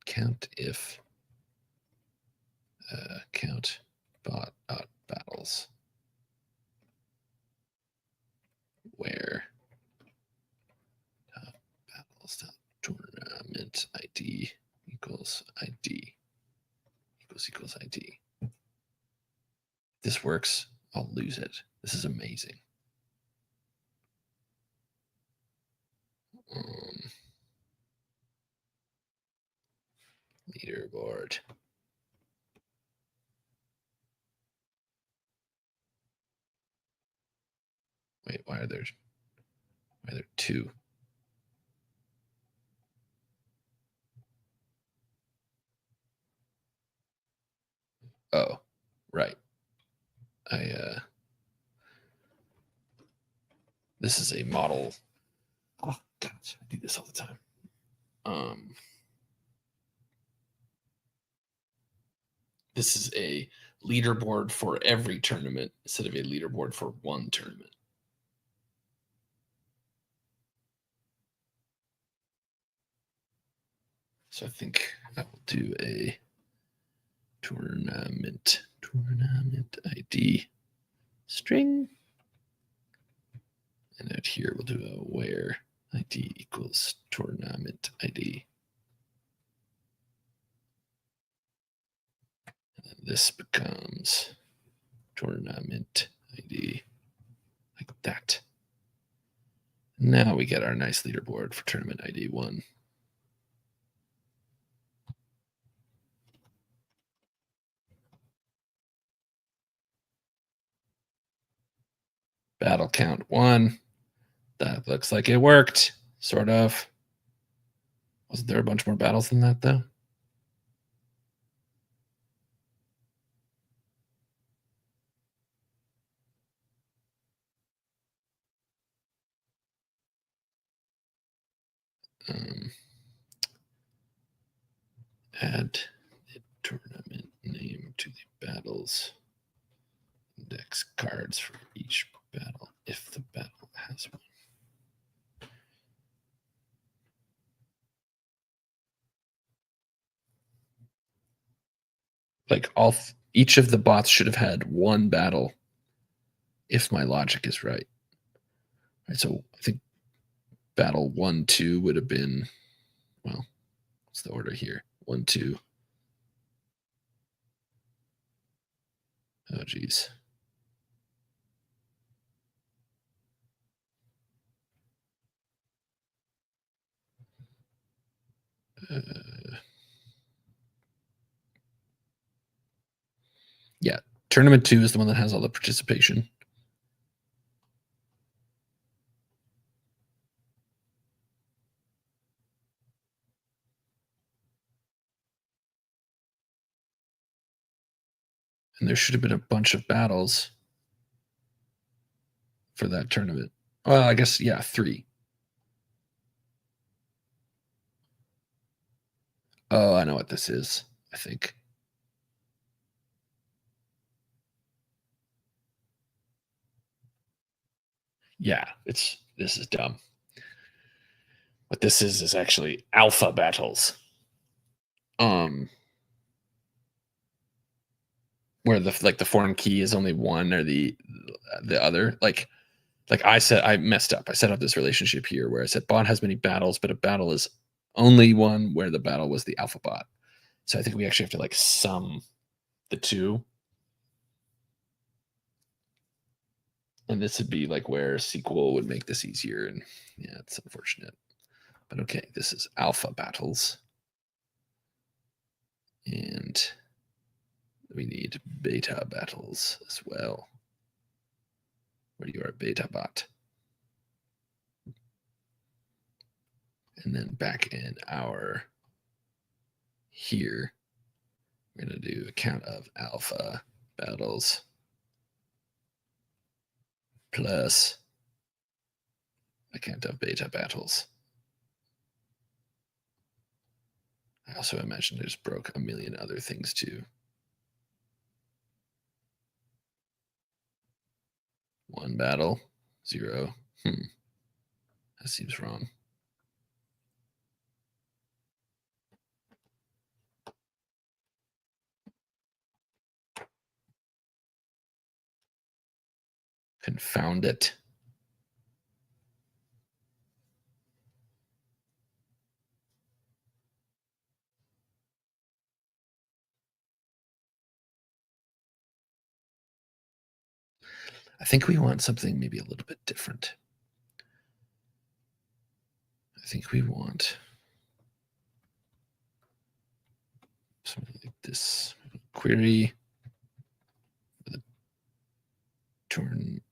count if count bot battles where battles tournament ID equals ID equals ID. If this works, I'll lose it. This is amazing. Leaderboard. Why are there two? Oh, right. This is a model. Oh gosh, I do this all the time. This is a leaderboard for every tournament instead of a leaderboard for one tournament. So I think I will do a tournament ID string. And out here we'll do a where ID equals tournament ID. And this becomes tournament ID like that. Now we get our nice leaderboard for tournament ID 1. Battle count 1. That looks like it worked, sort of. Wasn't there a bunch more battles than that, though? Add the tournament name to the battles. Index cards for each battle if the battle has one. Like each of the bots should have had one battle if my logic is right. Right, so I think battle 1, 2 would have been, well, what's the order here? 1, 2. Oh, geez. Yeah, tournament 2 is the one that has all the participation. And there should have been a bunch of battles for that tournament. Well, I guess, yeah, 3. Oh, I know what this is, I think. Yeah, this is dumb. What this is actually alpha battles. Where the foreign key is only one or the other. Like I said, I messed up. I set up this relationship here where I said bot has many battles, but a battle is only one where the battle was the alpha bot. So I think we actually have to like sum the two. And this would be like where SQL would make this easier. And yeah, it's unfortunate. But okay, this is alpha battles. And we need beta battles as well. Where you are a beta bot. And then back in our here, we're going to do a count of alpha battles plus a count of beta battles. I also imagine there's broke a million other things too. 1 battle, 0. That seems wrong. Confound it. I think we want something maybe a little bit different. I think we want something like this. Query with a tournament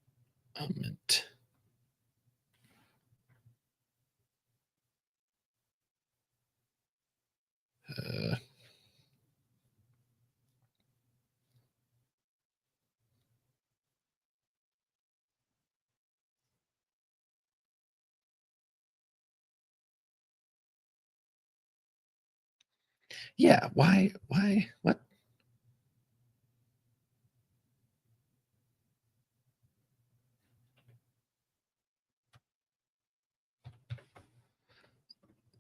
Yeah, why? What?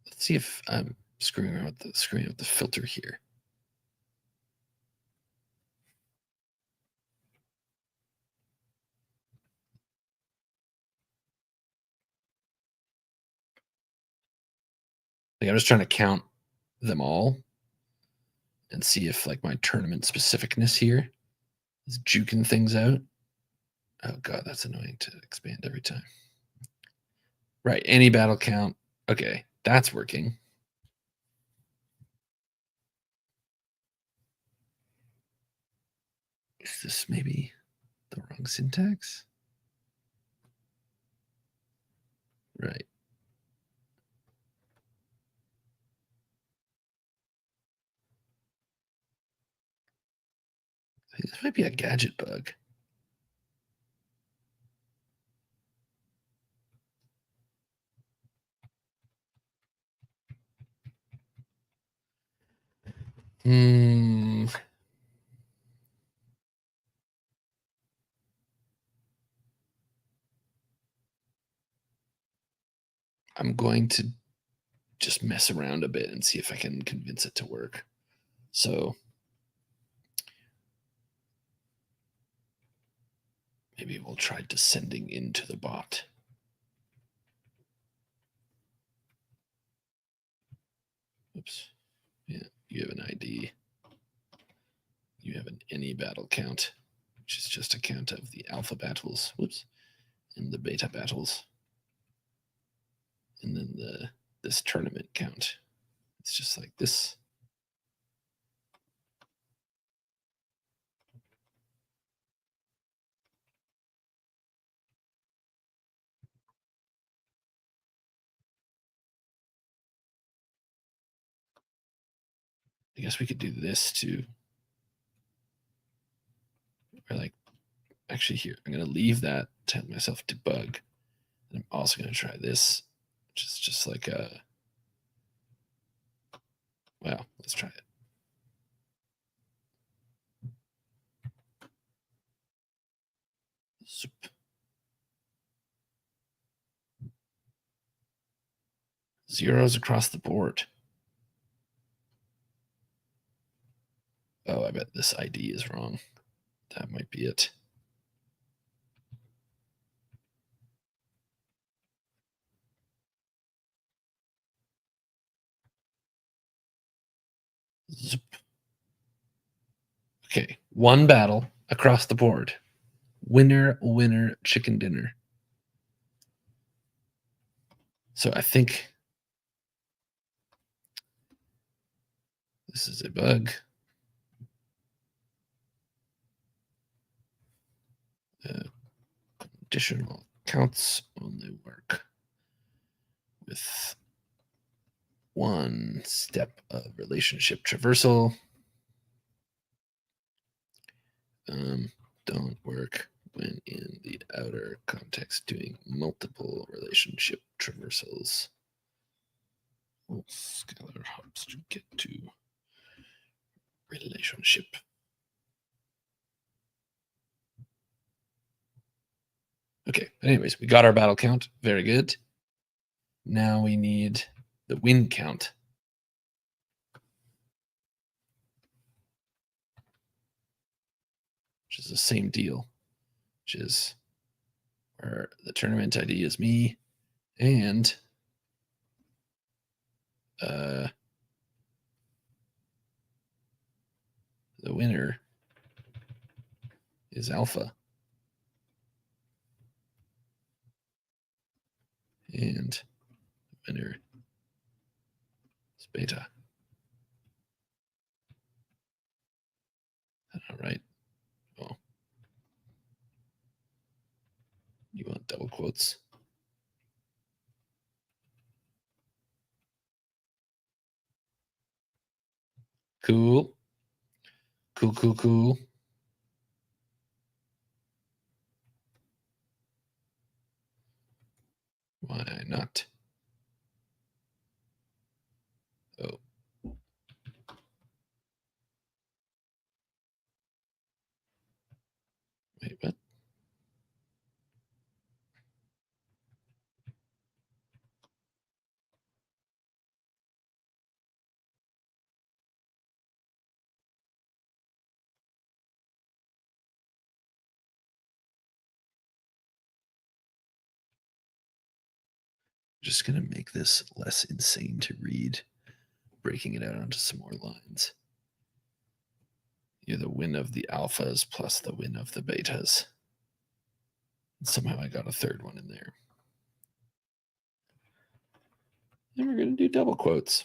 Let's see if I'm screwing around with the filter here. Like I'm just trying to count them all and see if like my tournament specificness here is juking things out. Oh god, that's annoying to expand every time. Right, any battle count. Okay, that's working. Is this maybe the wrong syntax? Right. This might be a gadget bug. Hmm. I'm going to just mess around a bit and see if I can convince it to work. So maybe we'll try descending into the bot. Oops. Yeah, you have an ID. You have an any battle count, which is just a count of the alpha battles. Whoops. And the beta battles. And then this tournament count. It's just like this. I guess we could do this too. Or like, actually, here I'm gonna leave that to help myself debug. And I'm also gonna try this, which is just like a. Well, let's try it. Zoop. Zeros across the board. Oh, I bet this ID is wrong. That might be it. Zoop. Okay, one battle across the board. Winner, winner, chicken dinner. So I think this is a bug. Additional counts only work with one step of relationship traversal. Don't work when in the outer context doing multiple relationship traversals. Scalar hops to get to relationship. Okay, anyways, we got our battle count. Very good. Now we need the win count. Which is the same deal. Which is where the tournament ID is me and the winner is alpha. And the winner is beta. All right. Well, you want double quotes? Cool. Cool. Why not? Oh. Just going to make this less insane to read, breaking it out onto some more lines. You're the win of the alphas plus the win of the betas. And somehow I got a third one in there. And we're going to do double quotes.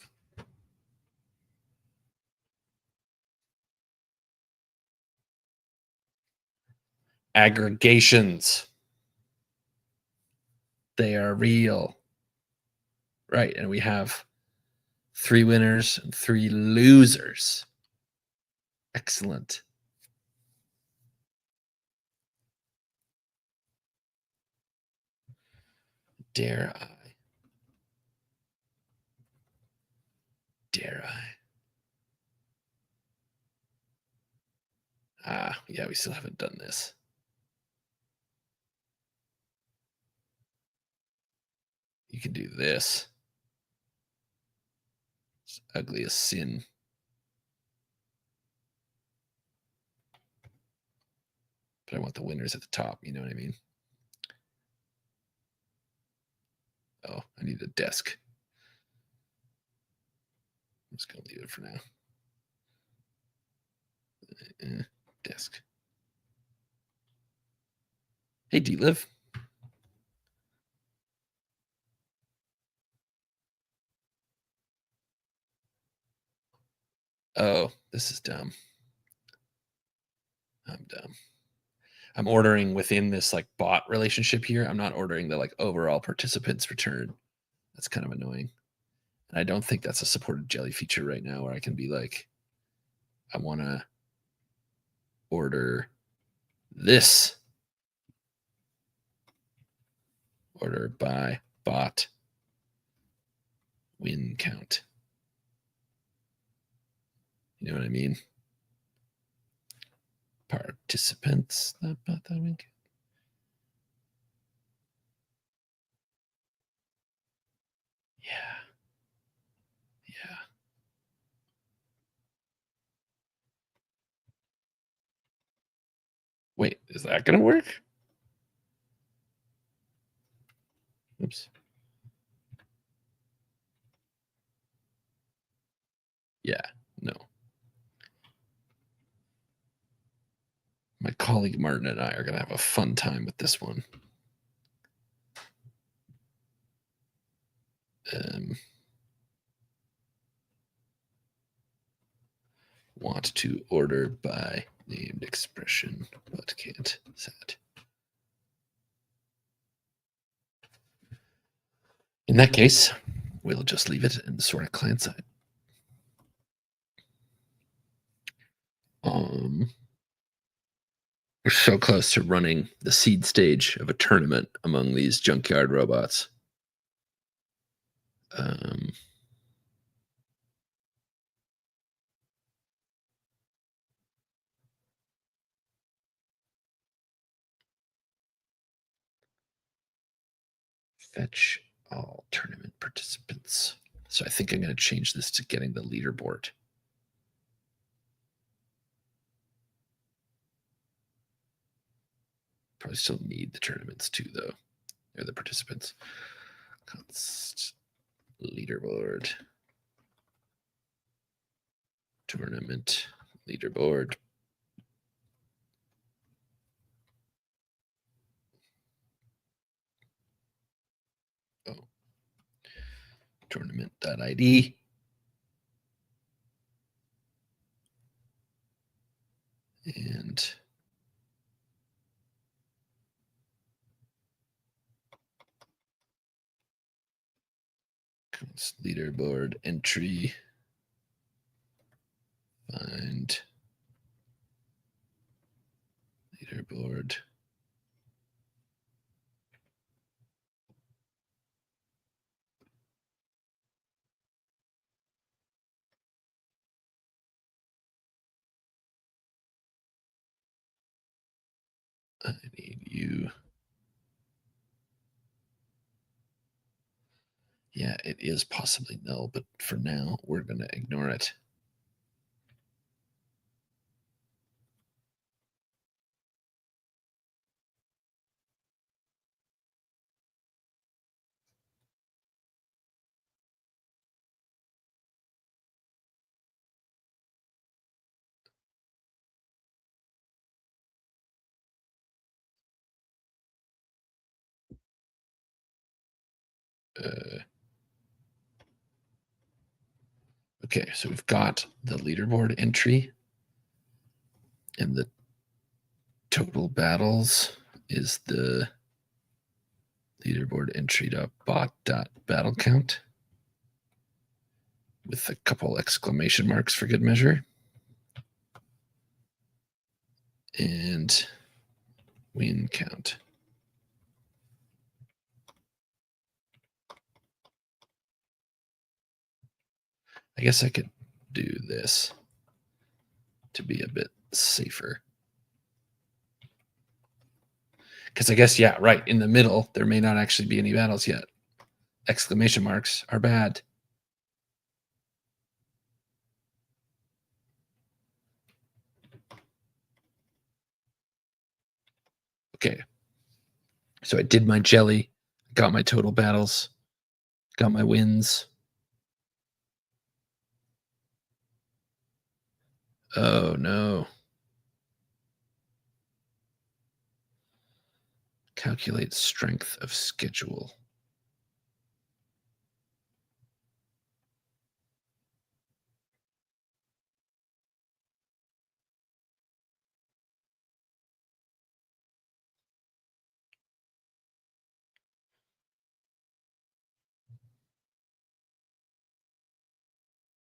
Aggregations. They are real. Right. And we have 3 winners and 3 losers. Excellent. Dare I? Dare I? Ah, yeah, we still haven't done this. You can do this. It's ugly as sin. But I want the winners at the top, you know what I mean? Oh, I need a desk. I'm just going to leave it for now. Desk. Hey, D-Liv. Oh, this is dumb. I'm dumb. I'm ordering within this like bot relationship here. I'm not ordering the like overall participants return. That's kind of annoying. And I don't think that's a supported jelly feature right now where I can be like, I want to order this. Order by bot win count. You know what I mean? Participants, not that win count. Yeah. Yeah. Wait, is that going to work? Oops. Yeah, no. My colleague Martin and I are going to have a fun time with this one. Want to order by named expression, but can't set. In that case, we'll just leave it and sort of client side. We're so close to running the seed stage of a tournament among these junkyard robots. Fetch all tournament participants. So I think I'm going to change this to getting the leaderboard. Probably still need the tournaments too, though. Or the participants. Const leaderboard. Tournament leaderboard. Oh. Tournament.id. And leaderboard entry. Find leaderboard. I need you. Yeah, it is possibly null, but for now, we're going to ignore it. Okay, so we've got the leaderboard entry, and the total battles is the leaderboard entry.bot.battle count with a couple exclamation marks for good measure. And win count. I guess I could do this to be a bit safer. Because I guess, yeah, right, in the middle, there may not actually be any battles yet. Exclamation marks are bad. Okay. So I did my jelly, got my total battles, got my wins. Oh no. Calculate strength of schedule.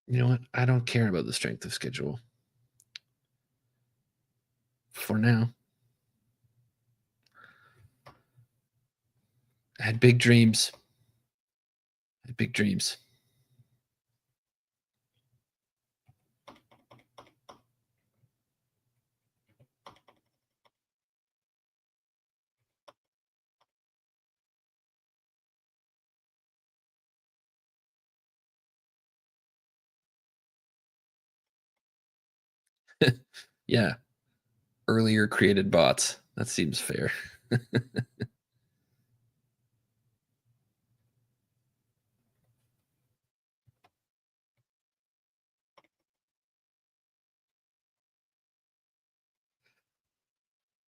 You know what? I don't care about the strength of schedule. For now. I had big dreams. I had big dreams. Yeah. Earlier created bots. That seems fair.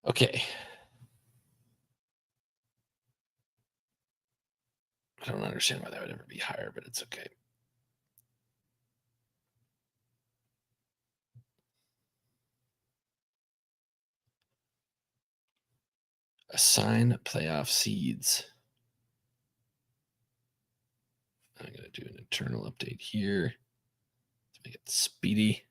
Okay. I don't understand why that would ever be higher, but it's okay. Assign playoff seeds. I'm going to do an internal update here to make it speedy.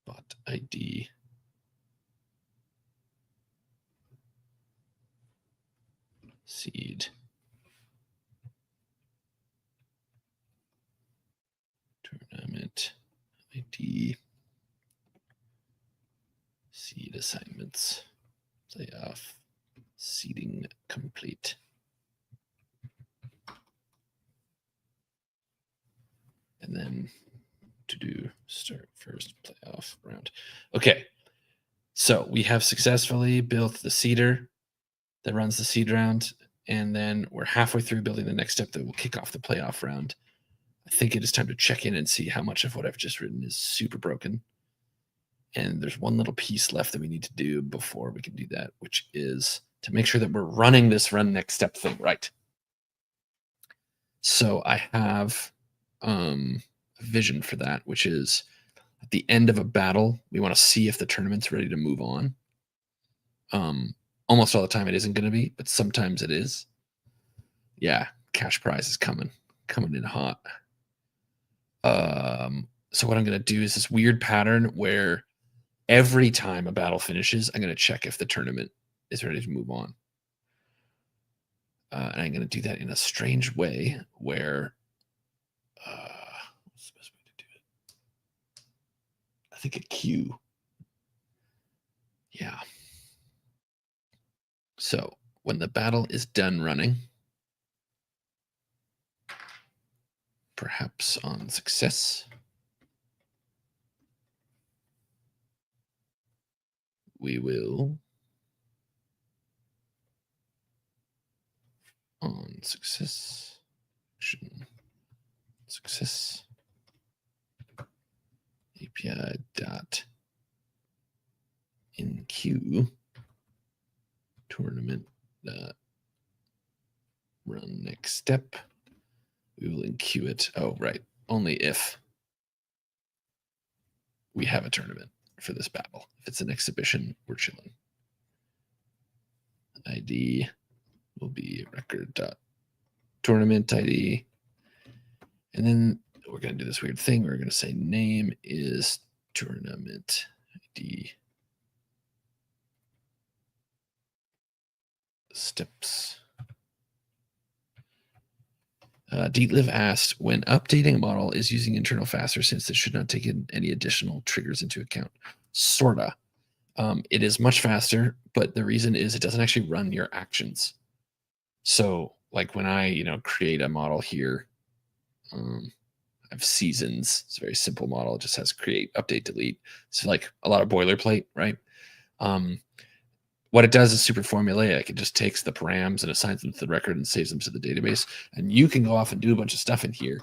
Bot ID. Seed. Tournament ID. Seed assignments. Playoff. Seeding complete. And then to do start first playoff round. Okay. So we have successfully built the seeder that runs the seed round. And then we're halfway through building the next step that will kick off the playoff round. I think it is time to check in and see how much of what I've just written is super broken. And there's one little piece left that we need to do before we can do that, which is to make sure that we're running this run next step thing right. So I have a vision for that, which is at the end of a battle, we want to see if the tournament's ready to move on. Almost all the time it isn't going to be, but sometimes it is. Yeah, cash prize is coming in hot. So what I'm going to do is this weird pattern where every time a battle finishes, I'm going to check if the tournament is ready to move on. And I'm going to do that in a strange way where what's the best way to do it? I think a queue. Yeah. So when the battle is done running, perhaps on success, we will on success success API dot enqueue tournament dot run next step. We will enqueue it. Oh, right. Only if we have a tournament for this battle. If it's an exhibition, we're chilling. ID will be record.tournament ID. And then we're going to do this weird thing. We're going to say name is tournament ID steps. Deetliv asked, when updating a model is using internal faster since it should not take in any additional triggers into account. Sorta. It is much faster, but the reason is it doesn't actually run your actions. So like when I, create a model here, I have seasons. It's a very simple model. It just has create, update, delete. It's like a lot of boilerplate, right? What it does is super formulaic. It just takes the params and assigns them to the record and saves them to the database. And you can go off and do a bunch of stuff in here.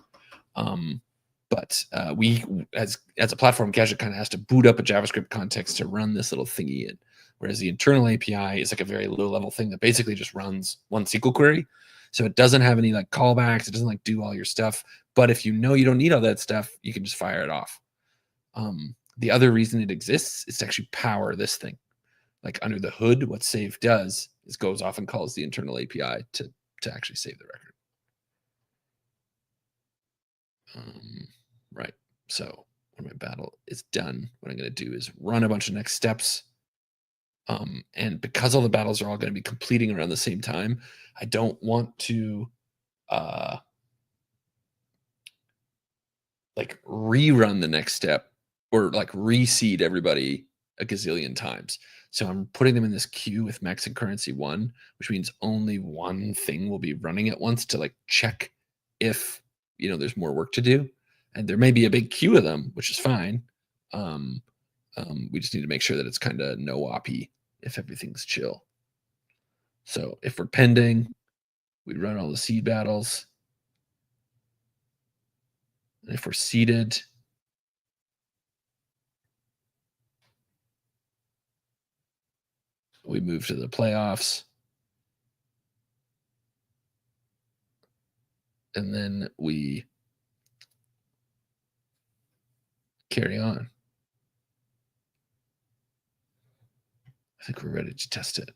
But we, as a platform, Gadget kind of has to boot up a JavaScript context to run this little thingy in. Whereas the internal API is like a very low level thing that basically just runs one SQL query. So it doesn't have any like callbacks. It doesn't like do all your stuff. But if you know you don't need all that stuff, you can just fire it off. The other reason it exists is to actually power this thing. Like under the hood, what save does is goes off and calls the internal API to actually save the record. Right. So when my battle is done, what I'm going to do is run a bunch of next steps. And because all the battles are all going to be completing around the same time, I don't want to like rerun the next step or like reseed everybody a gazillion times. So I'm putting them in this queue with max and currency 1, which means only one thing will be running at once to like check if there's more work to do. And there may be a big queue of them, which is fine. We just need to make sure that it's kind of no oppy if everything's chill. So if we're pending, we run all the seed battles. And if we're seeded, we move to the playoffs. And then we carry on. I think we're ready to test it.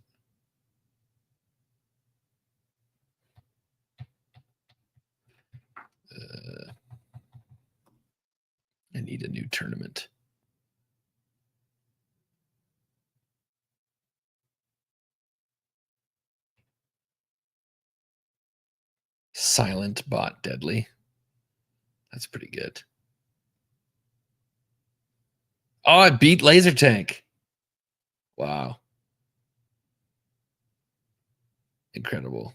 I need a new tournament. Silent bot deadly. That's pretty good. Oh, I beat Laser Tank. Wow. Incredible.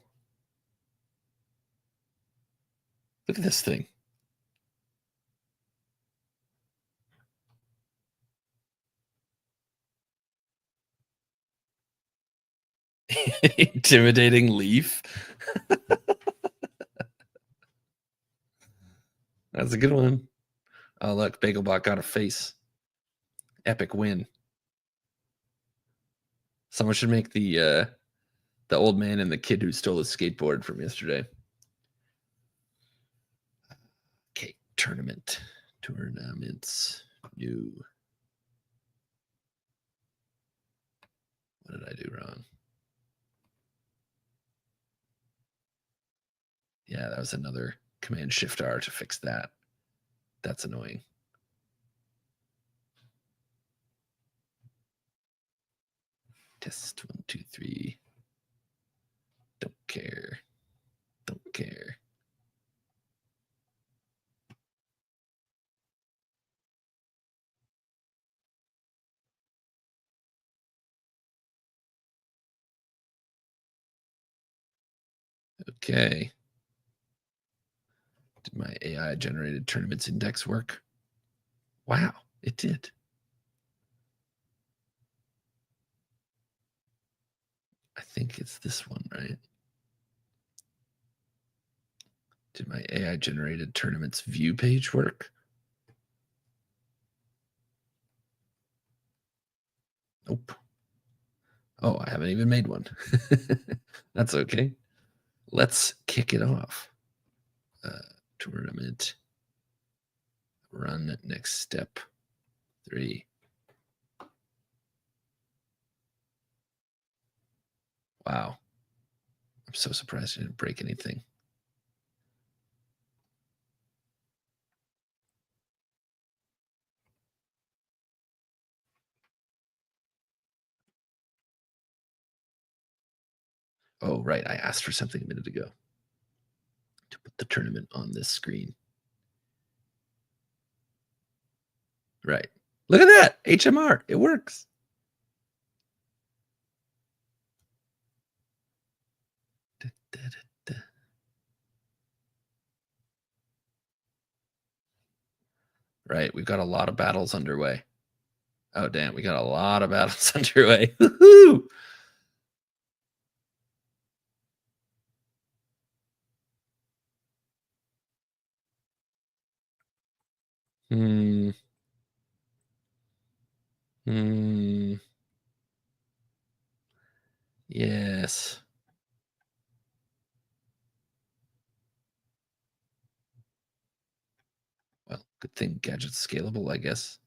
Look at this thing. Intimidating Leaf. That's a good one. Oh, look, BagelBot got a face. Epic win. Someone should make the old man and the kid who stole his skateboard from yesterday. Okay, tournaments. New. What did I do wrong? Yeah, that was another Command-Shift-R to fix that. That's annoying. Test 1, 2, 3. Don't care. Don't care. Okay. Did my AI generated tournaments index work? Wow, it did. I think it's this one, right? Did my AI generated tournaments view page work? Nope. Oh, I haven't even made one. That's okay. Let's kick it off. Tournament. Run next step. 3. Wow. I'm so surprised I didn't break anything. Oh, right. I asked for something a minute ago to put the tournament on this screen. Right. Look at that. HMR. It works. Right. We've got a lot of battles underway. Oh, damn. We got a lot of battles underway. Woohoo! Hmm. Hmm. Yes. Well, good thing Gadget's scalable, I guess.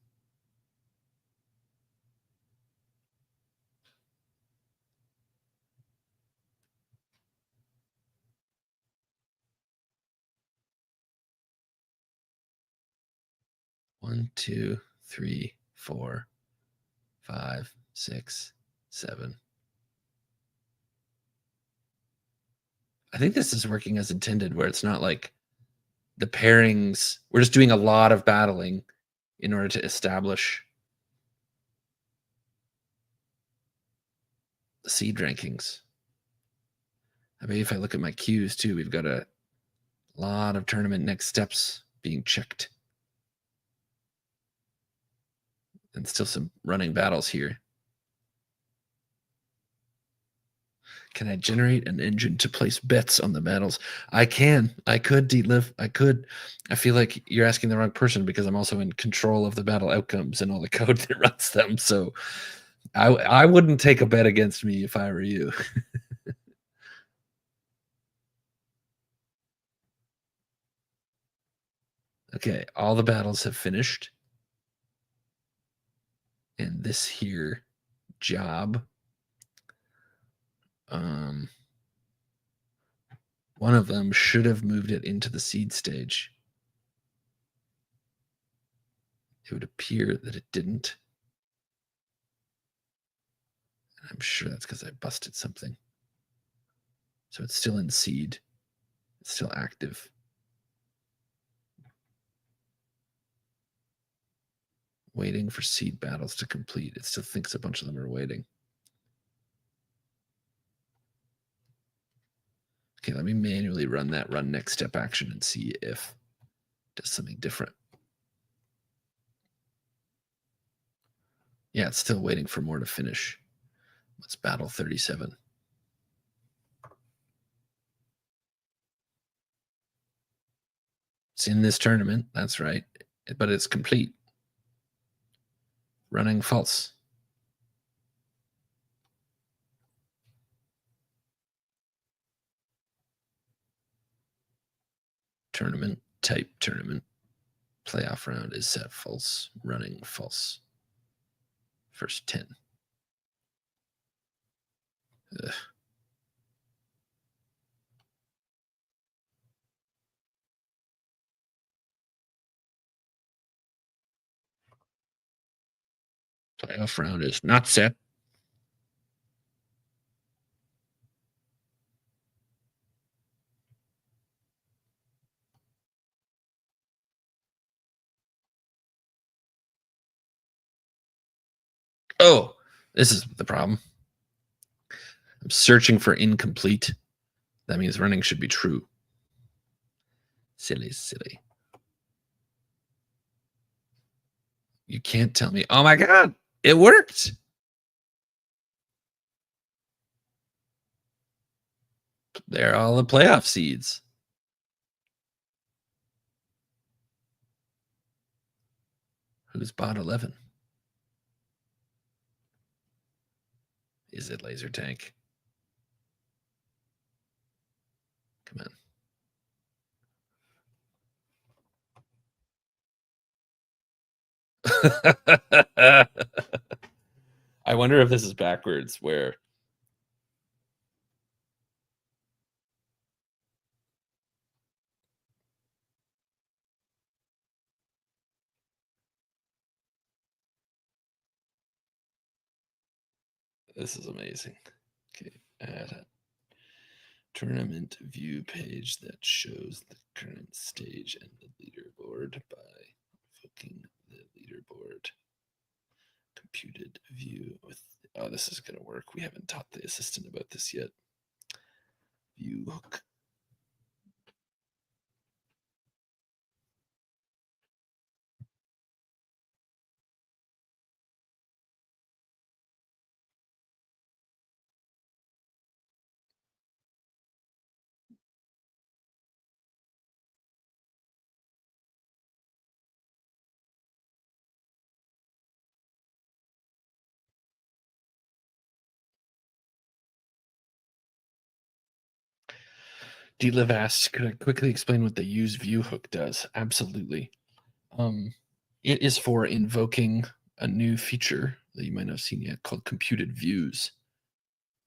One, 2, 3, 4, 5, 6, 7. I think this is working as intended, where it's not like the pairings. We're just doing a lot of battling in order to establish the seed rankings. I mean, if I look at my queues too, we've got a lot of tournament next steps being checked. And still some running battles here. Can I generate an engine to place bets on the battles? I can. I could, D-Liv. I could. I feel like you're asking the wrong person because I'm also in control of the battle outcomes and all the code that runs them. So I wouldn't take a bet against me if I were you. Okay, all the battles have finished. And this here job, one of them should have moved it into the seed stage. It would appear that it didn't. And I'm sure that's because I busted something. So it's still in seed. It's still active. Waiting for seed battles to complete. It still thinks a bunch of them are waiting. Okay, let me manually run that run next step action and see if it does something different. Yeah, it's still waiting for more to finish. Let's battle 37. It's in this tournament, that's right, but it's complete. Running false. Tournament, type tournament. Playoff round is set false. Running false. First 10. Ugh. Playoff round is not set. Oh, this is the problem. I'm searching for incomplete. That means running should be true. Silly, silly. You can't tell me. Oh my God, it worked. They're all the playoff seeds. Who's bot 11? Is it Laser Tank? Come on. I wonder if this is backwards, where this is amazing. Okay, add a tournament view page that shows the current stage and the leaderboard by invoking the leaderboard. Computed view with, oh, this is going to work. We haven't taught the assistant about this yet. View hook. D-Liv asks, could I quickly explain what the use view hook does? Absolutely. It is for invoking a new feature that you might not have seen yet called computed views.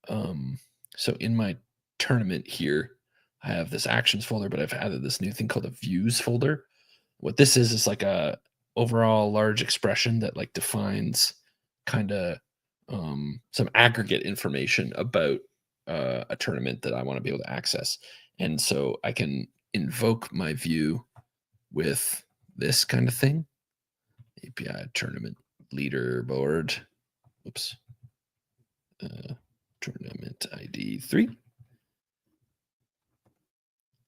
So in my tournament here, I have this actions folder, but I've added this new thing called a views folder. What this is like a overall large expression that like defines kind of some aggregate information about a tournament that I want to be able to access. And so I can invoke my view with this kind of thing. API tournament leaderboard. Oops. Tournament ID 3.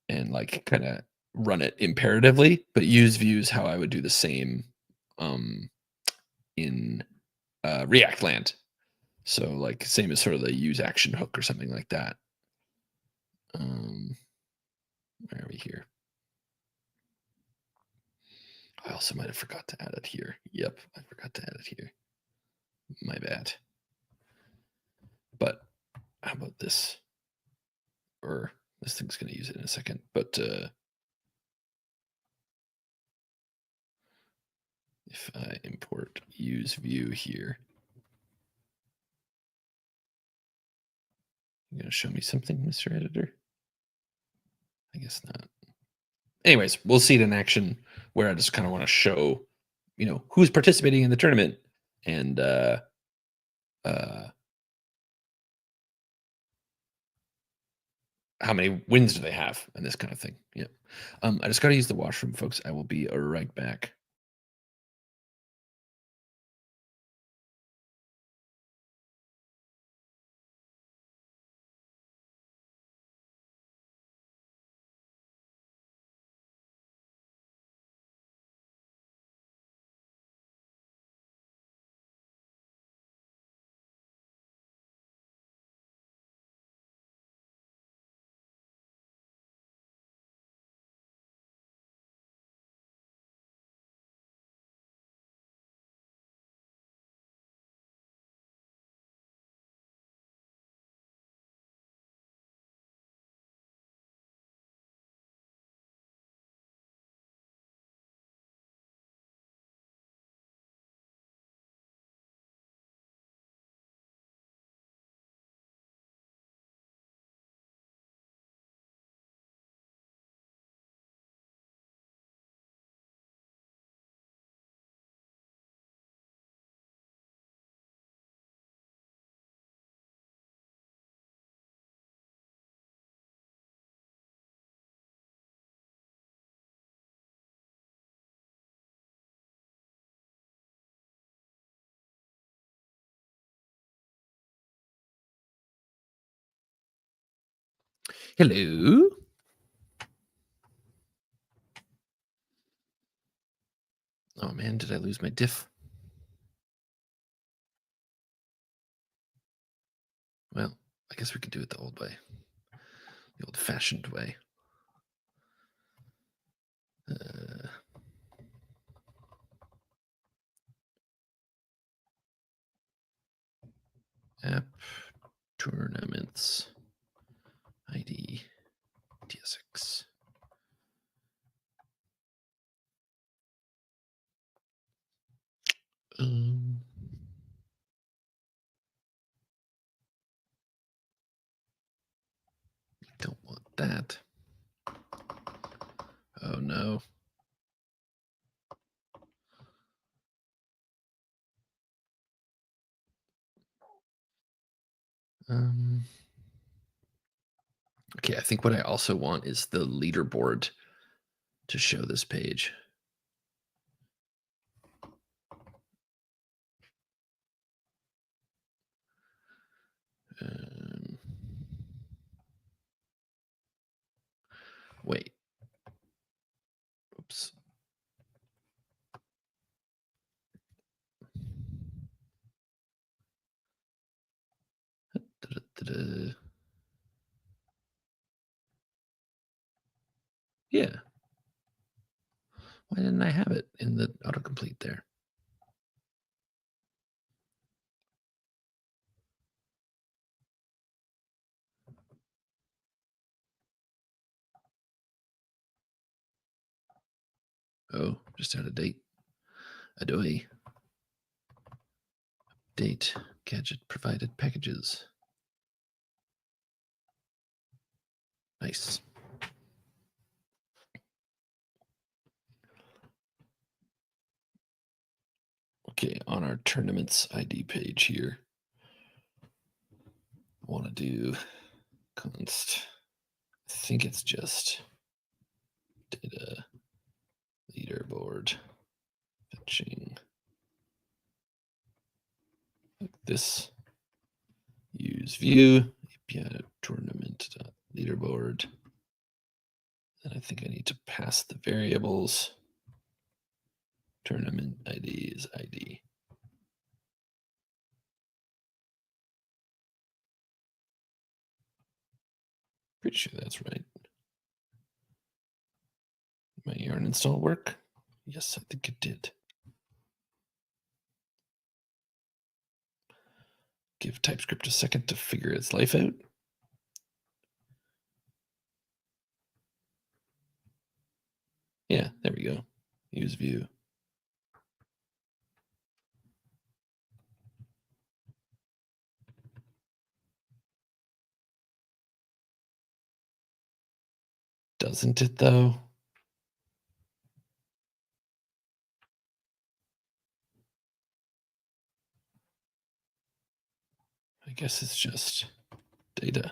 And like kind of run it imperatively, but use views how I would do the same in React land. So like same as sort of the use action hook or something like that. Where are we here? I also might have forgot to add it here. Yep, I forgot to add it here. My bad. But how about this? Or this thing's going to use it in a second. But if I import use view here, you're going to show me something, Mr. Editor? I guess not. Anyways, we'll see it in action where I just kind of want to show, who's participating in the tournament and how many wins do they have and this kind of thing. Yep. I just got to use the washroom, folks. I will be right back. Hello. Oh man, did I lose my diff? Well, I guess we could do it the old way, the old-fashioned way. App tournaments ID TSX. Don't want that. Oh no. Okay, I think what I also want is the leaderboard to show this page. Wait. Oops. Da-da-da-da. Yeah. Why didn't I have it in the autocomplete there? Oh, just out of date. Adoy. Date. Gadget provided packages. Nice. Okay, on our tournaments ID page here, I want to do const. I think it's just data leaderboard fetching like this. Use view API tournament leaderboard. And I think I need to pass the variables. Tournament ID is ID. Pretty sure that's right. My yarn install work? Yes, I think it did. Give TypeScript a second to figure its life out. Yeah, there we go. Use view. Doesn't it though? I guess it's just data.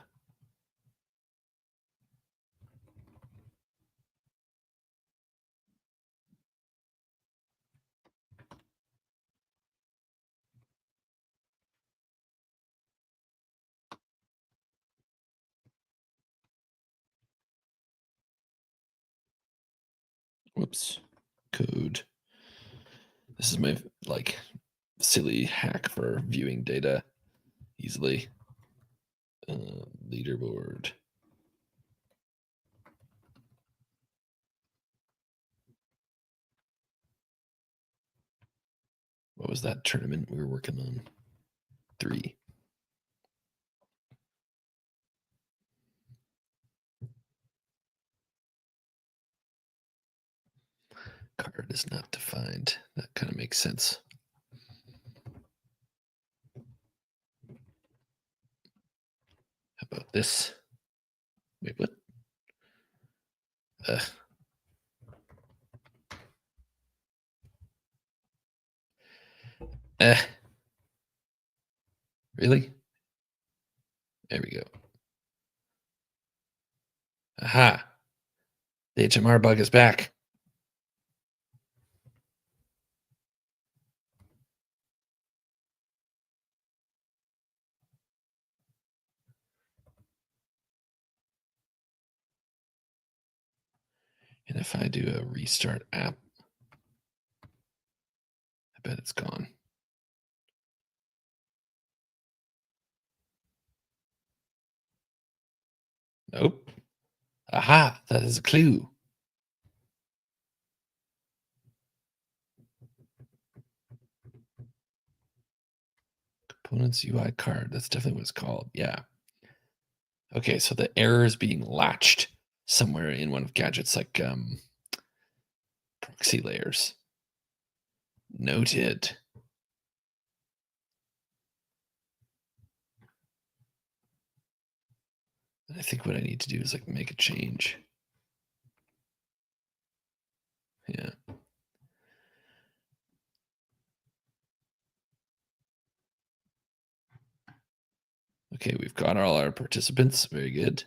Whoops. Code. This is my like silly hack for viewing data easily. Leaderboard. What was that tournament we were working on? 3. Card is not defined. That kind of makes sense. How about this? Wait, what? Really? There we go. Aha. The HMR bug is back. And if I do a restart app, I bet it's gone. Nope. Aha, that is a clue. Opponent's UI card. That's definitely what it's called. Yeah. Okay, so the error is being latched somewhere in one of Gadget's like proxy layers. Noted. I think what I need to do is like make a change. Yeah. Okay, we've got all our participants. Very good.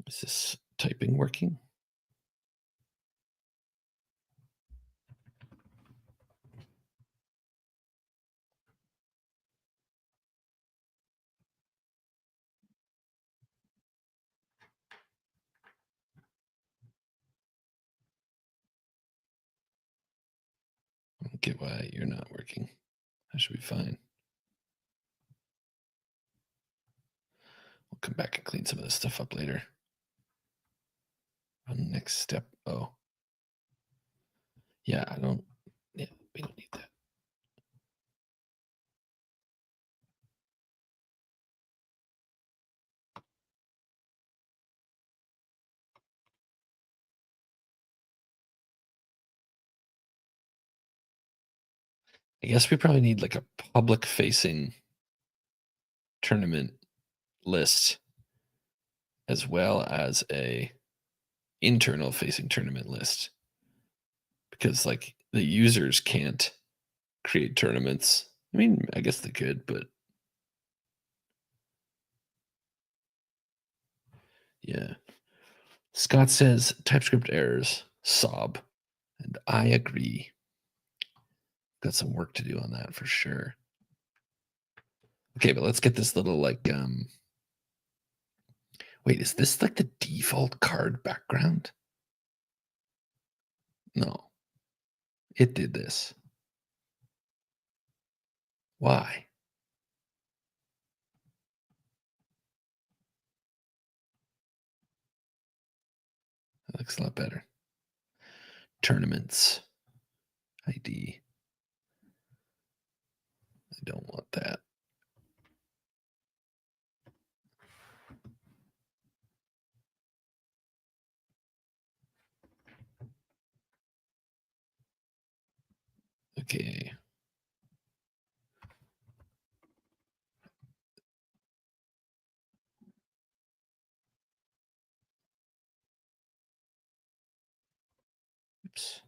Is this typing working? I don't get why you're not working. That should be fine. We'll come back and clean some of this stuff up later. Next step. Oh. Yeah, we don't need that. I guess we probably need like a public facing tournament list as well as a internal facing tournament list, because like the users can't create tournaments. I mean, I guess they could, but yeah. Scott says TypeScript errors, sob, and I agree. Got some work to do on that for sure. Okay, but let's get this little like wait, is this like the default card background? No. It did this. Why? That looks a lot better. Tournaments. ID. I don't want that. Okay. Oops.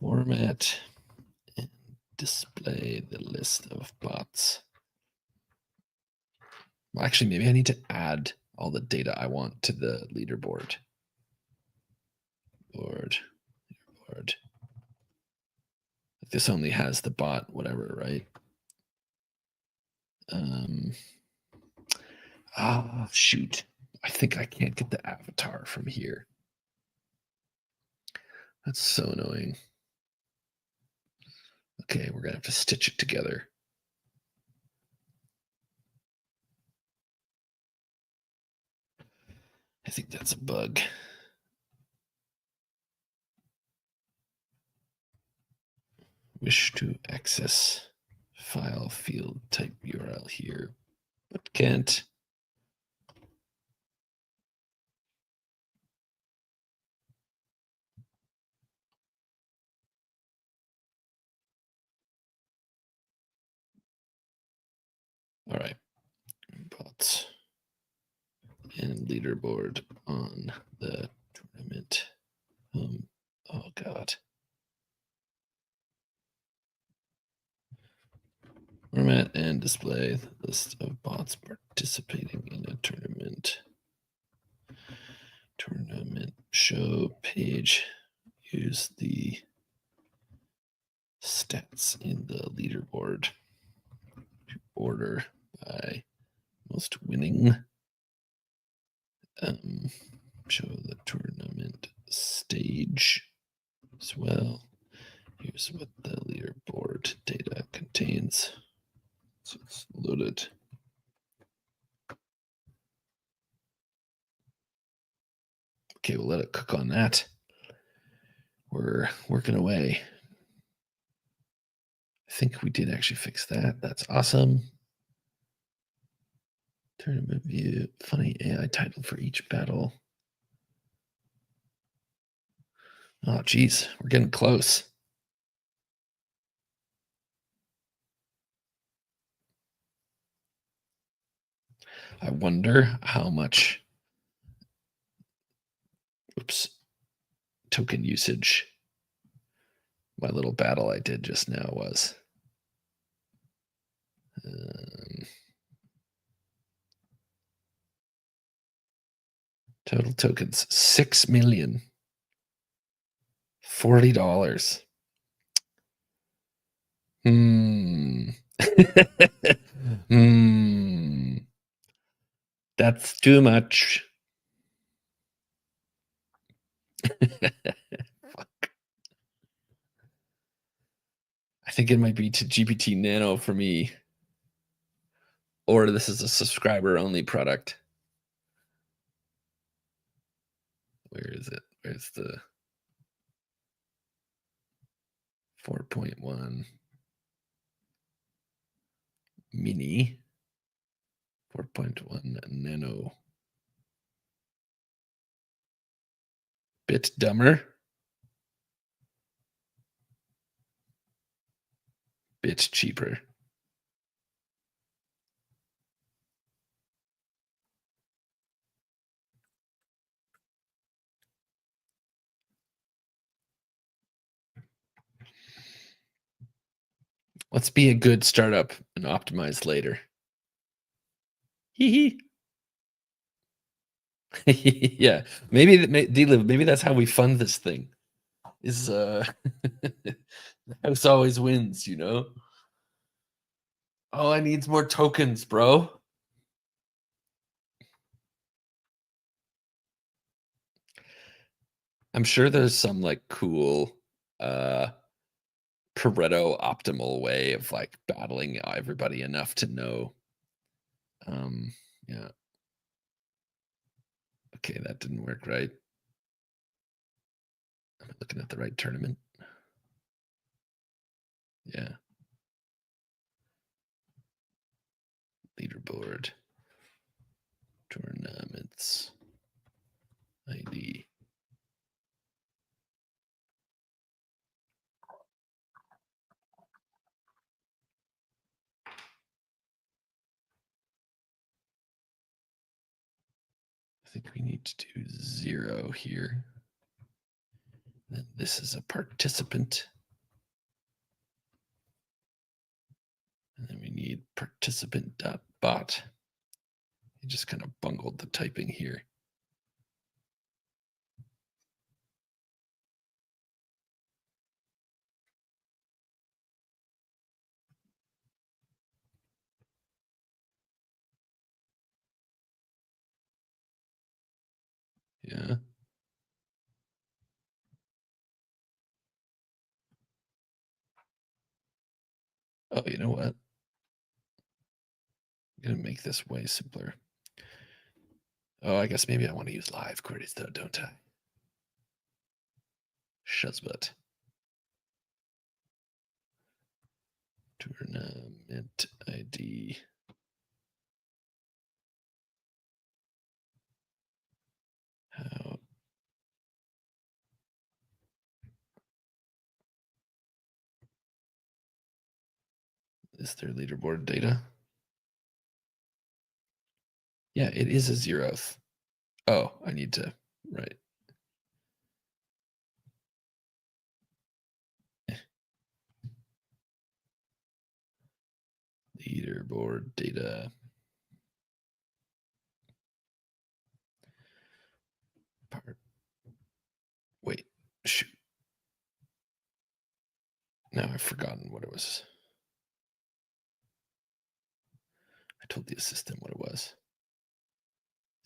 Format and display the list of bots. Well, actually, maybe I need to add all the data I want to the leaderboard. Leaderboard. This only has the bot, whatever, right? Shoot. I think I can't get the avatar from here. That's so annoying. Okay, we're gonna have to stitch it together. I think that's a bug. Wish to access file field type URL here, but can't. All right, bots and leaderboard on the tournament. Oh God. Format and display the list of bots participating in a tournament. Tournament show page. Use the stats in the leaderboard to order by most winning. Show the tournament stage as well. Here's what the leaderboard data contains. So it's loaded. Okay, we'll let it cook on that. We're working away. I think we did actually fix that. That's awesome. Tournament view, funny AI title for each battle. Oh, geez, we're getting close. I wonder how much, token usage my little battle I did just now was. Total tokens, 6 million. $40. That's too much. Fuck. I think it might be to GPT Nano for me. Or this is a subscriber only product. Where is it? Where's the 4.1 mini? 4.1 nano. Bit dumber. Bit cheaper. Let's be a good startup and optimize later. Hee hee. Yeah, maybe that's how we fund this thing. Is the house always wins, you know? Oh, I needs more tokens, bro. I'm sure there's some like cool Pareto optimal way of like battling everybody enough to know. Yeah. Okay, that didn't work right. Am I looking at the right tournament? Yeah. Leaderboard. Tournaments. ID. I think we need to do 0 here. Then this is a participant. And then we need participant.bot. You just kind of bungled the typing here. Yeah. Oh, you know what? I'm going to make this way simpler. Oh, I guess maybe I want to use live queries though, don't I? Shuzbutt. Tournament ID. How? Is there leaderboard data? Yeah, it is a 0th. Oh, I need to, right. Leaderboard data. Part. Wait, shoot. Now I've forgotten what it was. I told the assistant what it was.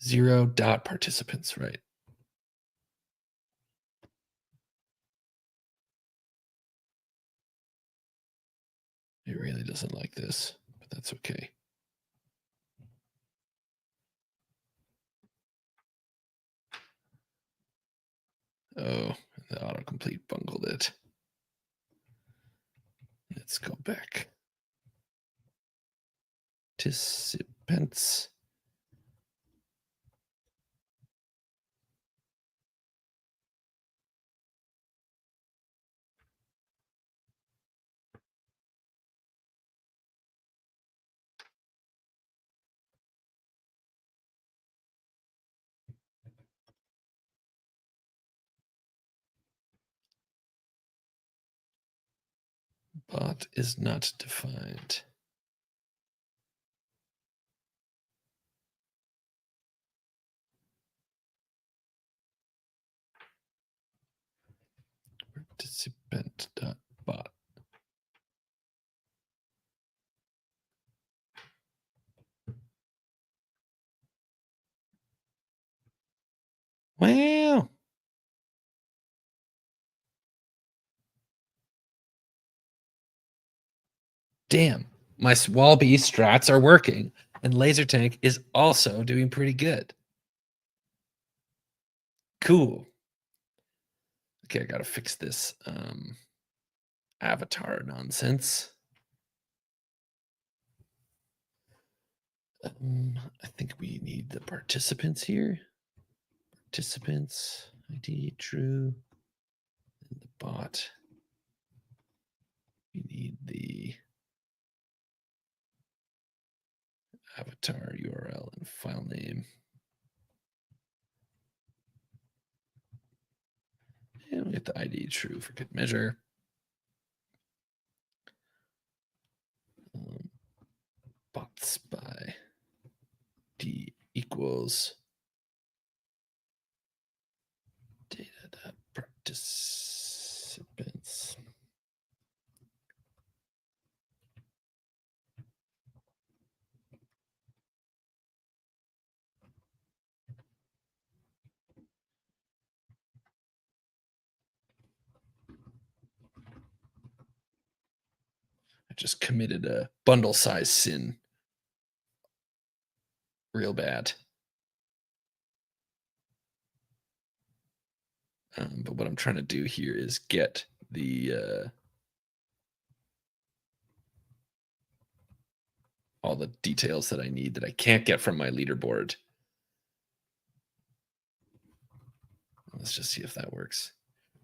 0.participants, right? It really doesn't like this, but that's okay. Oh, the autocomplete bungled it. Let's go back. Participants. Bot is not defined. Participant.bot. Wow. Damn, my Swalby strats are working, and Laser Tank is also doing pretty good. Cool. Okay, I gotta fix this avatar nonsense. I think we need the participants here. Participants ID true. And the bot. We need the avatar URL and file name. And we get the ID true for good measure. Bots by D equals data.participants. I just committed a bundle size sin. Real bad. But what I'm trying to do here is get the all the details that I need that I can't get from my leaderboard. Let's just see if that works.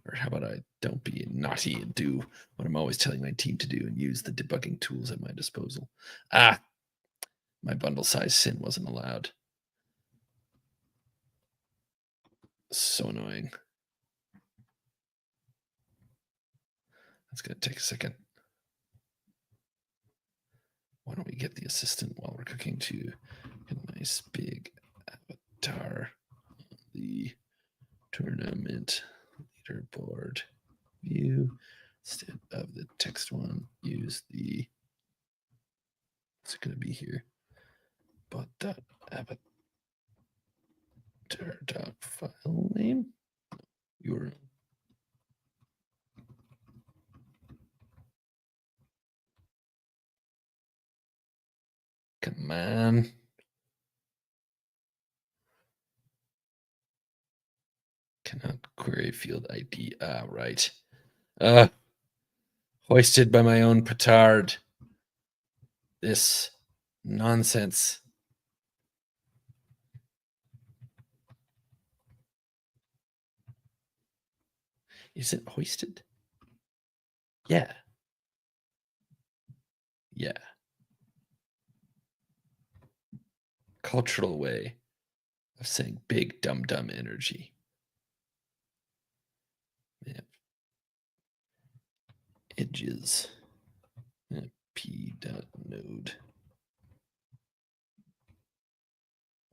Or how about I don't be naughty and do what I'm always telling my team to do and use the debugging tools at my disposal. Ah, my bundle size sin wasn't allowed. So annoying. That's going to take a second. Why don't we get the assistant while we're cooking to get a nice big avatar on the tournament leaderboard view instead of the text one. Use the what's it going to be here? But that avatar dot file name URL. Come on. Cannot query field ID. Ah, right. Hoisted by my own petard. This nonsense. Is it hoisted? Yeah. Yeah. Cultural way of saying big dumb dumb energy. Yep. Edges. P.node.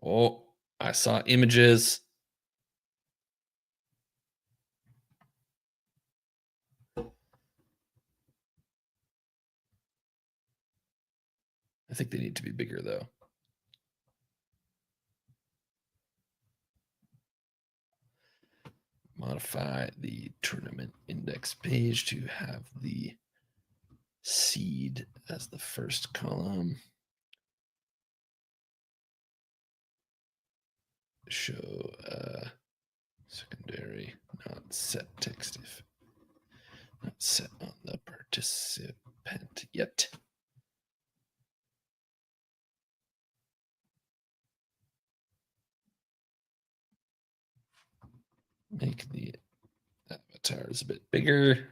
Oh, I saw images. I think they need to be bigger though. Modify the tournament index page to have the seed as the first column. Show secondary, not set text if not set on the participant yet. Make the avatars a bit bigger.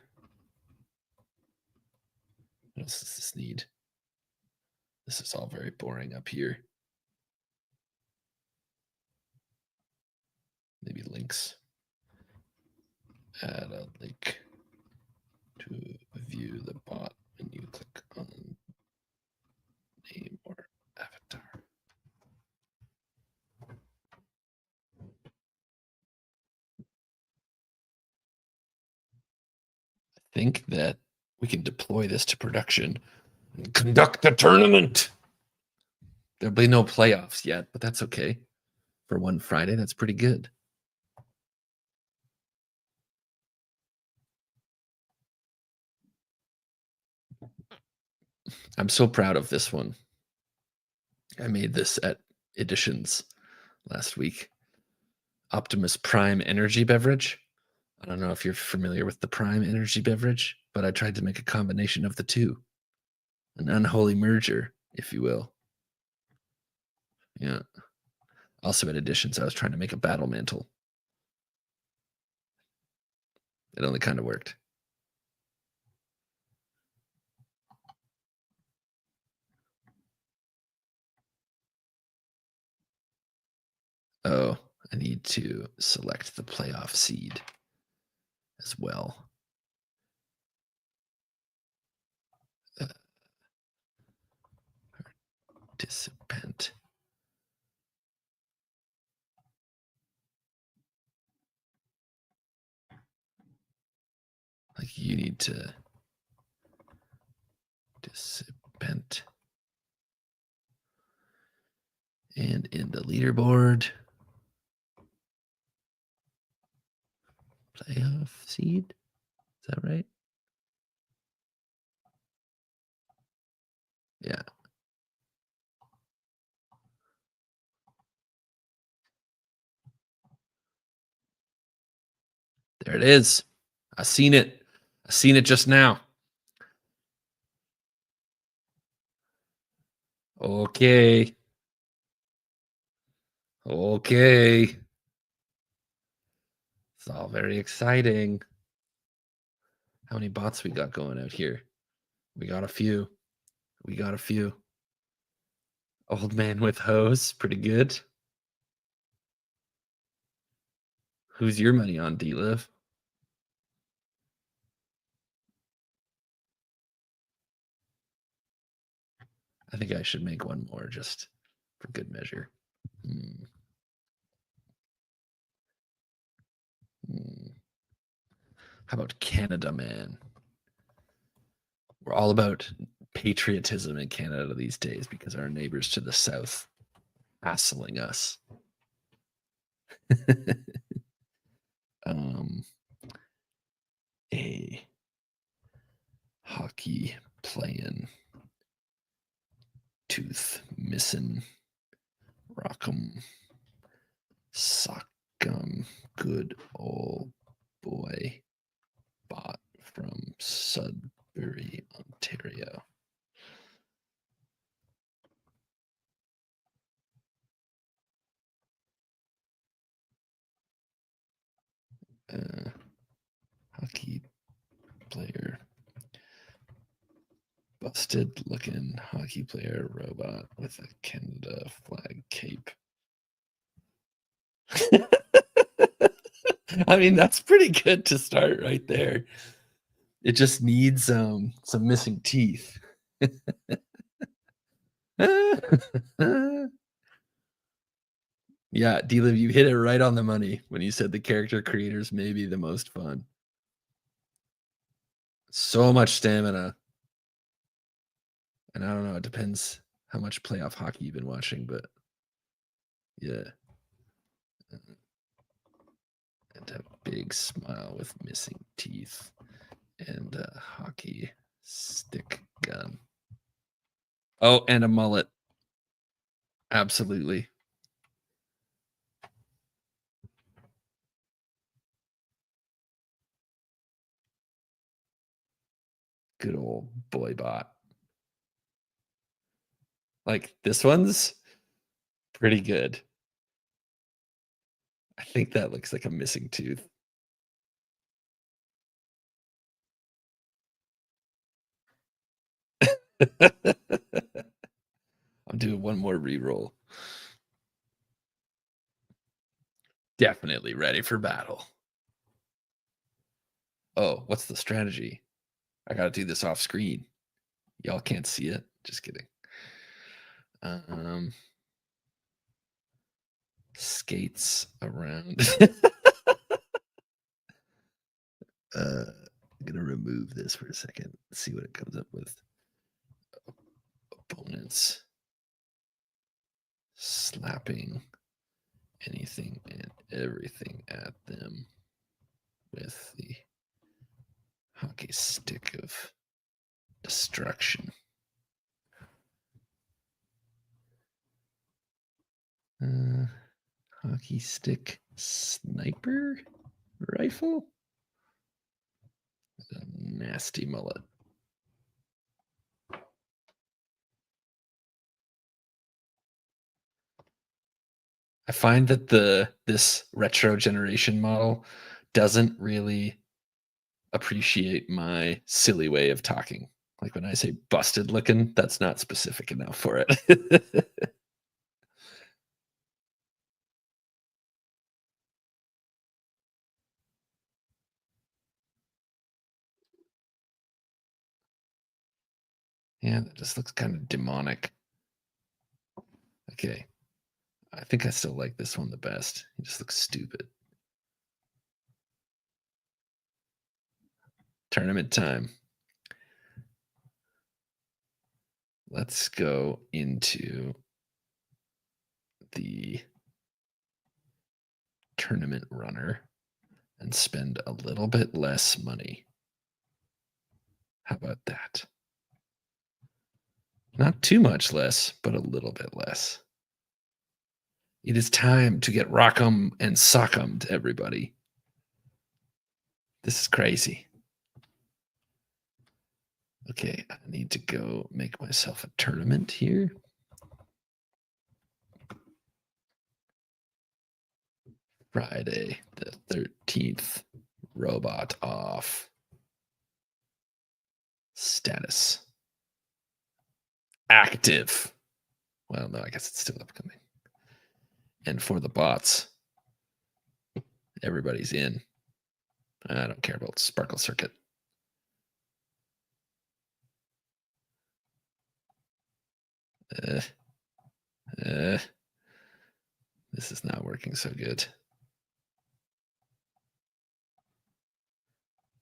What else does this need? This is all very boring up here. Maybe links. Add a link to view the bot when you click on name or avatar. I think that we can deploy this to production and conduct a tournament. There'll be no playoffs yet, but that's okay. For one Friday, that's pretty good. I'm so proud of this one. I made this at Editions last week. Optimus Prime energy beverage. I don't know if you're familiar with the Prime energy beverage, but I tried to make a combination of the two. An unholy merger, if you will. Yeah. Also at Editions, I was trying to make a battle mantle. It only kind of worked. Oh, I need to select the playoff seed as well. Participant. Like you need to participant. And in the leaderboard, playoff seed. Is that right? Yeah. There it is. I seen it. I seen it just now. Okay. Okay. It's all very exciting. How many bots we got going out here? We got a few. We got a few. Old man with hose. Pretty good. Who's your money on, D-Liv? I think I should make one more just for good measure. How about Canada, man? We're all about patriotism in Canada these days because our neighbors to the south hassling us. A hockey playing tooth missing rock'em sock'em good old boy bot from Sudbury, Ontario. Hockey player. Busted looking hockey player robot with a Canada flag cape. I mean, that's pretty good to start right there. It just needs some missing teeth. Yeah, D-Liv, you hit it right on the money when you said the character creators may be the most fun. So much stamina. And I don't know, it depends how much playoff hockey you've been watching, but yeah. And a big smile with missing teeth and a hockey stick gun. Oh, and a mullet. Absolutely. Good old boy bot. Like this one's pretty good. I think that looks like a missing tooth. I'm doing one more reroll. Definitely ready for battle. Oh, what's the strategy? I gotta do this off screen. Y'all can't see it. Just kidding. Skates around. I'm gonna remove this for a second. See what it comes up with. Opponents slapping anything and everything at them with the hockey stick of destruction. Hockey stick sniper rifle? A nasty mullet. I find that this retro generation model doesn't really appreciate my silly way of talking. Like when I say busted looking, that's not specific enough for it. Yeah, that just looks kind of demonic. Okay. I think I still like this one the best. He just looks stupid. Tournament time. Let's go into the tournament runner and spend a little bit less money. How about that? Not too much less, but a little bit less. It is time to get rock'em and sock'em to everybody. This is crazy. Okay, I need to go make myself a tournament here. Friday the 13th. Robot off. Status. Active. Well, no, I guess it's still upcoming. And for the bots, everybody's in. I don't care about Sparkle Circuit. This is not working so good.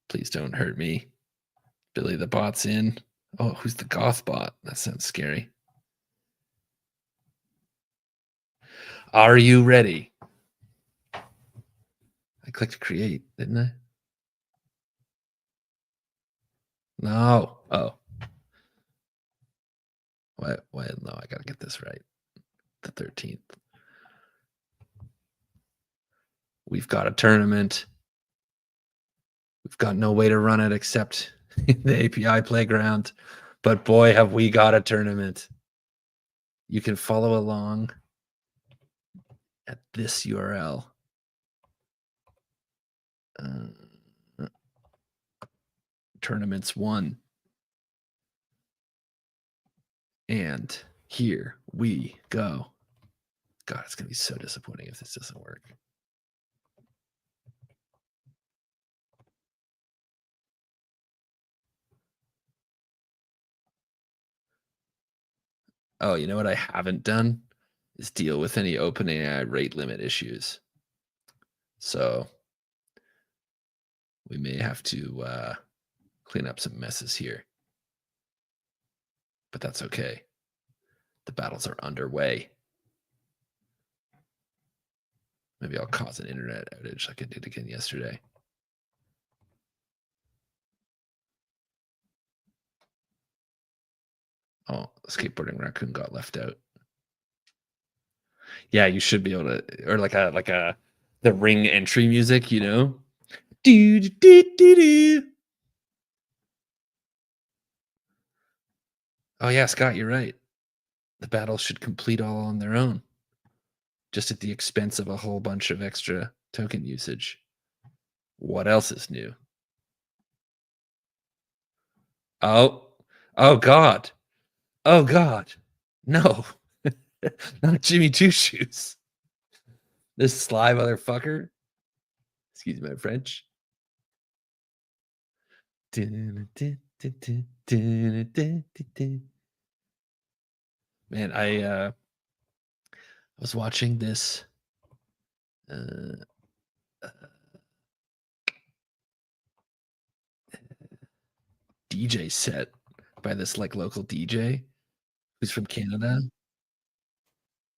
Please don't hurt me. Billy the bot's in. Oh, who's the goth bot? That sounds scary. Are you ready? I clicked create, didn't I? No. Oh. Why? No, I gotta get this right. The 13th. We've got a tournament. We've got no way to run it except the API playground. But boy, have we got a tournament. You can follow along at this URL. Tournaments 1. And here we go. God, it's going to be so disappointing if this doesn't work. Oh, you know what I haven't done is deal with any OpenAI rate limit issues. So we may have to clean up some messes here. But that's okay. The battles are underway. Maybe I'll cause an internet outage like I did again yesterday. Oh, skateboarding raccoon got left out. Yeah, you should be able to, or like a the ring entry music, you know? Do do do do do. Oh yeah, Scott, you're right. The battles should complete all on their own, just at the expense of a whole bunch of extra token usage. What else is new? Oh, oh God, oh God, no, not Jimmy Two Shoes. This sly motherfucker. Excuse my French. Man, I was watching this uh, DJ set by this like local DJ who's from Canada.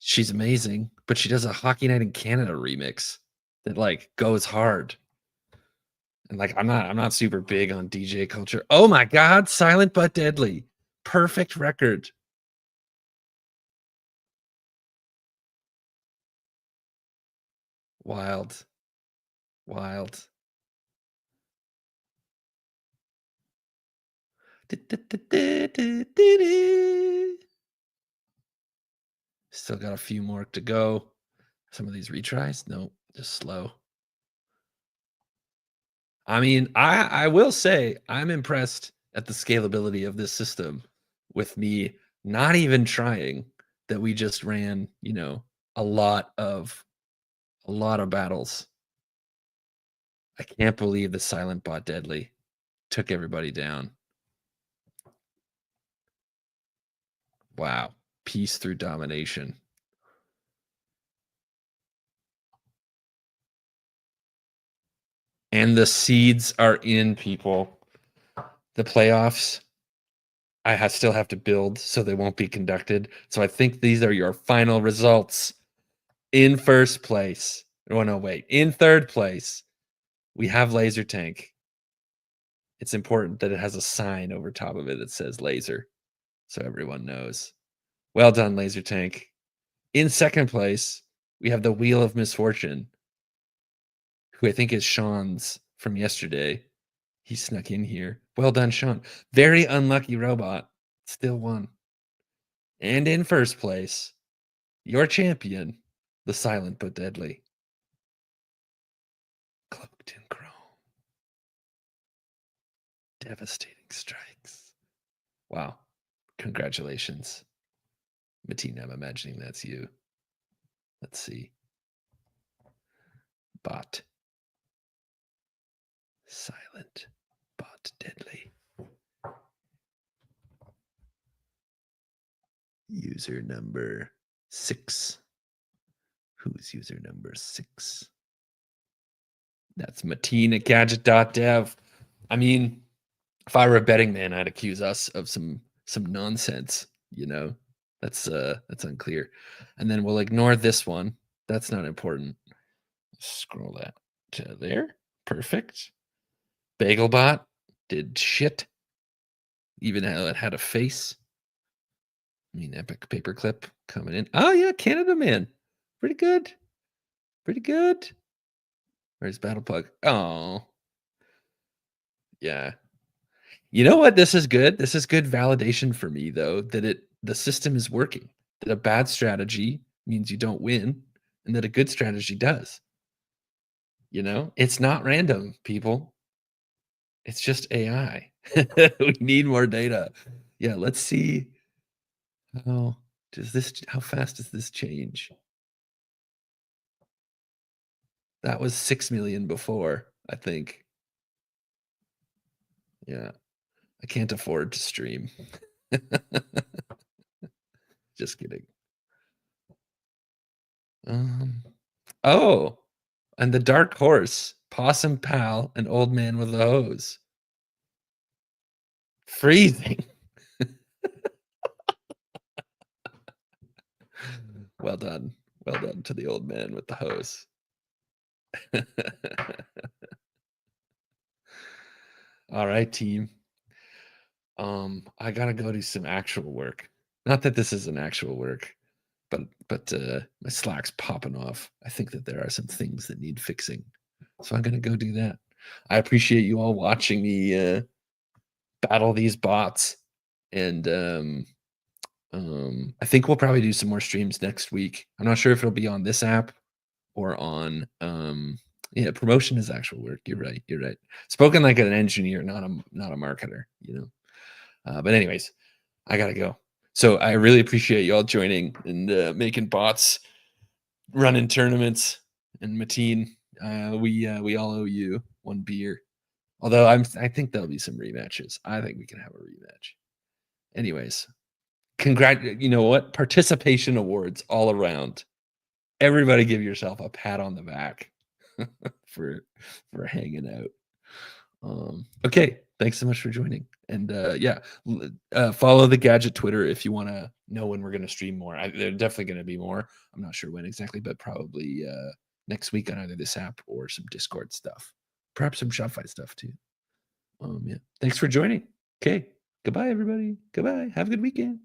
She's amazing, but she does a Hockey Night in Canada remix that like goes hard. And like I'm not super big on DJ culture. Oh my god, Silent but Deadly. Perfect record. Wild. Wild. Still got a few more to go. Some of these retries, no, just slow. I mean, I will say I'm impressed at the scalability of this system with me not even trying that we just ran, you know, a lot of battles. I can't believe the Silent Bot Deadly took everybody down. Wow. Peace through domination. And the seeds are in, people. The playoffs, still have to build, so they won't be conducted. So I think these are your final results. In first place. Oh, no, wait. In third place, we have Laser Tank. It's important that it has a sign over top of it that says laser, so everyone knows. Well done, Laser Tank. In second place, we have the Wheel of Misfortune, who I think is Sean's from yesterday. He snuck in here. Well done, Sean. Very unlucky robot. Still won. And in first place, your champion, the Silent but Deadly. Cloaked in chrome. Devastating strikes. Wow. Congratulations. Matina, I'm imagining that's you. Let's see. Bot. Silent. Bot Deadly. User number 6. Who's user number 6? That's Matina Gadget.dev. I mean, if I were a betting man, I'd accuse us of some nonsense, you know. That's unclear. And then we'll ignore this one. That's not important. Scroll that to there. Perfect. BagelBot did shit. Even how it had a face. I mean, Epic Paperclip coming in. Oh yeah, Canada Man. Pretty good. Pretty good. Where's Battlepug? Oh. Yeah. You know what? This is good. This is good validation for me though, that the system is working. That a bad strategy means you don't win, and that a good strategy does. You know? It's not random, people. It's just AI. We need more data. Yeah, let's see how fast does this change? That was 6 million before, I think. Yeah. I can't afford to stream. Just kidding. Oh, and the dark horse, Possum Pal, an old man with a hose. Freezing. Well done. Well done to the old man with the hose. All right, team. I gotta go do some actual work. Not that this isn't actual work, but my Slack's popping off. I think that there are some things that need fixing. So I'm gonna go do that. I appreciate you all watching me battle these bots. And I think we'll probably do some more streams next week. I'm not sure if it'll be on this app or on yeah, promotion is actual work. You're right. You're right. Spoken like an engineer, not a marketer, you know. But anyways, I gotta go. So I really appreciate y'all joining and making bots, running tournaments, and Mateen. We all owe you one beer. Although I think there'll be some rematches. I think we can have a rematch. Anyways, you know what? Participation awards all around. Everybody give yourself a pat on the back for hanging out. Okay, thanks so much for joining. And yeah, follow the Gadget Twitter if you want to know when we're going to stream more. They're definitely going to be more. I'm not sure when exactly, but probably next week on either this app or some Discord stuff. Perhaps some Shopify stuff too. Yeah. Thanks for joining. Okay. Goodbye, everybody. Goodbye. Have a good weekend.